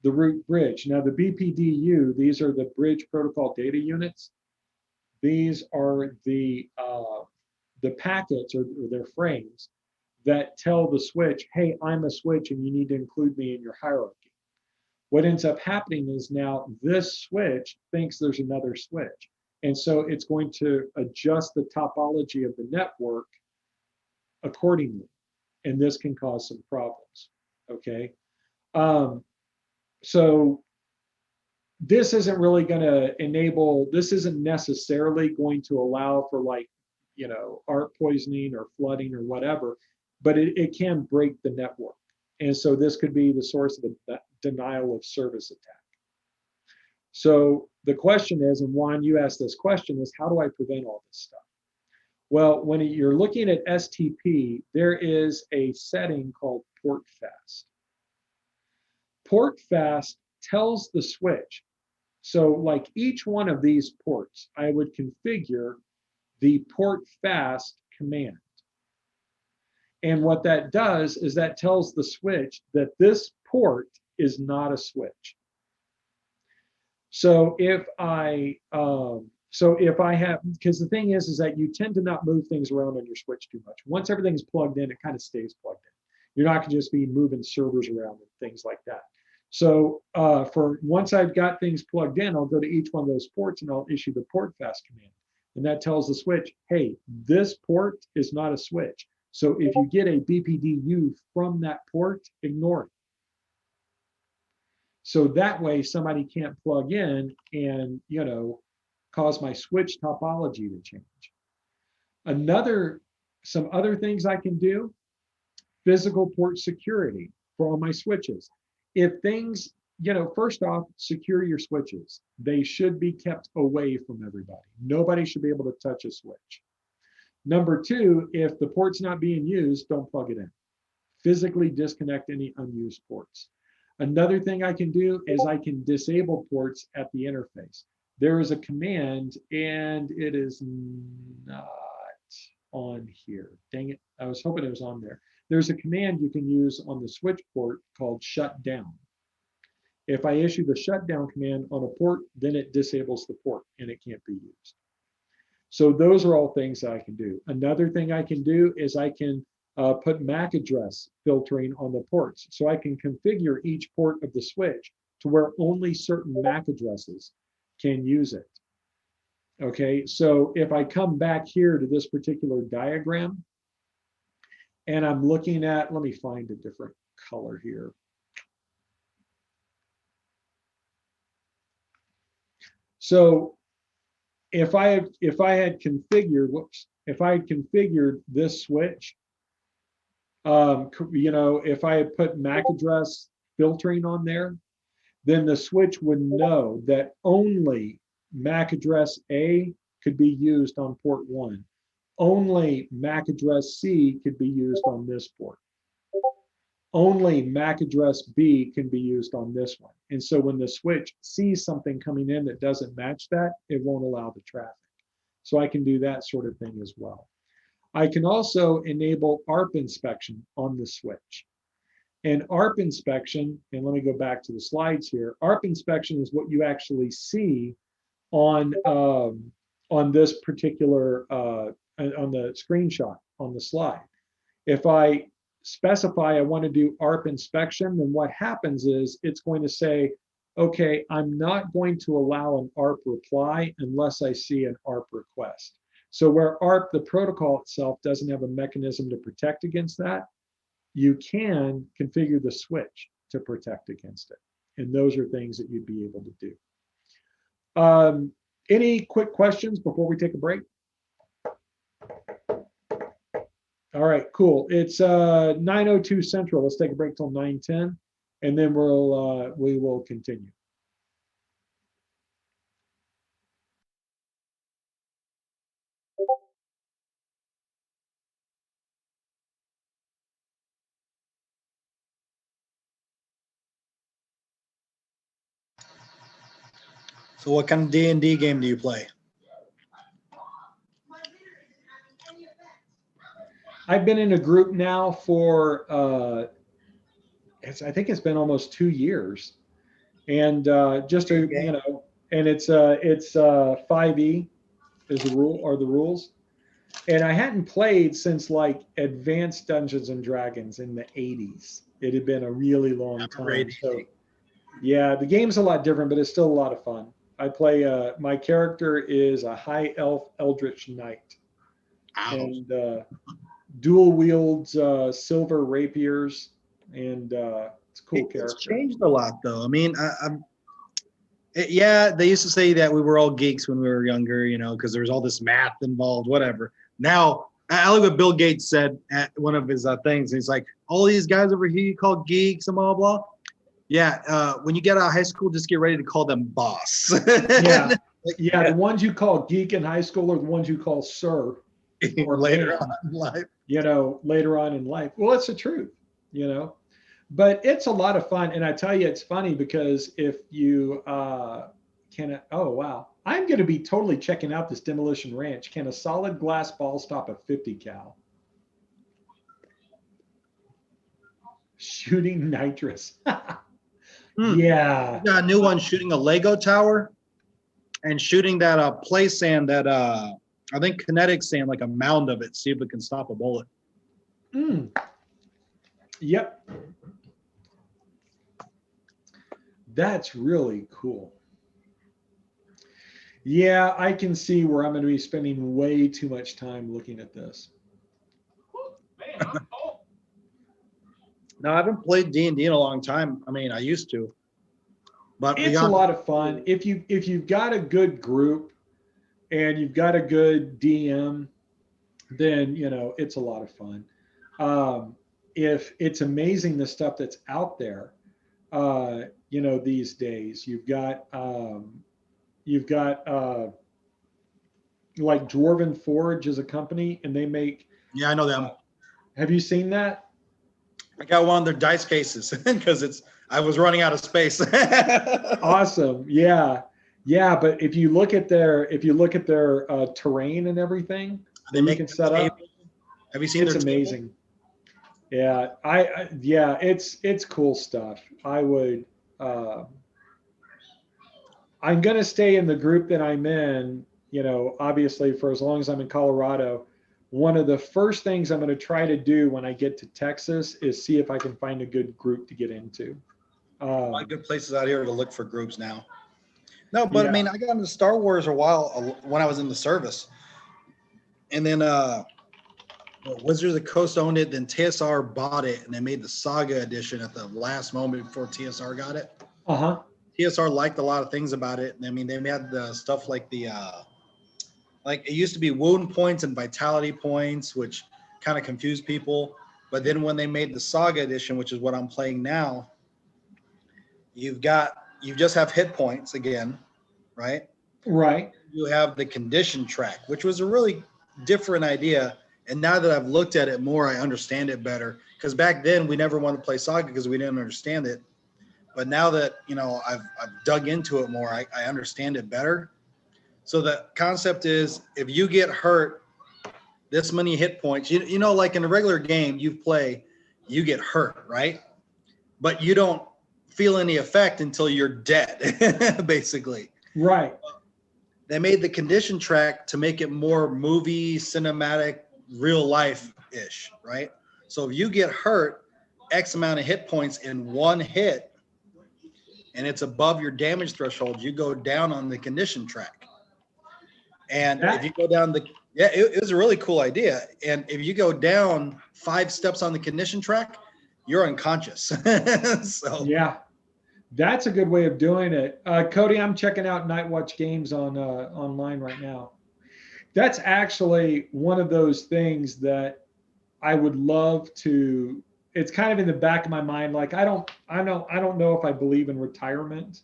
the root bridge. Now the BPDU, these are the bridge protocol data units. These are the packets or their frames that tell the switch, hey, I'm a switch and you need to include me in your hierarchy. What ends up happening is now this switch thinks there's another switch. And so it's going to adjust the topology of the network accordingly. And this can cause some problems, okay? So this isn't really going to enable, this isn't necessarily going to allow for, like, you know, art poisoning or flooding or whatever, but it can break the network. And so this could be the source of a denial of service attack. So the question is, and Juan, you asked this question, is how do I prevent all this stuff? Well, when you're looking at STP, there is a setting called port fast. Port fast tells the switch. So like each one of these ports, I would configure the port fast command. And what that does is that tells the switch that this port is not a switch. So if I have, because the thing is that you tend to not move things around on your switch too much. Once everything's plugged in, it kind of stays plugged in. You're not gonna just be moving servers around and things like that. So for once I've got things plugged in, I'll go to each one of those ports and I'll issue the port fast command. And that tells the switch, hey, this port is not a switch. So if you get a BPDU from that port, ignore it. So that way somebody can't plug in and, cause my switch topology to change. Some other things I can do, physical port security for all my switches. If things, first off, secure your switches. They should be kept away from everybody. Nobody should be able to touch a switch. Number two, if the port's not being used, don't plug it in. Physically disconnect any unused ports. Another thing I can do is I can disable ports at the interface. There is a command and it is not on here. Dang it. I was hoping it was on there. There's a command you can use on the switch port called shut down. If I issue the shutdown command on a port, then it disables the port and it can't be used. So those are all things that I can do. Another thing I can do is I can put MAC address filtering on the ports. So I can configure each port of the switch to where only certain MAC addresses can use it. Okay, so if I come back here to this particular diagram and I'm looking at, let me find a different color here. So if I had configured, if I had configured this switch, if I had put MAC address filtering on there, then the switch would know that only MAC address A could be used on port 1. Only MAC address C could be used on this port. Only MAC address B can be used on this one. And so when the switch sees something coming in that doesn't match that, it won't allow the traffic. So I can do that sort of thing as well. I can also enable ARP inspection on the switch. And ARP inspection, and let me go back to the slides here. ARP inspection is what you actually see on this particular, on the screenshot on the slide. If I specify I want to do ARP inspection, then what happens is it's going to say, okay, I'm not going to allow an ARP reply unless I see an ARP request. So where ARP, the protocol itself, doesn't have a mechanism to protect against that, you can configure the switch to protect against it. And those are things that you'd be able to do. Any quick questions before we take a break? All right, cool. It's 9:02 Central. Let's take a break till 9:10, and then we will continue. So what kind of D&D game do you play? I've been in a group now for I think it's been almost 2 years, and just to and it's 5e is the rule, or the rules, and I hadn't played since like Advanced Dungeons and Dragons in the 80s. It had been a really long time. So yeah, the game's a lot different, but it's still a lot of fun. I play my character is a high elf eldritch knight. Ow. And dual wields silver rapiers, and it's a cool character. It's changed a lot, though. I mean, yeah, they used to say that we were all geeks when we were younger, because there's all this math involved, whatever. Now, I like what Bill Gates said at one of his things. He's like, all these guys over here you call geeks and blah, blah. Yeah, when you get out of high school, just get ready to call them boss. Yeah, yeah. The ones you call geek in high school are the ones you call sir. Or later on in life. Later on in life. Well, it's the truth, but it's a lot of fun. And I tell you, it's funny because if you oh, wow. I'm going to be totally checking out this Demolition Ranch. Can a solid glass ball stop a 50 cal? Shooting nitrous. Yeah. Got a new one shooting a Lego tower and shooting that play sand that I think kinetic sand, like a mound of it, see if it can stop a bullet. Yep. That's really cool. Yeah, I can see where I'm going to be spending way too much time looking at this. No, I haven't played D&D in a long time. I mean, I used to. But It's a lot of fun if you've got a good group and you've got a good DM, then it's a lot of fun. If it's amazing the stuff that's out there, these days you've got like Dwarven Forge is a company, and they make. Yeah, I know them. Have you seen that? I got one of their dice cases because I was running out of space. Awesome. Yeah. Yeah. But if you look at their terrain and everything, They then you make can the set up. table. Have you seen It's their table? amazing. Yeah. Yeah, it's cool stuff. I'm going to stay in the group that I'm in, obviously for as long as I'm in Colorado. One of the first things I'm going to try to do when I get to Texas is see if I can find a good group to get into. A lot of good places out here to look for groups now. No, but Yeah. I mean, I got into Star Wars a while when I was in the service. And then Wizards of the Coast owned it, then TSR bought it, and they made the Saga edition at the last moment before TSR got it. Uh-huh. TSR liked a lot of things about it. I mean, they had the stuff like like it used to be wound points and vitality points, which kind of confused people. But then when they made the Saga edition, which is what I'm playing now, you just have hit points again, right? Right. You have the condition track, which was a really different idea. And now that I've looked at it more, I understand it better. Because back then we never wanted to play Saga because we didn't understand it. But now that I've dug into it more, I understand it better. So the concept is if you get hurt, this many hit points, like in a regular game you play, you get hurt, right? But you don't feel any effect until you're dead, basically. Right. They made the condition track to make it more movie, cinematic, real life-ish, right? So if you get hurt, X amount of hit points in one hit, and it's above your damage threshold, you go down on the condition track. And if you go down it was a really cool idea. And if you go down 5 steps on the condition track, you're unconscious. So Yeah, that's a good way of doing it. Cody, I'm checking out Night Watch Games on online right now. That's actually one of those things that I would love to. It's kind of in the back of my mind. Like I don't know if I believe in retirement.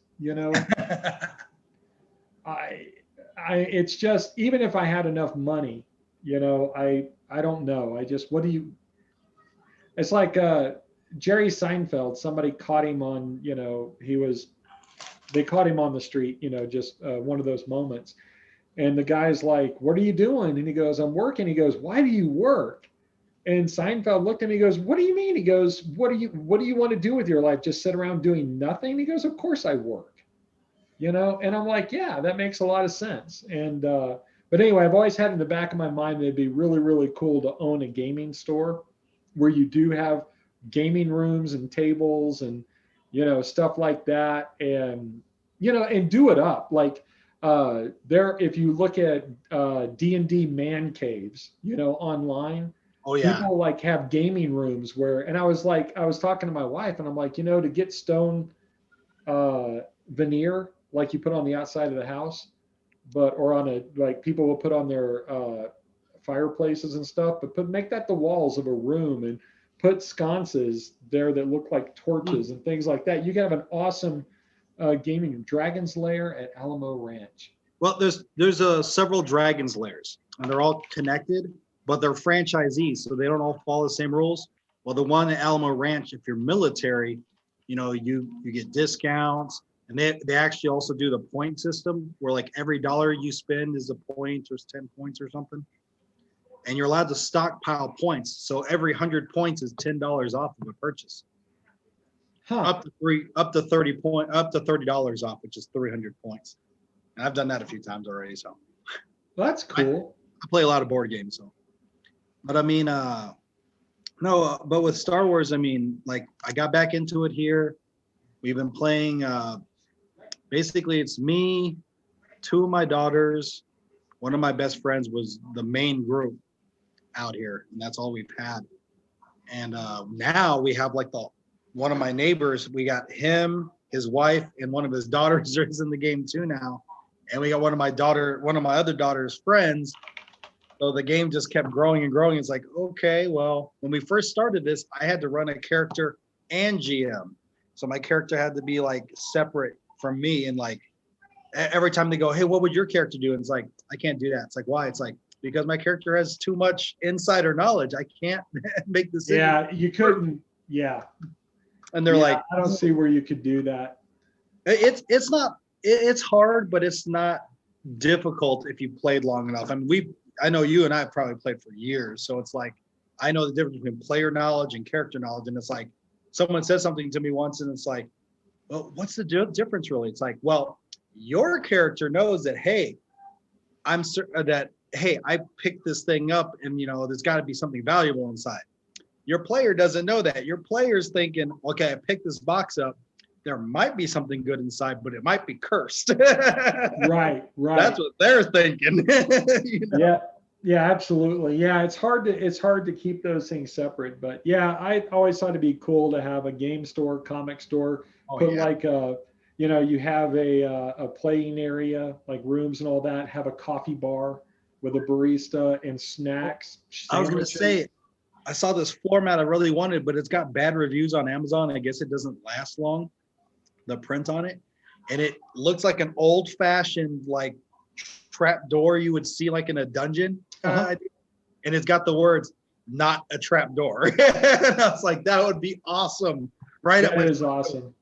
It's just, even if I had enough money, I don't know. It's like Jerry Seinfeld, somebody caught him on, they caught him on the street, just one of those moments. And the guy's like, "What are you doing?" And he goes, "I'm working." He goes, "Why do you work?" And Seinfeld looked at him, he goes, "What do you mean?" He goes, what do you want to do with your life? Just sit around doing nothing? He goes, "Of course I work." And I'm like, yeah, that makes a lot of sense. And, but anyway, I've always had in the back of my mind, that it'd be really, really cool to own a gaming store where you do have gaming rooms and tables and, stuff like that. And, and do it up. Like if you look at D&D man caves, online, Oh yeah. people like have gaming rooms and I was talking to my wife and I'm like, to get stone veneer, like you put on the outside of the house, or on like people will put on their fireplaces and stuff, but make that the walls of a room and put sconces there that look like torches and things like that. You can have an awesome gaming Dragon's Lair at Alamo Ranch. Well, there's several Dragon's Lairs, and they're all connected, but they're franchisees, so they don't all follow the same rules. Well, the one at Alamo Ranch, if you're military, you get discounts. And they actually also do the point system where like every dollar you spend is a point or 10 points or something. And you're allowed to stockpile points. So every 100 points is $10 off of a purchase. Huh. Up to $30 off, which is 300 points. And I've done that a few times already. So That's cool. I play a lot of board games. So, but I mean, but with Star Wars, I mean, like I got back into it here. We've been playing, basically it's me, 2 of my daughters, one of my best friends was the main group out here, and that's all we've had. And now we have like one of my neighbors, we got him, his wife, and one of his daughters is in the game too now. And we got one of my other daughter's friends. So the game just kept growing and growing. It's like, okay, well, when we first started this, I had to run a character and GM. So my character had to be like separate from me. And like every time they go, hey, what would your character do? And it's like, I can't do that. It's like, why? It's like, because my character has too much insider knowledge. I can't make decisions. Yeah, you couldn't. Yeah. And they're Yeah, like, I don't see where you could do that. it's hard, but it's not difficult if you played long enough. I mean, I know you and I have probably played for years, so it's like I know the difference between player knowledge and character knowledge. And it's like someone said something to me once, and it's like, well, what's the difference really? It's like, well, your character knows that, hey, I'm certain that, hey, I picked this thing up, and there's got to be something valuable inside. Your player doesn't know that. Your player's thinking, okay, I picked this box up. There might be something good inside, but it might be cursed. Right. That's what they're thinking. Yeah, absolutely. Yeah, it's hard to keep those things separate. But yeah, I always thought it'd be cool to have a game store, comic store, put like you have a playing area, like rooms and all that, have a coffee bar with a barista and snacks. I was going to say, I saw this floor mat I really wanted, but it's got bad reviews on Amazon. I guess it doesn't last long, the print on it. And it looks like an old fashioned like trap door you would see like in a dungeon. And it's got the words, not a trap door. And I was like, that would be awesome. Right. That is awesome.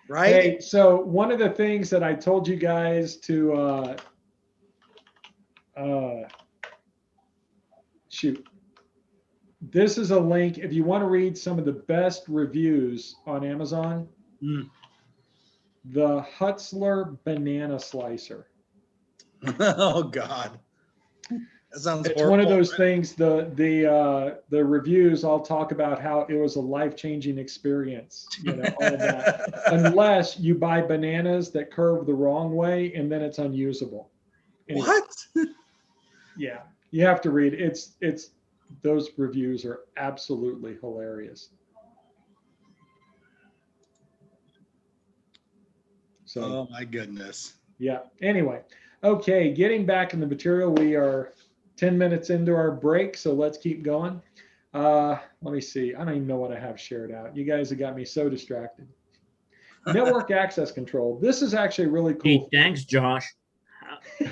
Right. Hey, so one of the things that I told you guys to shoot. This is a link if you want to read some of the best reviews on Amazon. The Hutzler banana slicer. Oh God. That sounds It's horrible. one of those things, the reviews all talk about how it was a life-changing experience, all of that. Unless you buy bananas that curve the wrong way and then it's unusable. Anyway, What? yeah, you have to read. It's those reviews are absolutely hilarious. So Oh my goodness. yeah. Anyway, okay, getting back in the material, we are 10 minutes into our break, so let's keep going. Let me see. I don't even know what I have shared out. You guys have got me so distracted. Network access control. This is actually really Hey, cool. thanks, Josh.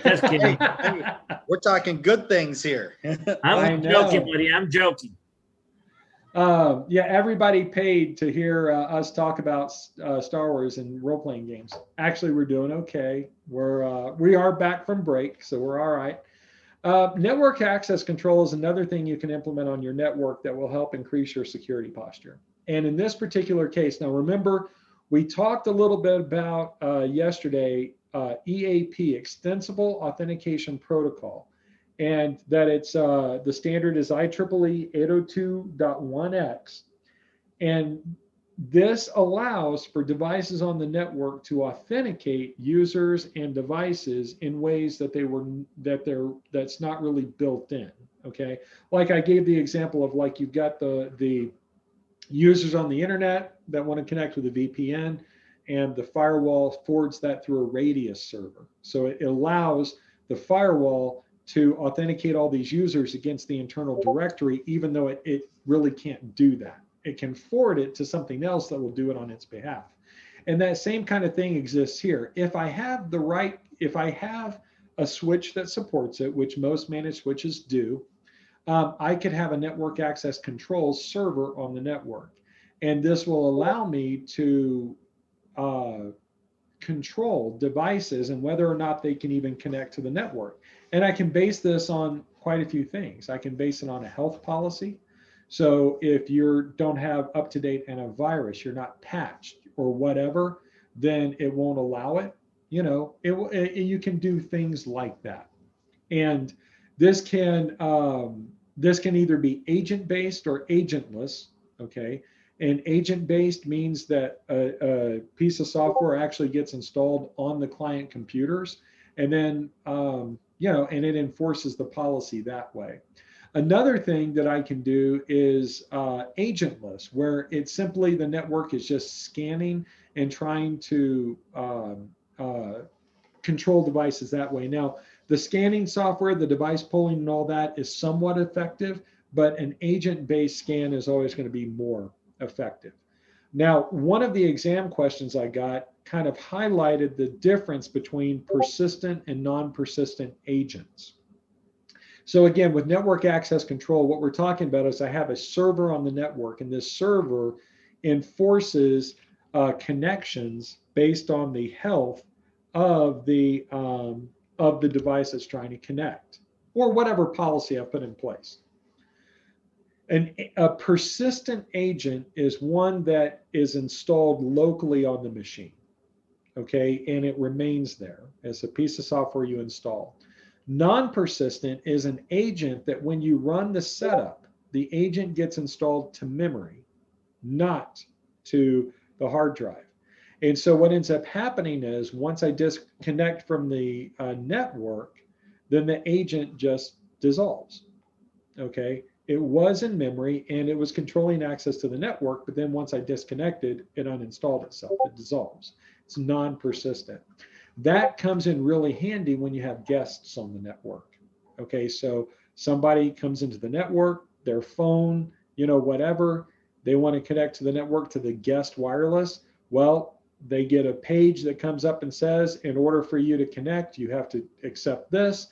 Just kidding. We're talking good things here. I I'm know. joking, buddy. I'm joking. Yeah, everybody paid to hear us talk about Star Wars and role-playing games. Actually, we're doing okay. We are back from break, so we're all right. Network access control is another thing you can implement on your network that will help increase your security posture. And in this particular case, now remember, we talked a little bit about yesterday EAP, Extensible Authentication Protocol, and that it's the standard is IEEE 802.1x. And this allows for devices on the network to authenticate users and devices in ways that that's not really built in. Okay, like I gave the example of like you've got the users on the internet that want to connect with a VPN, and the firewall forwards that through a Radius server. So it allows the firewall to authenticate all these users against the internal directory, even though it really can't do that. It can forward it to something else that will do it on its behalf. And that same kind of thing exists here. If I have a switch that supports it, which most managed switches do, I could have a network access control server on the network. And this will allow me to control devices and whether or not they can even connect to the network. And I can base this on quite a few things. I can base it on a health policy. So if you don't have up-to-date antivirus, you're not patched or whatever, then it won't allow it. You can do things like that. And this can either be agent-based or agentless, okay? And agent-based means that a piece of software actually gets installed on the client computers, and then and it enforces the policy that way. Another thing that I can do is agentless, where it's simply the network is just scanning and trying to control devices that way. Now, the scanning software, the device pulling and all that is somewhat effective, but an agent-based scan is always going to be more effective. Now, one of the exam questions I got kind of highlighted the difference between persistent and non-persistent agents. So again, with network access control, what we're talking about is I have a server on the network, and this server enforces connections based on the health of the device that's trying to connect, or whatever policy I put in place. And a persistent agent is one that is installed locally on the machine, okay, and it remains there as a piece of software you install. Non-persistent is an agent that when you run the setup, the agent gets installed to memory, not to the hard drive. And so what ends up happening is once I disconnect from the network, then the agent just dissolves, okay? It was in memory and it was controlling access to the network, but then once I disconnected, it uninstalled itself, it dissolves. It's non-persistent. That comes in really handy when you have guests on the network. Okay, so somebody comes into the network, their phone, you know, whatever, they want to connect to the network to the guest wireless. Well, they get a page that comes up and says, in order for you to connect, you have to accept this.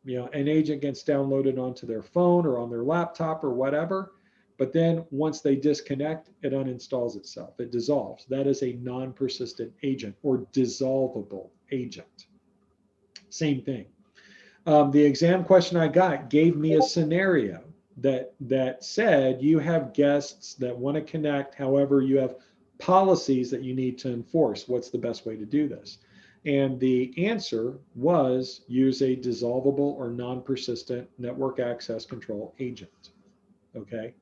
You know, an agent gets downloaded onto their phone or on their laptop or whatever. But then once they disconnect, it uninstalls itself. It dissolves. That is a non-persistent agent or dissolvable agent. Same thing. The exam question I got gave me a scenario that said you have guests that want to connect. However, you have policies that you need to enforce. What's the best way to do this? And the answer was use a dissolvable or non-persistent network access control agent. Okay,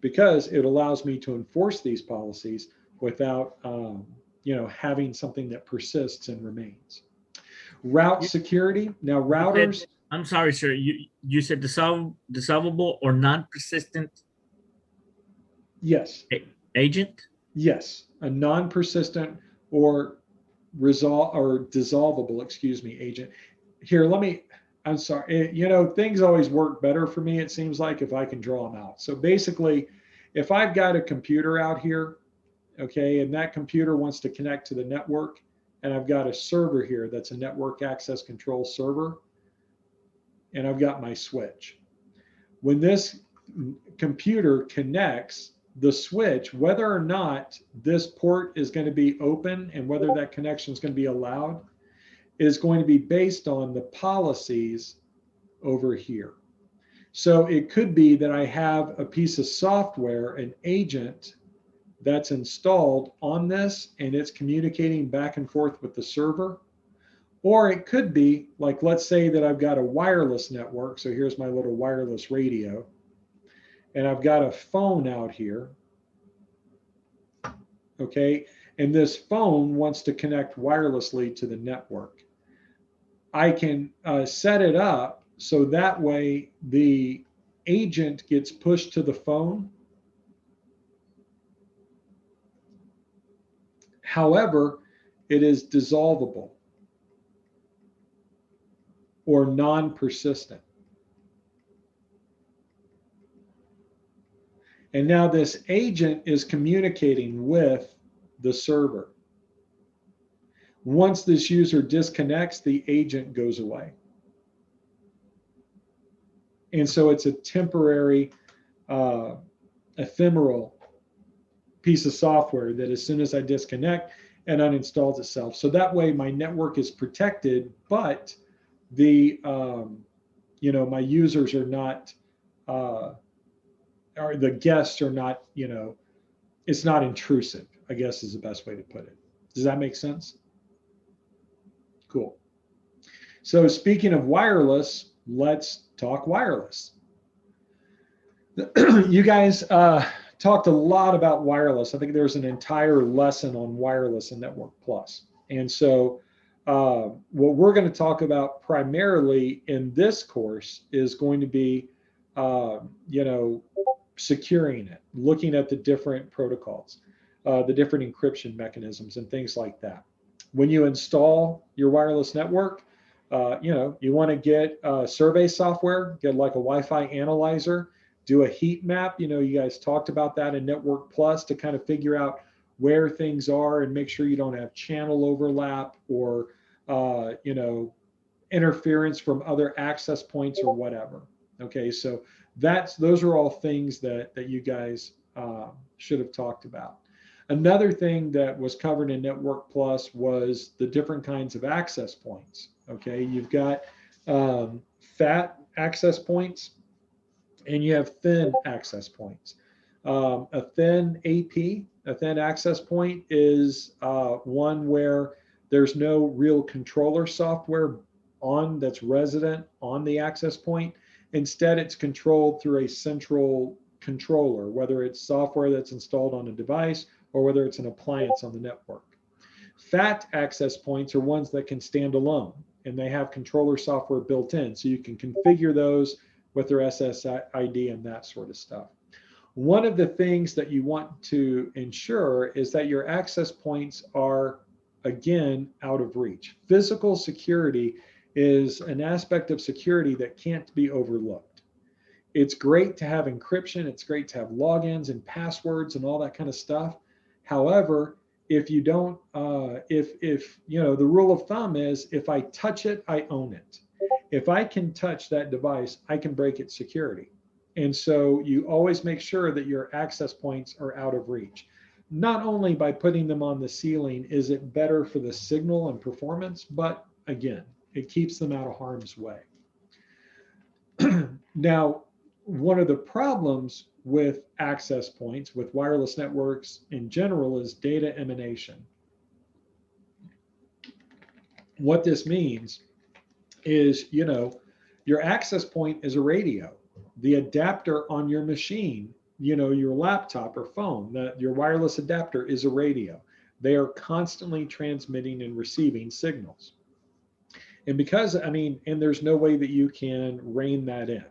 because it allows me to enforce these policies without, you know, having something that persists and remains. Route security. Now routers. I'm sorry, sir. You said dissolvable or non-persistent Yes. agent? Yes. A non-persistent or dissolvable, excuse me, agent. Here, I'm sorry. You know, things always work better for me, it seems like, if I can draw them out. So basically, if I've got a computer out here, okay, and that computer wants to connect to the network, and I've got a server here that's a network access control server, and I've got my switch. When this computer connects, the switch, whether or not this port is going to be open and whether that connection is going to be allowed, is going to be based on the policies over here. So it could be that I have a piece of software, an agent that's installed on this, and it's communicating back and forth with the server. Or it could be, like, let's say that I've got a wireless network. So here's my little wireless radio. And I've got a phone out here. Okay. And this phone wants to connect wirelessly to the network. I can set it up so that way the agent gets pushed to the phone. However, it is dissolvable or non-persistent. And now this agent is communicating with the server. Once this user disconnects, the agent goes away. And so it's a temporary, ephemeral piece of software that as soon as I disconnect, it uninstalls itself. So that way my network is protected, but the, you know, my users are not, or the guests are not, you know, it's not intrusive, I guess is the best way to put it. Does that make sense? Cool. So speaking of wireless, let's talk wireless. You guys talked a lot about wireless. I think there's an entire lesson on wireless in Network Plus. And so what we're going to talk about primarily in this course is going to be you know, securing it, looking at the different protocols, the different encryption mechanisms and things like that. When you install your wireless network, you know, you want to get survey software, get like a Wi-Fi analyzer, do a heat map. You know, you guys talked about that in Network Plus to kind of figure out where things are and make sure you don't have channel overlap or, you know, interference from other access points or whatever. Okay, so those are all things that you guys should have talked about. Another thing that was covered in Network Plus was the different kinds of access points. Okay, you've got fat access points and you have thin access points. A thin AP, a thin access point, is one where there's no real controller software that's resident on the access point. Instead, it's controlled through a central controller, whether it's software that's installed on a device or whether it's an appliance on the network. Fat access points are ones that can stand alone and they have controller software built in, so you can configure those with their SSID and that sort of stuff. One of the things that you want to ensure is that your access points are, again, out of reach. Physical security is an aspect of security that can't be overlooked. It's great to have encryption, it's great to have logins and passwords and all that kind of stuff. However, if you don't, if you know, the rule of thumb is if I touch it, I own it. If I can touch that device, I can break its security. And so you always make sure that your access points are out of reach. Not only by putting them on the ceiling is it better for the signal and performance, but again, it keeps them out of harm's way. Now, one of the problems with access points, with wireless networks in general, is data emanation. What this means is, you know, your access point is a radio. The adapter on your machine, you know, your laptop or phone, your wireless adapter is a radio. They are constantly transmitting and receiving signals. And because, I mean, and there's no way that you can rein that in.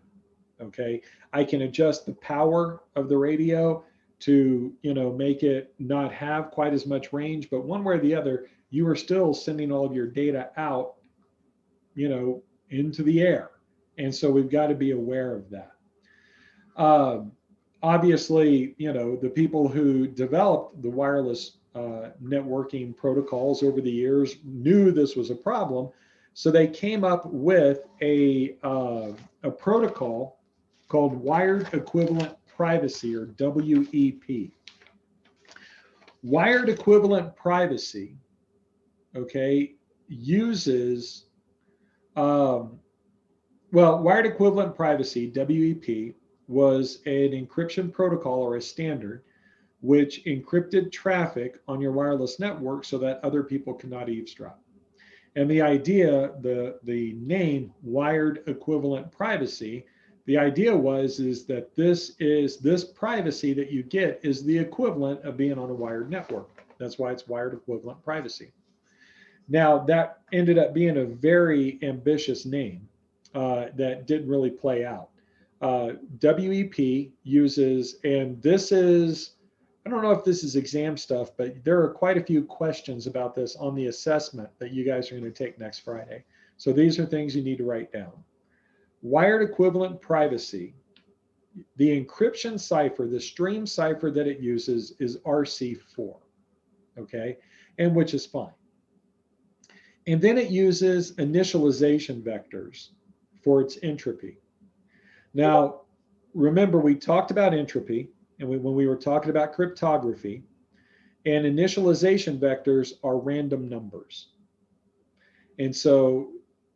Okay, I can adjust the power of the radio to, you know, make it not have quite as much range, but one way or the other, you are still sending all of your data out, you know, into the air. And so we've got to be aware of that. Obviously, you know, the people who developed the wireless networking protocols over the years knew this was a problem. So they came up with a protocol called Wired Equivalent Privacy, or WEP. Wired Equivalent Privacy, okay, uses, well, Wired Equivalent Privacy, WEP, was an encryption protocol or a standard which encrypted traffic on your wireless network so that other people cannot eavesdrop. And the idea, the name Wired Equivalent Privacy, the idea is that this privacy that you get is the equivalent of being on a wired network. That's why it's Wired Equivalent Privacy. Now, that ended up being a very ambitious name that didn't really play out. WEP uses, and this is, I don't know if this is exam stuff, but there are quite a few questions about this on the assessment that you guys are going to take next Friday. So these are things you need to write down. Wired Equivalent Privacy, the encryption cipher, the stream cipher that it uses is RC4, okay, and which is fine. And then it uses initialization vectors for its entropy. Now, remember, we talked about entropy, and when we were talking about cryptography, and initialization vectors are random numbers. And so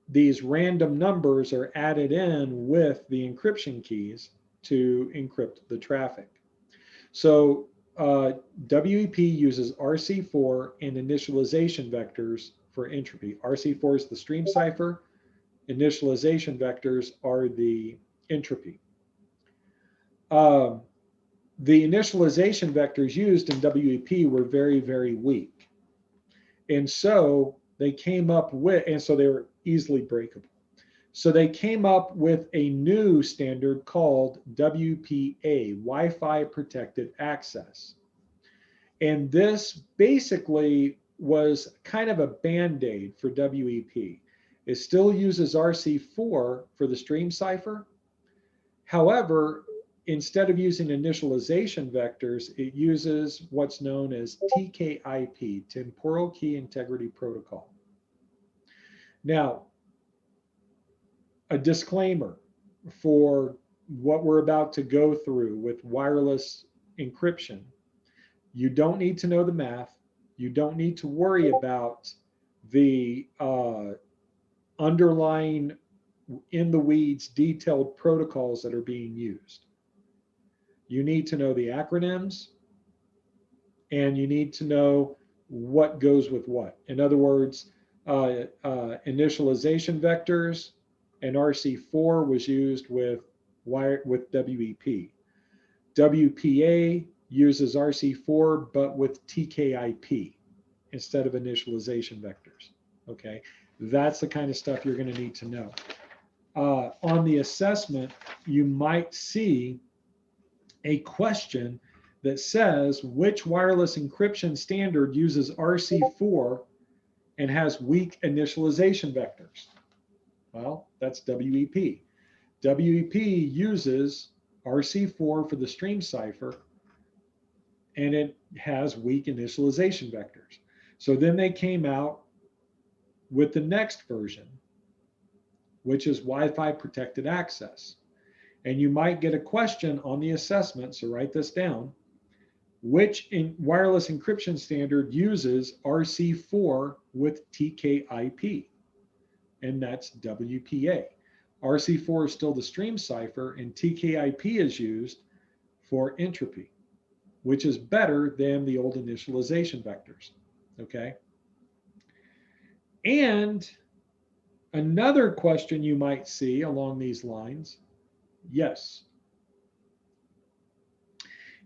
these random numbers are added in with the encryption keys to encrypt the traffic. So WEP uses RC4 and initialization vectors for entropy. RC4 is the stream cipher. Initialization vectors are the entropy. The initialization vectors used in WEP were very, very weak. And so they came up with, and so they were easily breakable. So they came up with a new standard called WPA, Wi-Fi Protected Access. And this basically was kind of a band-aid for WEP. It still uses RC4 for the stream cipher. However, instead of using initialization vectors, it uses what's known as TKIP, Temporal Key Integrity Protocol. Now, a disclaimer for what we're about to go through with wireless encryption. You don't need to know the math. You don't need to worry about the underlying in the weeds detailed protocols that are being used. You need to know the acronyms, and you need to know what goes with what. In other words, initialization vectors and RC4 was used with WEP. WPA uses RC4, but with TKIP instead of initialization vectors. Okay, that's the kind of stuff you're going to need to know. On the assessment, you might see a question that says which wireless encryption standard uses RC4 and has weak initialization vectors. Well, that's WEP. WEP uses RC4 for the stream cipher, and it has weak initialization vectors. So then they came out with the next version, which is Wi-Fi protected access. And you might get a question on the assessment, so write this down. Which wireless encryption standard uses RC4 with TKIP? And that's WPA. RC4 is still the stream cipher, and TKIP is used for entropy, which is better than the old initialization vectors, okay? And another question you might see along these lines, yes,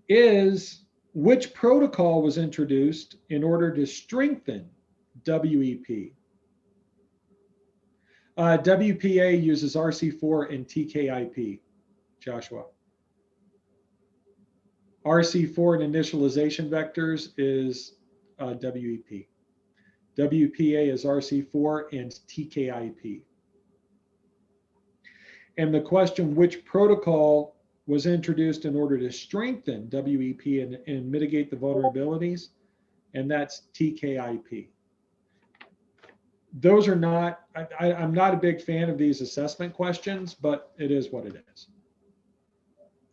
is which protocol was introduced in order to strengthen WEP? WPA uses RC4 and TKIP, Joshua. RC4 and initialization vectors is WEP. WPA is RC4 and TKIP. And the question, which protocol was introduced in order to strengthen WEP and mitigate the vulnerabilities? And that's TKIP. Those are not, I'm not a big fan of these assessment questions, but it is what it is.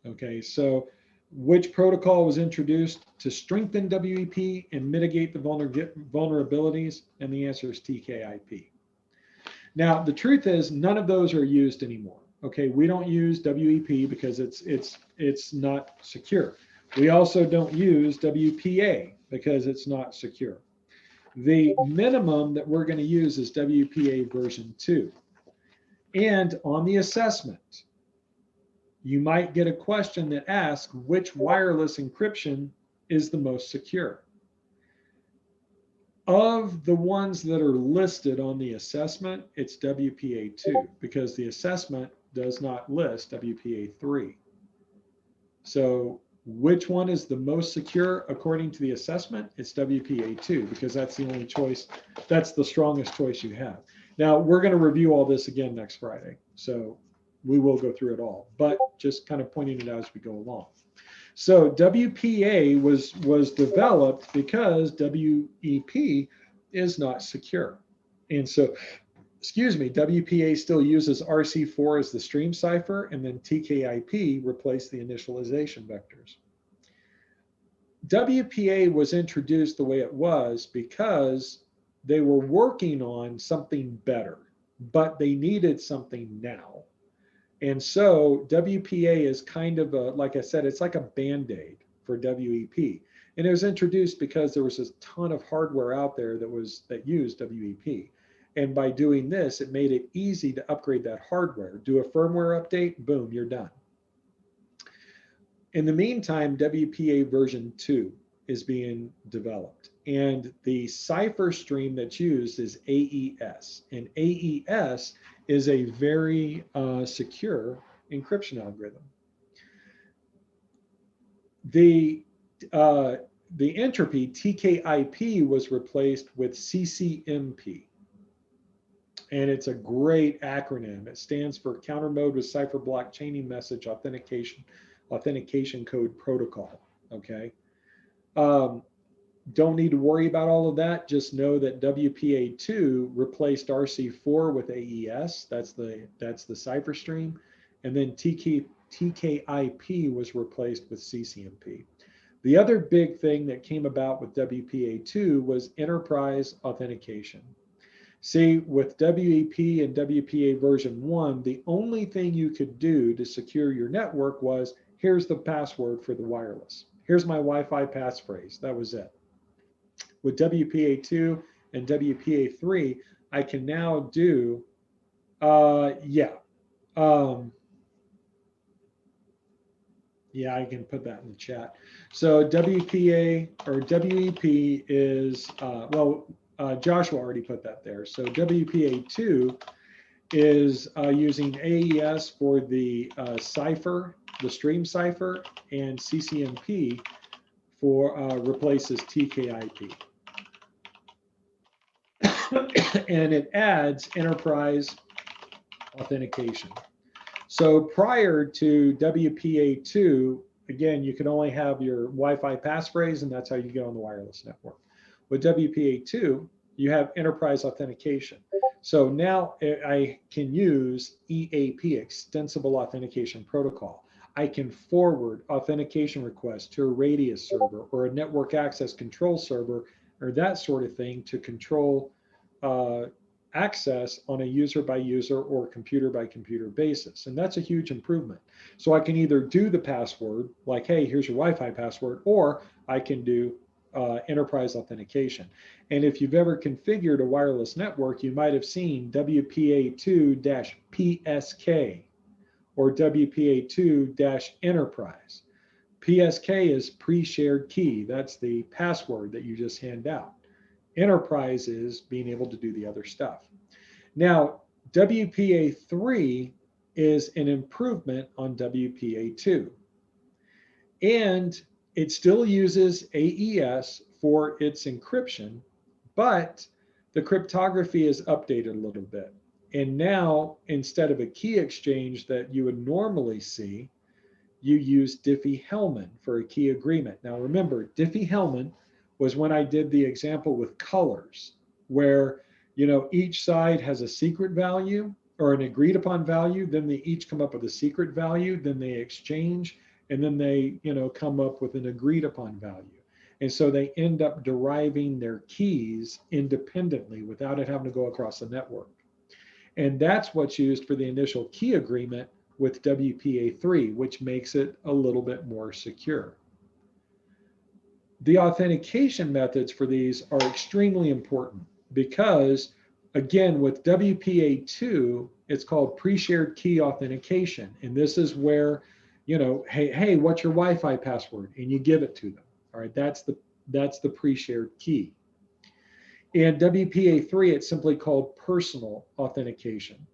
Okay, so which protocol was introduced to strengthen WEP and mitigate the vulnerabilities? And the answer is TKIP. Now, the truth is none of those are used anymore. Okay, we don't use WEP because it's not secure. We also don't use WPA because it's not secure. The minimum that we're going to use is WPA version 2. And on the assessment, you might get a question that asks which wireless encryption is the most secure. Of the ones that are listed on the assessment, it's WPA2 because the assessment does not list WPA3. So which one is the most secure according to the assessment? It's WPA2 because that's the only choice. That's the strongest choice you have. Now we're going to review all this again next Friday. So we will go through it all, but just kind of pointing it out as we go along. So WPA was developed because WEP is not secure. And so, excuse me, WPA still uses RC4 as the stream cipher, and then TKIP replaced the initialization vectors. WPA was introduced the way it was because they were working on something better, but they needed something now. And so WPA is kind of a, like I said, it's like a Band-Aid for WEP. And it was introduced because there was a ton of hardware out there that used WEP. And by doing this, it made it easy to upgrade that hardware. Do a firmware update, boom, you're done. In the meantime, WPA version 2 is being developed. And the cipher stream that's used is AES. And AES is a very secure encryption algorithm. The entropy, TKIP, was replaced with CCMP. And it's a great acronym. It stands for Counter Mode with Cipher Block Chaining Message Authentication Code Protocol. Okay. Don't need to worry about all of that. Just know that WPA2 replaced RC4 with AES. That's the cipher stream. And then TKIP was replaced with CCMP. The other big thing that came about with WPA2 was enterprise authentication. See, with WEP and WPA version 1, the only thing you could do to secure your network was, here's the password for the wireless. Here's my Wi-Fi passphrase. That was it. With WPA2 and WPA3, I can now do, yeah, I can put that in the chat. So WPA or WEP is, Joshua already put that there. So WPA2 is using AES for the cipher, the stream cipher, and CCMP for replaces TKIP. And it adds enterprise authentication. So prior to WPA2, again, you can only have your Wi-Fi passphrase, and that's how you get on the wireless network. With WPA2, you have enterprise authentication. So now I can use EAP, Extensible Authentication Protocol. I can forward authentication requests to a Radius server or a network access control server or that sort of thing to control access on a user by user or computer by computer basis. And that's a huge improvement. So I can either do the password, like, hey, here's your Wi-Fi password, or I can do enterprise authentication. And if you've ever configured a wireless network, you might have seen WPA2-PSK or WPA2-enterprise. PSK is pre-shared key. That's the password that you just hand out. Enterprise is being able to do the other stuff. Now, WPA3 is an improvement on WPA2. And it still uses AES for its encryption, but the cryptography is updated a little bit. And now, instead of a key exchange that you would normally see, you use Diffie-Hellman for a key agreement. Now remember, Diffie-Hellman was when I did the example with colors, where each side has a secret value or an agreed upon value, then they each come up with a secret value, then they exchange, and then they come up with an agreed upon value. And so they end up deriving their keys independently without it having to go across the network. And that's what's used for the initial key agreement with WPA3, which makes it a little bit more secure. The authentication methods for these are extremely important because, again, with WPA2, it's called pre-shared key authentication. And this is where, hey, what's your Wi-Fi password? And you give it to them. All right, that's the pre-shared key. In WPA3, it's simply called personal authentication.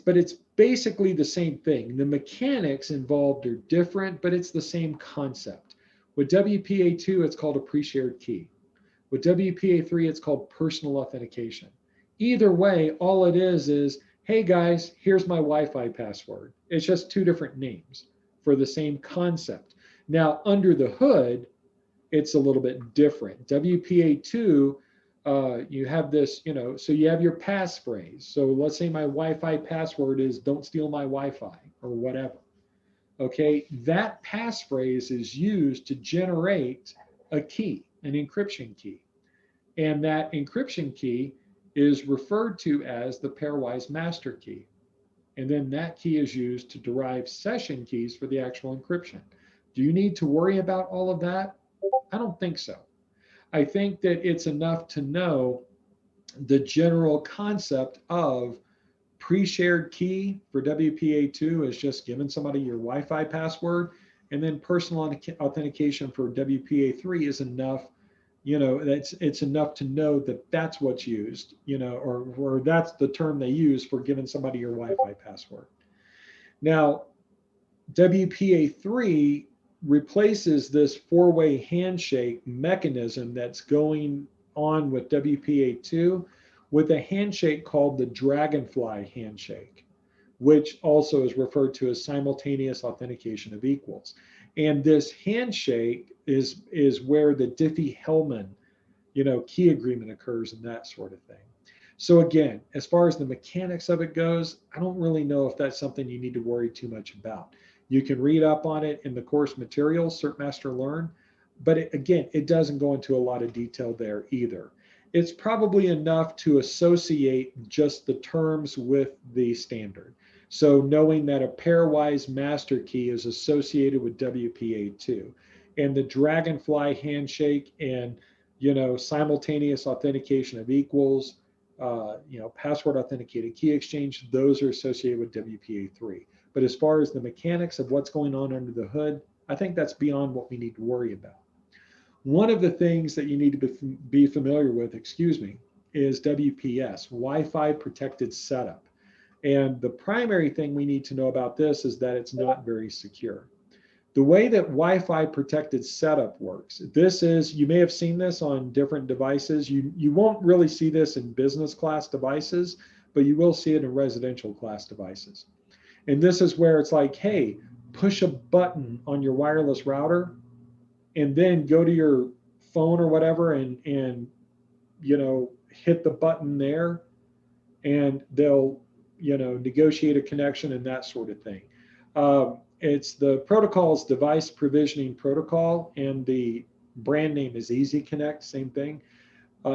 But it's basically the same thing. The mechanics involved are different, but it's the same concept. With WPA2, it's called a pre-shared key. With WPA3, it's called personal authentication. Either way, all it is, hey guys, here's my Wi-Fi password. It's just two different names for the same concept. Now, under the hood, it's a little bit different. WPA2, you have this, so you have your passphrase. So let's say my Wi-Fi password is don't steal my Wi-Fi or whatever. Okay, that passphrase is used to generate a key, an encryption key. And that encryption key is referred to as the pairwise master key. And then that key is used to derive session keys for the actual encryption. Do you need to worry about all of that? I don't think so. I think that it's enough to know the general concept of pre-shared key for WPA2 is just giving somebody your Wi-Fi password, and then personal authentication for WPA3 is enough, it's enough to know that that's what's used, or that's the term they use for giving somebody your Wi-Fi password. Now, WPA3 replaces this four-way handshake mechanism that's going on with WPA2 with a handshake called the Dragonfly handshake, which also is referred to as simultaneous authentication of equals. And this handshake is where the Diffie-Hellman, key agreement occurs and that sort of thing. So again, as far as the mechanics of it goes, I don't really know if that's something you need to worry too much about. You can read up on it in the course materials, CertMaster Learn, but it doesn't go into a lot of detail there either. It's probably enough to associate just the terms with the standard. So knowing that a pairwise master key is associated with WPA2, and the Dragonfly handshake and simultaneous authentication of equals, password authenticated key exchange, those are associated with WPA3. But as far as the mechanics of what's going on under the hood, I think that's beyond what we need to worry about. One of the things that you need to be familiar with, is WPS, Wi-Fi Protected Setup. And the primary thing we need to know about this is that it's not very secure. The way that Wi-Fi Protected Setup works, you may have seen this on different devices. You won't really see this in business class devices, but you will see it in residential class devices. And this is where it's like, hey, push a button on your wireless router and then go to your phone or whatever and hit the button there, and they'll negotiate a connection and that sort of thing. It's the protocol's device provisioning protocol, and the brand name is EasyConnect, same thing.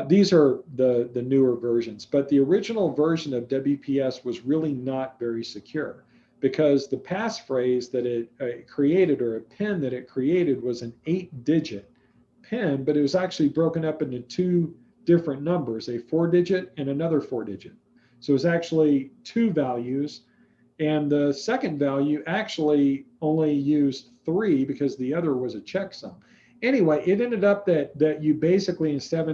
These are the newer versions, but the original version of WPS was really not very secure, because the passphrase that it created, or a PIN that it created, was an 8-digit PIN, but it was actually broken up into two different numbers, a 4-digit and another 4-digit. So it was actually two values, and the second value actually only used 3 because the other was a checksum. Anyway, it ended up that you basically, instead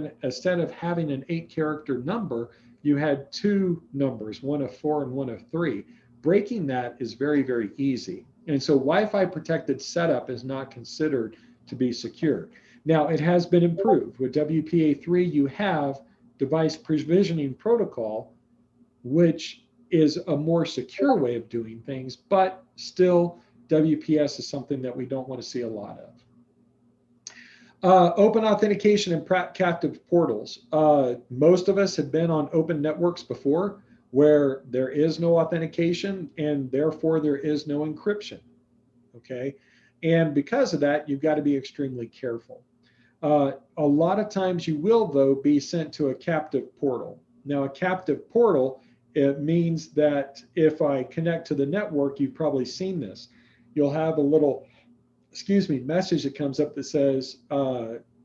of having an 8-character number, you had two numbers, one of 4 and one of 3. Breaking that is very, very easy. And so Wi-Fi Protected Setup is not considered to be secure. Now, it has been improved. With WPA3, you have Device Provisioning Protocol, which is a more secure way of doing things, but still WPS is something that we don't want to see a lot of. Open authentication and captive portals. Most of us have been on open networks before, where there is no authentication and therefore there is no encryption, okay? And because of that, you've got to be extremely careful. A lot of times you will, though, be sent to a captive portal. Now, a captive portal, it means that if I connect to the network, you've probably seen this. You'll have a little, message that comes up that says,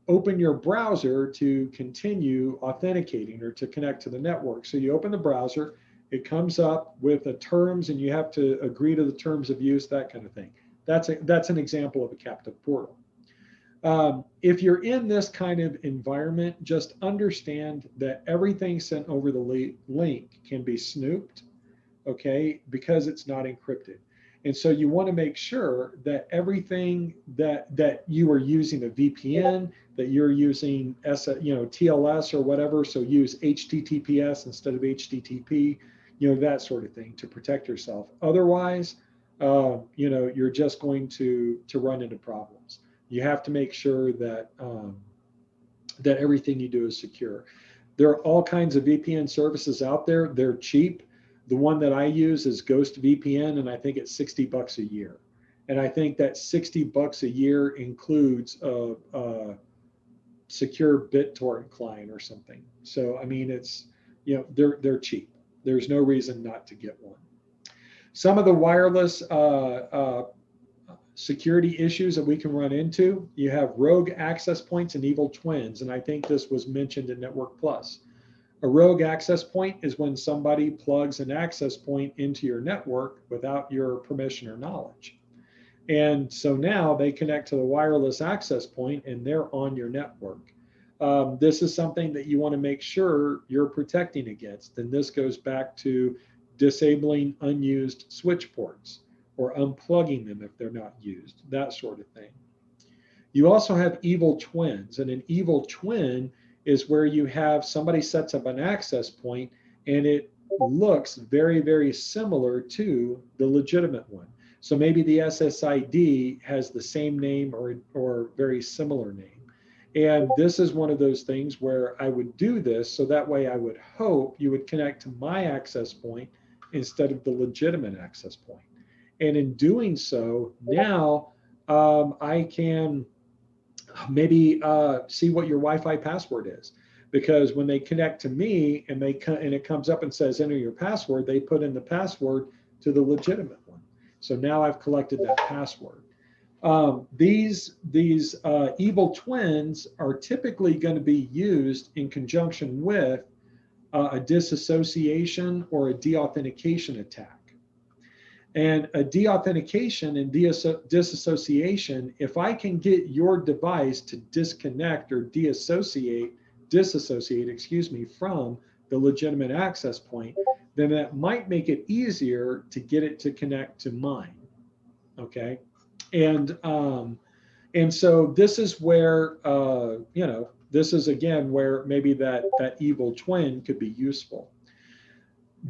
open your browser to continue authenticating or to connect to the network. So you open the browser, it comes up with the terms, and you have to agree to the terms of use, that kind of thing. That's an example of a captive portal. If you're in this kind of environment, just understand that everything sent over the link can be snooped, okay, because it's not encrypted. And so you want to make sure that everything that you are using a VPN, that you're using TLS or whatever, so use HTTPS instead of HTTP, that sort of thing to protect yourself. Otherwise, you're just going to run into problems. You have to make sure that that everything you do is secure. There are all kinds of VPN services out there. They're cheap. The one that I use is Ghost VPN, and I think it's $60 a year. And I think that $60 a year includes a secure BitTorrent client or something. So, I mean, it's, they're cheap. There's no reason not to get one. Some of the wireless security issues that we can run into, you have rogue access points and evil twins. And I think this was mentioned in Network Plus. A rogue access point is when somebody plugs an access point into your network without your permission or knowledge. And so now they connect to the wireless access point and they're on your network. this is something that you want to make sure you're protecting against. And this goes back to disabling unused switch ports or unplugging them if they're not used, that sort of thing. You also have evil twins, and an evil twin is where you have somebody sets up an access point and it looks very, very similar to the legitimate one. So maybe the SSID has the same name or very similar name. And this is one of those things where I would do this so that way I would hope you would connect to my access point instead of the legitimate access point. And in doing so, now I can maybe see what your Wi-Fi password is. Because when they connect to me and it comes up and says enter your password, they put in the password to the legitimate one. So now I've collected that password. These evil twins are typically going to be used in conjunction with a disassociation or a deauthentication attack. And a deauthentication and disassociation, if I can get your device to disconnect or disassociate, from the legitimate access point, then that might make it easier to get it to connect to mine. Okay, and so this is where this is again where maybe that evil twin could be useful.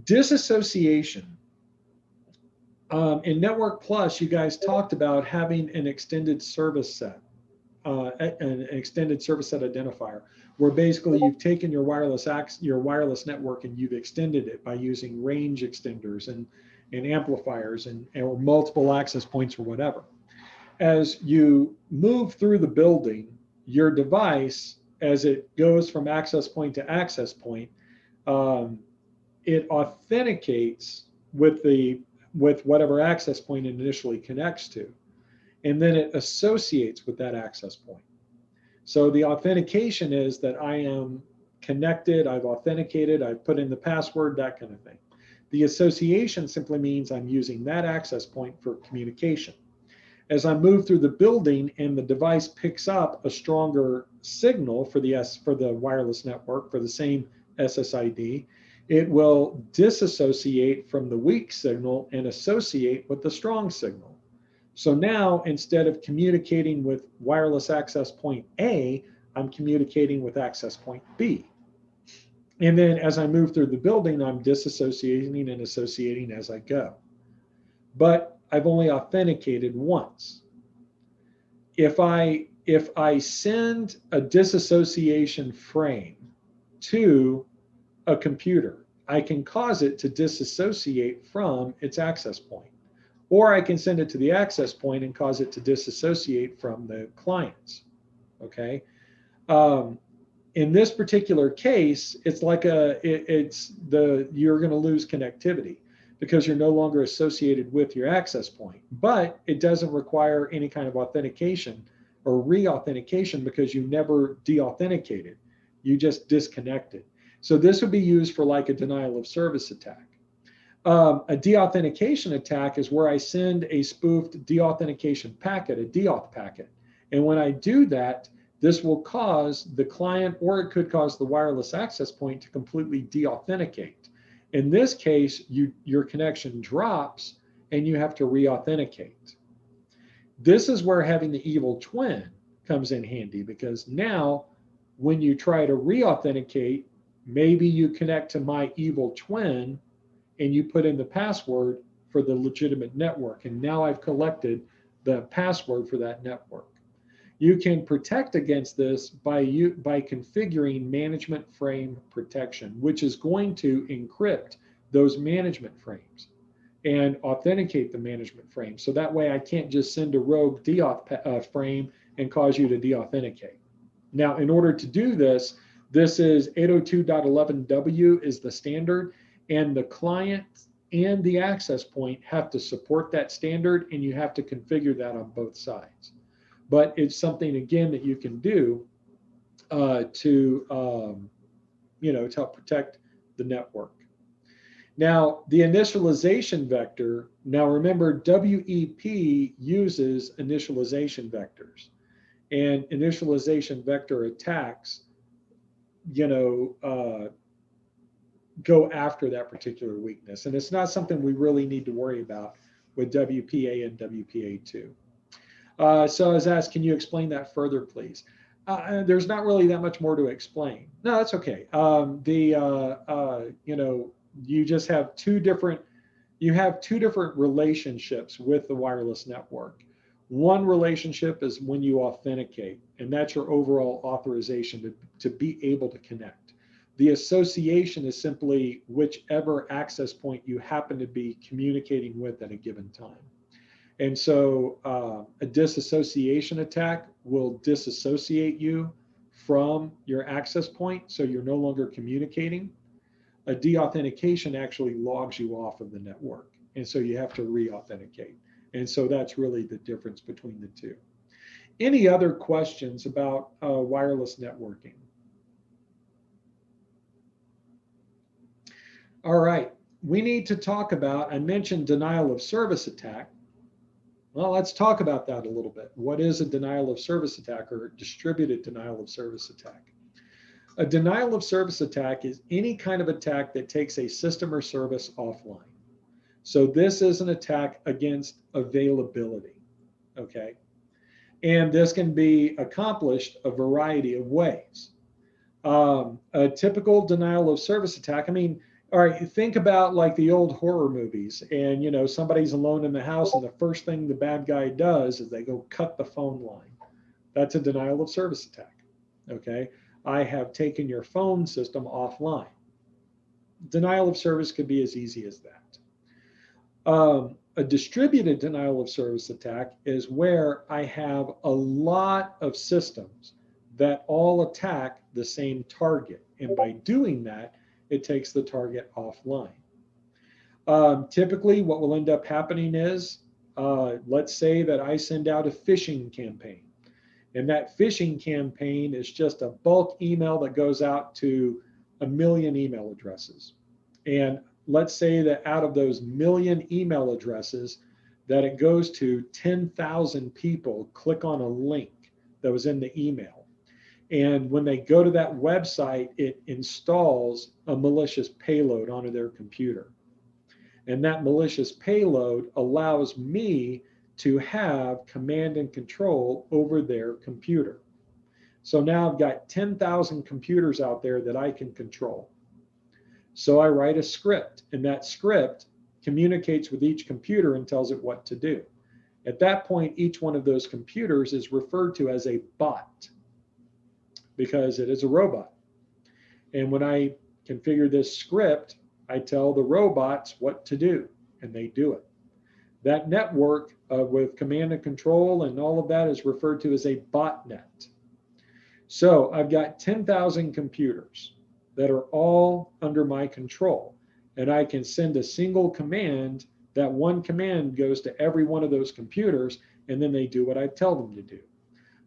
Disassociation. In Network Plus, you guys talked about having an extended service set, an extended service set identifier, where basically you've taken your wireless network and you've extended it by using range extenders and amplifiers or multiple access points or whatever. As you move through the building, your device, as it goes from access point to access point, it authenticates with whatever access point it initially connects to, and then it associates with that access point. So the authentication is that I am connected, I've authenticated, I've put in the password, that kind of thing. The association simply means I'm using that access point for communication. As I move through the building and the device picks up a stronger signal for the wireless network for the same SSID, it will disassociate from the weak signal and associate with the strong signal. So now, instead of communicating with wireless access point A, I'm communicating with access point B. And then as I move through the building, I'm disassociating and associating as I go. But I've only authenticated once. If I send a disassociation frame to a computer, I can cause it to disassociate from its access point. Or I can send it to the access point and cause it to disassociate from the clients, okay? In this particular case, it's like you're gonna lose connectivity because you're no longer associated with your access point, but it doesn't require any kind of authentication or re-authentication because you never de-authenticated, you just disconnected. So this would be used for like a denial of service attack. A de-authentication attack is where I send a spoofed de-authentication packet, a deauth packet. And when I do that, this will cause the client, or it could cause the wireless access point to completely de-authenticate. In this case, your connection drops and you have to re-authenticate. This is where having the evil twin comes in handy, because now when you try to re-authenticate, maybe you connect to my evil twin and you put in the password for the legitimate network. And now I've collected the password for that network. You can protect against this by configuring management frame protection, which is going to encrypt those management frames and authenticate the management frame. So that way I can't just send a rogue deauth frame and cause you to deauthenticate. Now, in order to do this, this is 802.11w is the standard, and the client and the access point have to support that standard, and you have to configure that on both sides. But it's something, again, that you can do to help protect the network. Now, the initialization vector, now remember, WEP uses initialization vectors, and initialization vector attacks go after that particular weakness. And it's not something we really need to worry about with WPA and WPA2. So I was asked, can you explain that further, please? There's not really that much more to explain. No, that's okay. You just have two different relationships with the wireless network. One relationship is when you authenticate, and that's your overall authorization to be able to connect. The association is simply whichever access point you happen to be communicating with at a given time. And so a disassociation attack will disassociate you from your access point, so you're no longer communicating. A deauthentication actually logs you off of the network, and so you have to re-authenticate. And so that's really the difference between the two. Any other questions about wireless networking? All right, we need to talk about, I mentioned denial of service attack. Well, let's talk about that a little bit. What is a denial of service attack or distributed denial of service attack? A denial of service attack is any kind of attack that takes a system or service offline. So this is an attack against availability, okay? And this can be accomplished a variety of ways. A typical denial of service attack, I mean, all right, think about like the old horror movies and, somebody's alone in the house and the first thing the bad guy does is they go cut the phone line. That's a denial of service attack, okay? I have taken your phone system offline. Denial of service could be as easy as that. A distributed denial of service attack is where I have a lot of systems that all attack the same target. And by doing that, it takes the target offline. Typically, what will end up happening is, let's say that I send out a phishing campaign. And that phishing campaign is just a bulk email that goes out to 1 million email addresses. And let's say that out of those 1 million email addresses, that it goes to 10,000 people click on a link that was in the email. And when they go to that website, it installs a malicious payload onto their computer. And that malicious payload allows me to have command and control over their computer. So now I've got 10,000 computers out there that I can control. So I write a script, and that script communicates with each computer and tells it what to do. At that point, each one of those computers is referred to as a bot because it is a robot. And when I configure this script, I tell the robots what to do, and they do it. That network with command and control and all of that is referred to as a botnet. So I've got 10,000 computers that are all under my control, and I can send a single command. That one command goes to every one of those computers, and then they do what I tell them to do.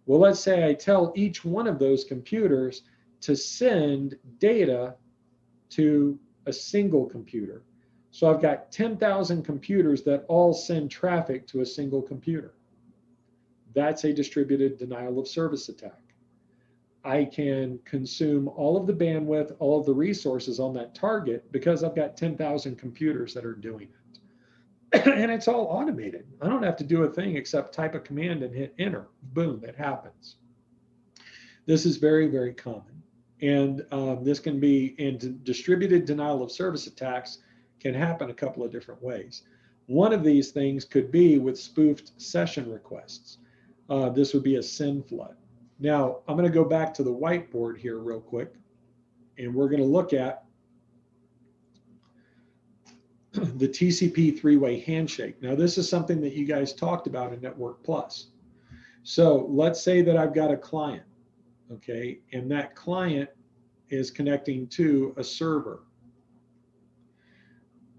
Well, let's say I tell each one of those computers to send data to a single computer. So I've got 10,000 computers that all send traffic to a single computer. That's a distributed denial of service attack. I can consume all of the bandwidth, all of the resources on that target because I've got 10,000 computers that are doing it. And it's all automated. I don't have to do a thing except type a command and hit enter. Boom, it happens. This is very, very common. And this can be, and distributed denial of service attacks can happen a couple of different ways. One of these things could be with spoofed session requests. This would be a SYN flood. Now, I'm going to go back to the whiteboard here real quick, and we're going to look at the TCP three-way handshake. Now, this is something that you guys talked about in Network Plus. So let's say that I've got a client, okay, and that client is connecting to a server.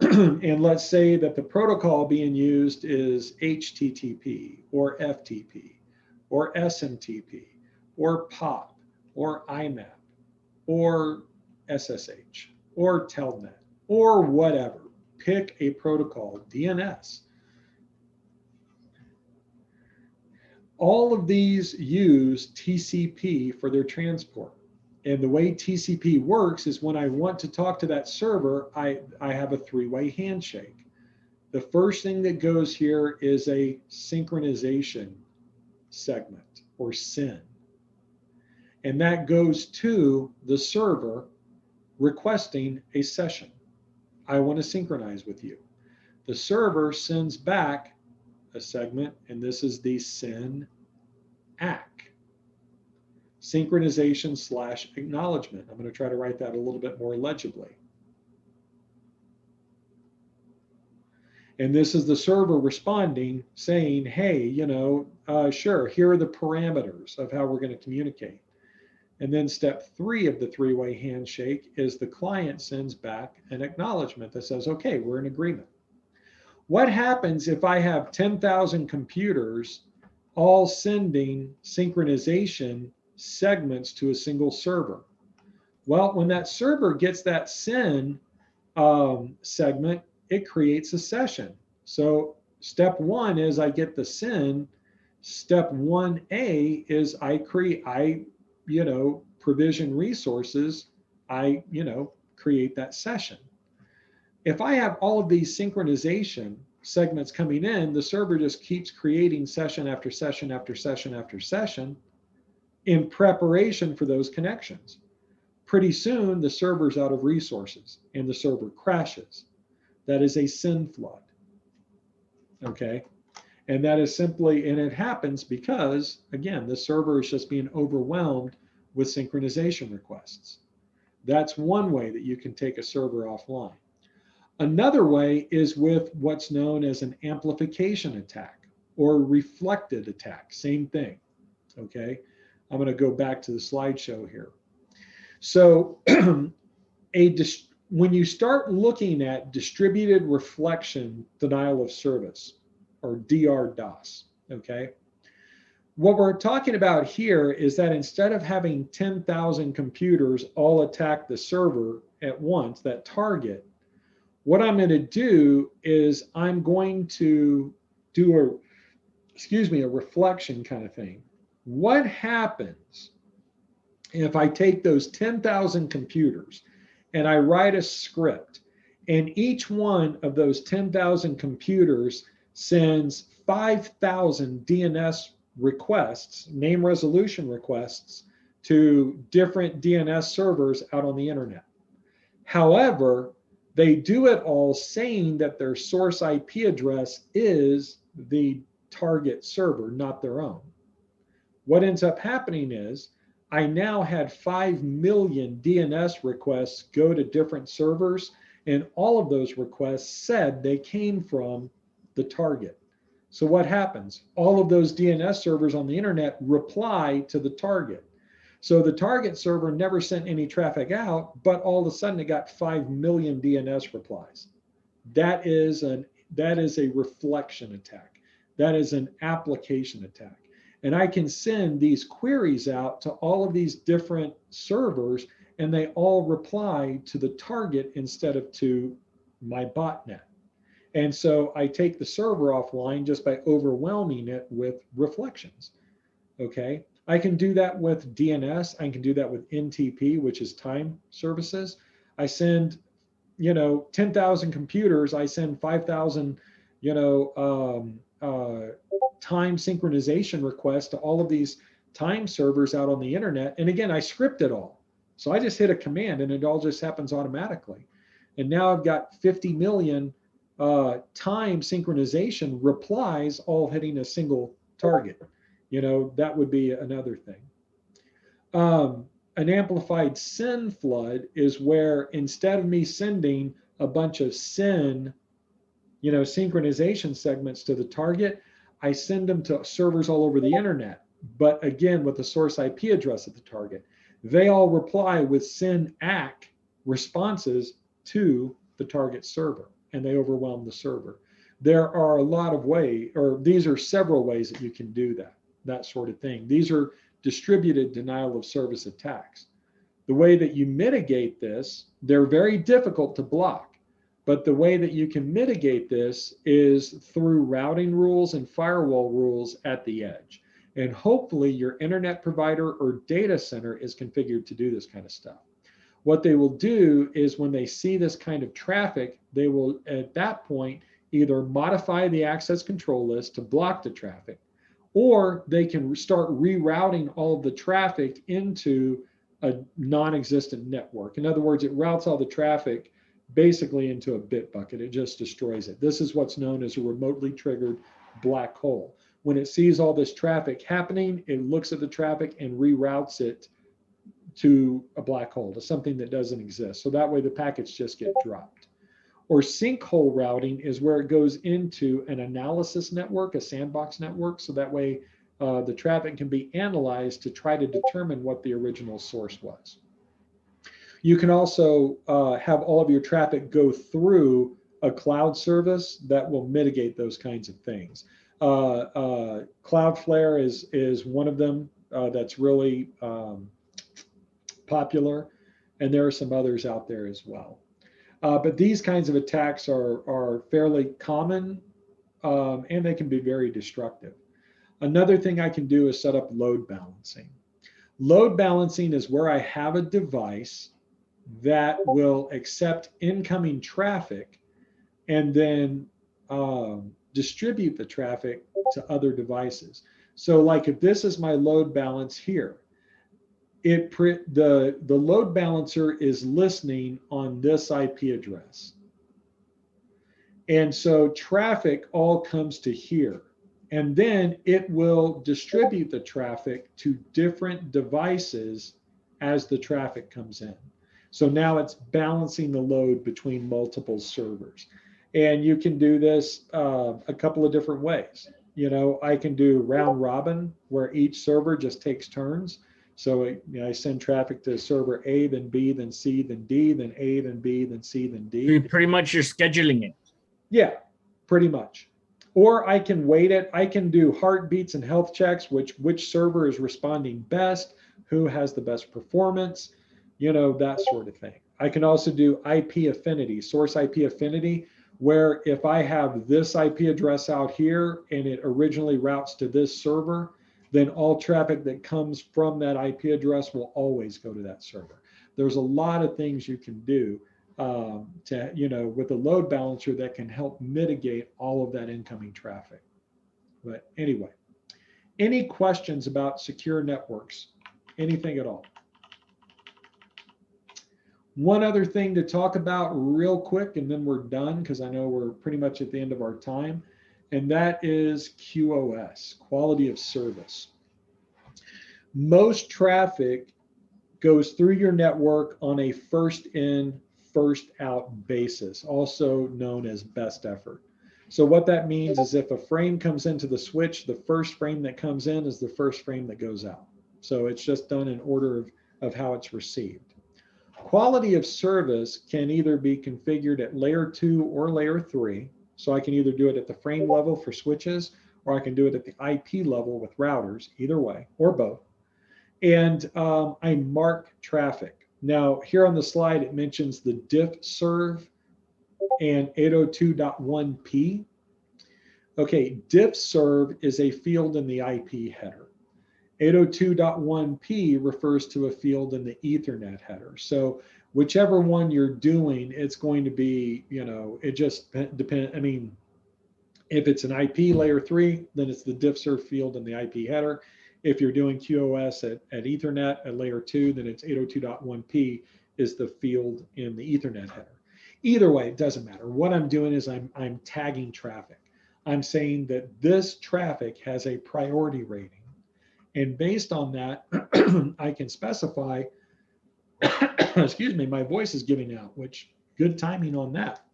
And let's say that the protocol being used is HTTP or FTP or SMTP or POP or IMAP or SSH or Telnet or whatever. Pick a protocol, DNS. All of these use TCP for their transport. And the way TCP works is when I want to talk to that server, I have a three-way handshake. The first thing that goes here is a synchronization segment or SYN. And that goes to the server requesting a session. I want to synchronize with you. The server sends back a segment, and this is the SYN ACK. Synchronization / acknowledgement. I'm going to try to write that a little bit more legibly. And this is the server responding, saying, hey, sure, here are the parameters of how we're going to communicate. And then step 3 of the three-way handshake is the client sends back an acknowledgement that says, okay, we're in agreement. What happens if I have 10,000 computers all sending synchronization segments to a single server? Well, when that server gets that SYN segment, it creates a session. So step 1 is I get the SYN. Step 1A is I provision resources, I create that session. If I have all of these synchronization segments coming in, the server just keeps creating session after session after session after session in preparation for those connections. Pretty soon, the server's out of resources and the server crashes. That is a SYN flood. Okay. And that is simply, and it happens because, again, the server is just being overwhelmed with synchronization requests. That's one way that you can take a server offline. Another way is with what's known as an amplification attack or reflected attack, same thing. Okay. I'm going to go back to the slideshow here. So when you start looking at distributed reflection denial of service, or DDoS, okay? What we're talking about here is that instead of having 10,000 computers all attack the server at once, that target, what I'm going to do is I'm going to do a reflection kind of thing. What happens if I take those 10,000 computers and I write a script, and each one of those 10,000 computers sends 5,000 DNS requests, name resolution requests, to different DNS servers out on the internet. However, they do it all saying that their source IP address is the target server, not their own. What ends up happening is I now had 5 million DNS requests go to different servers, and all of those requests said they came from the target. So what happens? All of those DNS servers on the internet reply to the target. So the target server never sent any traffic out, but all of a sudden it got 5 million DNS replies. That is a reflection attack. That is an application attack. And I can send these queries out to all of these different servers, and they all reply to the target instead of to my botnet. And so I take the server offline just by overwhelming it with reflections. Okay. I can do that with DNS. I can do that with NTP, which is time services. I send, 10,000 computers. I send 5,000, time synchronization requests to all of these time servers out on the internet. And again, I script it all. So I just hit a command and it all just happens automatically. And now I've got 50 million time synchronization replies all hitting a single target. That would be another thing. An amplified SYN flood is where instead of me sending a bunch of SYN, synchronization segments to the target, I send them to servers all over the internet, but again, with the source IP address of the target. They all reply with SYN ACK responses to the target server, and they overwhelm the server. There are a lot of ways, or these are several ways that you can do that sort of thing. These are distributed denial of service attacks. The way that you mitigate this, they're very difficult to block, but the way that you can mitigate this is through routing rules and firewall rules at the edge. And hopefully your internet provider or data center is configured to do this kind of stuff. What they will do is when they see this kind of traffic, they will at that point either modify the access control list to block the traffic, or they can start rerouting all of the traffic into a non-existent network. In other words, it routes all the traffic basically into a bit bucket. It just destroys it. This is what's known as a remotely triggered black hole. When it sees all this traffic happening, it looks at the traffic and reroutes it to a black hole, to something that doesn't exist. So that way the packets just get dropped. Or sinkhole routing is where it goes into an analysis network, a sandbox network. So that way the traffic can be analyzed to try to determine what the original source was. You can also have all of your traffic go through a cloud service that will mitigate those kinds of things. Cloudflare is one of them that's really popular, and there are some others out there as well. But these kinds of attacks are fairly common, and they can be very destructive. Another thing I can do is set up load balancing. Load balancing is where I have a device that will accept incoming traffic and then distribute the traffic to other devices. So like if this is my load balance here, the load balancer is listening on this IP address. And so traffic all comes to here. And then it will distribute the traffic to different devices as the traffic comes in. So now it's balancing the load between multiple servers. And you can do this a couple of different ways. You know, I can do round robin where each server just takes turns. So I send traffic to server A, then B, then C, then D, then A, then B, then C, then D. Pretty much you're scheduling it. Yeah, pretty much. Or I can weight it. I can do heartbeats and health checks, which server is responding best, who has the best performance, you know, that sort of thing. I can also do IP affinity, source IP affinity, where if I have this IP address out here and it originally routes to this server, then all traffic that comes from that IP address will always go to that server. There's a lot of things you can do to, you know, with a load balancer that can help mitigate all of that incoming traffic. But anyway, any questions about secure networks? Anything at all? One other thing to talk about real quick, and then we're done because I know we're pretty much at the end of our time, and that is QoS, quality of service. Most traffic goes through your network on a first in, first out basis, also known as best effort. So what that means is if a frame comes into the switch, the first frame that comes in is the first frame that goes out. So it's just done in order of how it's received. Quality of service can either be configured at layer 2 or layer 3. So I can either do it at the frame level for switches, or I can do it at the IP level with routers, either way, or both. And I mark traffic. Now, here on the slide, it mentions the diff serve and 802.1p. Okay, diff serve is a field in the IP header. 802.1p refers to a field in the Ethernet header. So whichever one you're doing, it's going to be, you know, it just depends. I mean, if it's an IP layer 3, then it's the diff serve field in the IP header. If you're doing QoS at Ethernet at layer 2, then it's 802.1p is the field in the Ethernet header. Either way, it doesn't matter. What I'm doing is I'm tagging traffic. I'm saying that this traffic has a priority rating. And based on that, I can specify, excuse me, my voice is giving out, which good timing on that.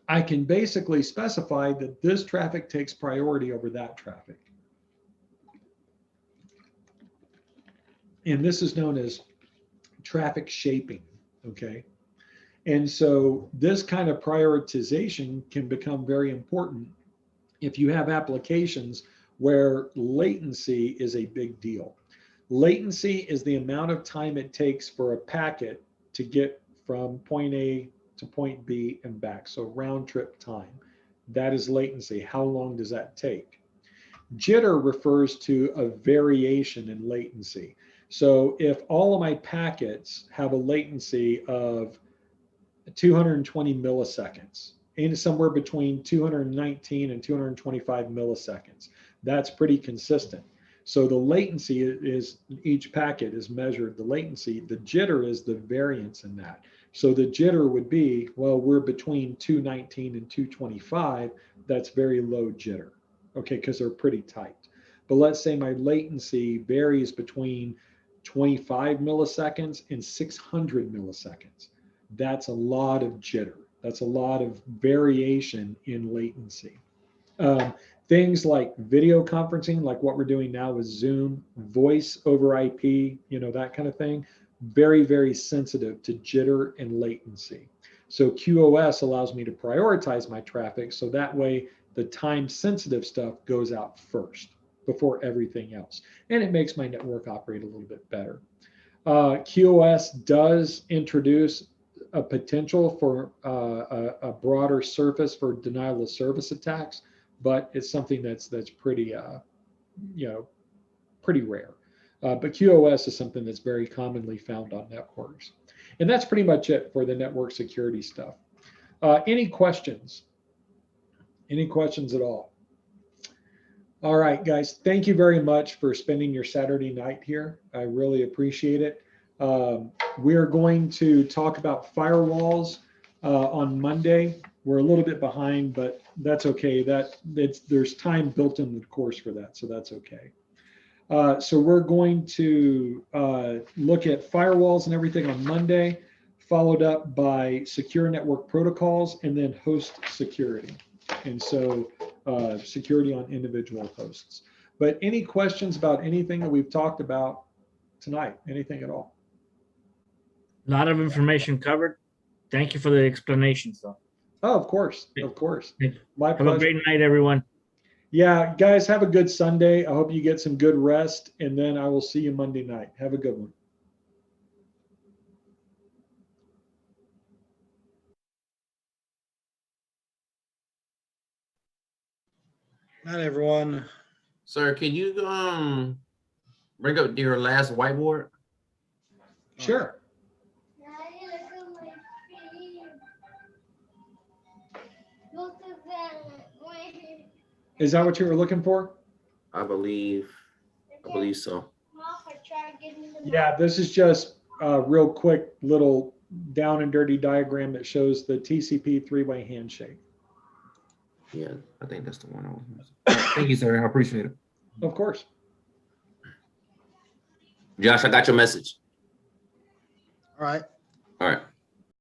I can basically specify that this traffic takes priority over that traffic. And this is known as traffic shaping, okay? And so this kind of prioritization can become very important if you have applications where latency is a big deal. Latency is the amount of time it takes for a packet to get from point A to point B and back. So round trip time, that is latency. How long does that take? Jitter refers to a variation in latency. So if all of my packets have a latency of 220 milliseconds, and somewhere between 219 and 225 milliseconds, that's pretty consistent. So the latency is, each packet is measured, the latency, the jitter is the variance in that. So the jitter would be, well, we're between 219 and 225, that's very low jitter, okay, because they're pretty tight. But let's say my latency varies between 25 milliseconds and 600 milliseconds. That's a lot of jitter. That's a lot of variation in latency. Things like video conferencing, like what we're doing now with Zoom, voice over IP, you know, that kind of thing, very, very sensitive to jitter and latency. So QoS allows me to prioritize my traffic, so that way the time sensitive stuff goes out first before everything else. And it makes my network operate a little bit better. QoS does introduce a potential for a broader surface for denial of service attacks, but it's something that's pretty, you know, pretty rare. But QoS is something that's very commonly found on networks. And that's pretty much it for the network security stuff. Any questions? Any questions at all? All right, guys, thank you very much for spending your Saturday night here. I really appreciate it. We're going to talk about firewalls on Monday. We're a little bit behind, but that's okay. There's time built in the course for that, so that's okay. So we're going to look at firewalls and everything on Monday, followed up by secure network protocols, and then host security. And so security on individual hosts. But any questions about anything that we've talked about tonight? Anything at all? A lot of information covered. Thank you for the explanations, though. Oh, of course, of course. My Have a pleasure. great night, everyone. Yeah, guys, have a good Sunday. I hope you get some good rest, and then I will see you Monday night. Have a good one. Not everyone. Sir, can you bring up your last whiteboard? Sure. Is that what you were looking for? I believe so. Yeah, this is just a real quick little down and dirty diagram that shows the TCP three-way handshake. Yeah, I think that's the one I was missing. Thank you, sir. I appreciate it. Of course. Josh, I got your message. All right. All right.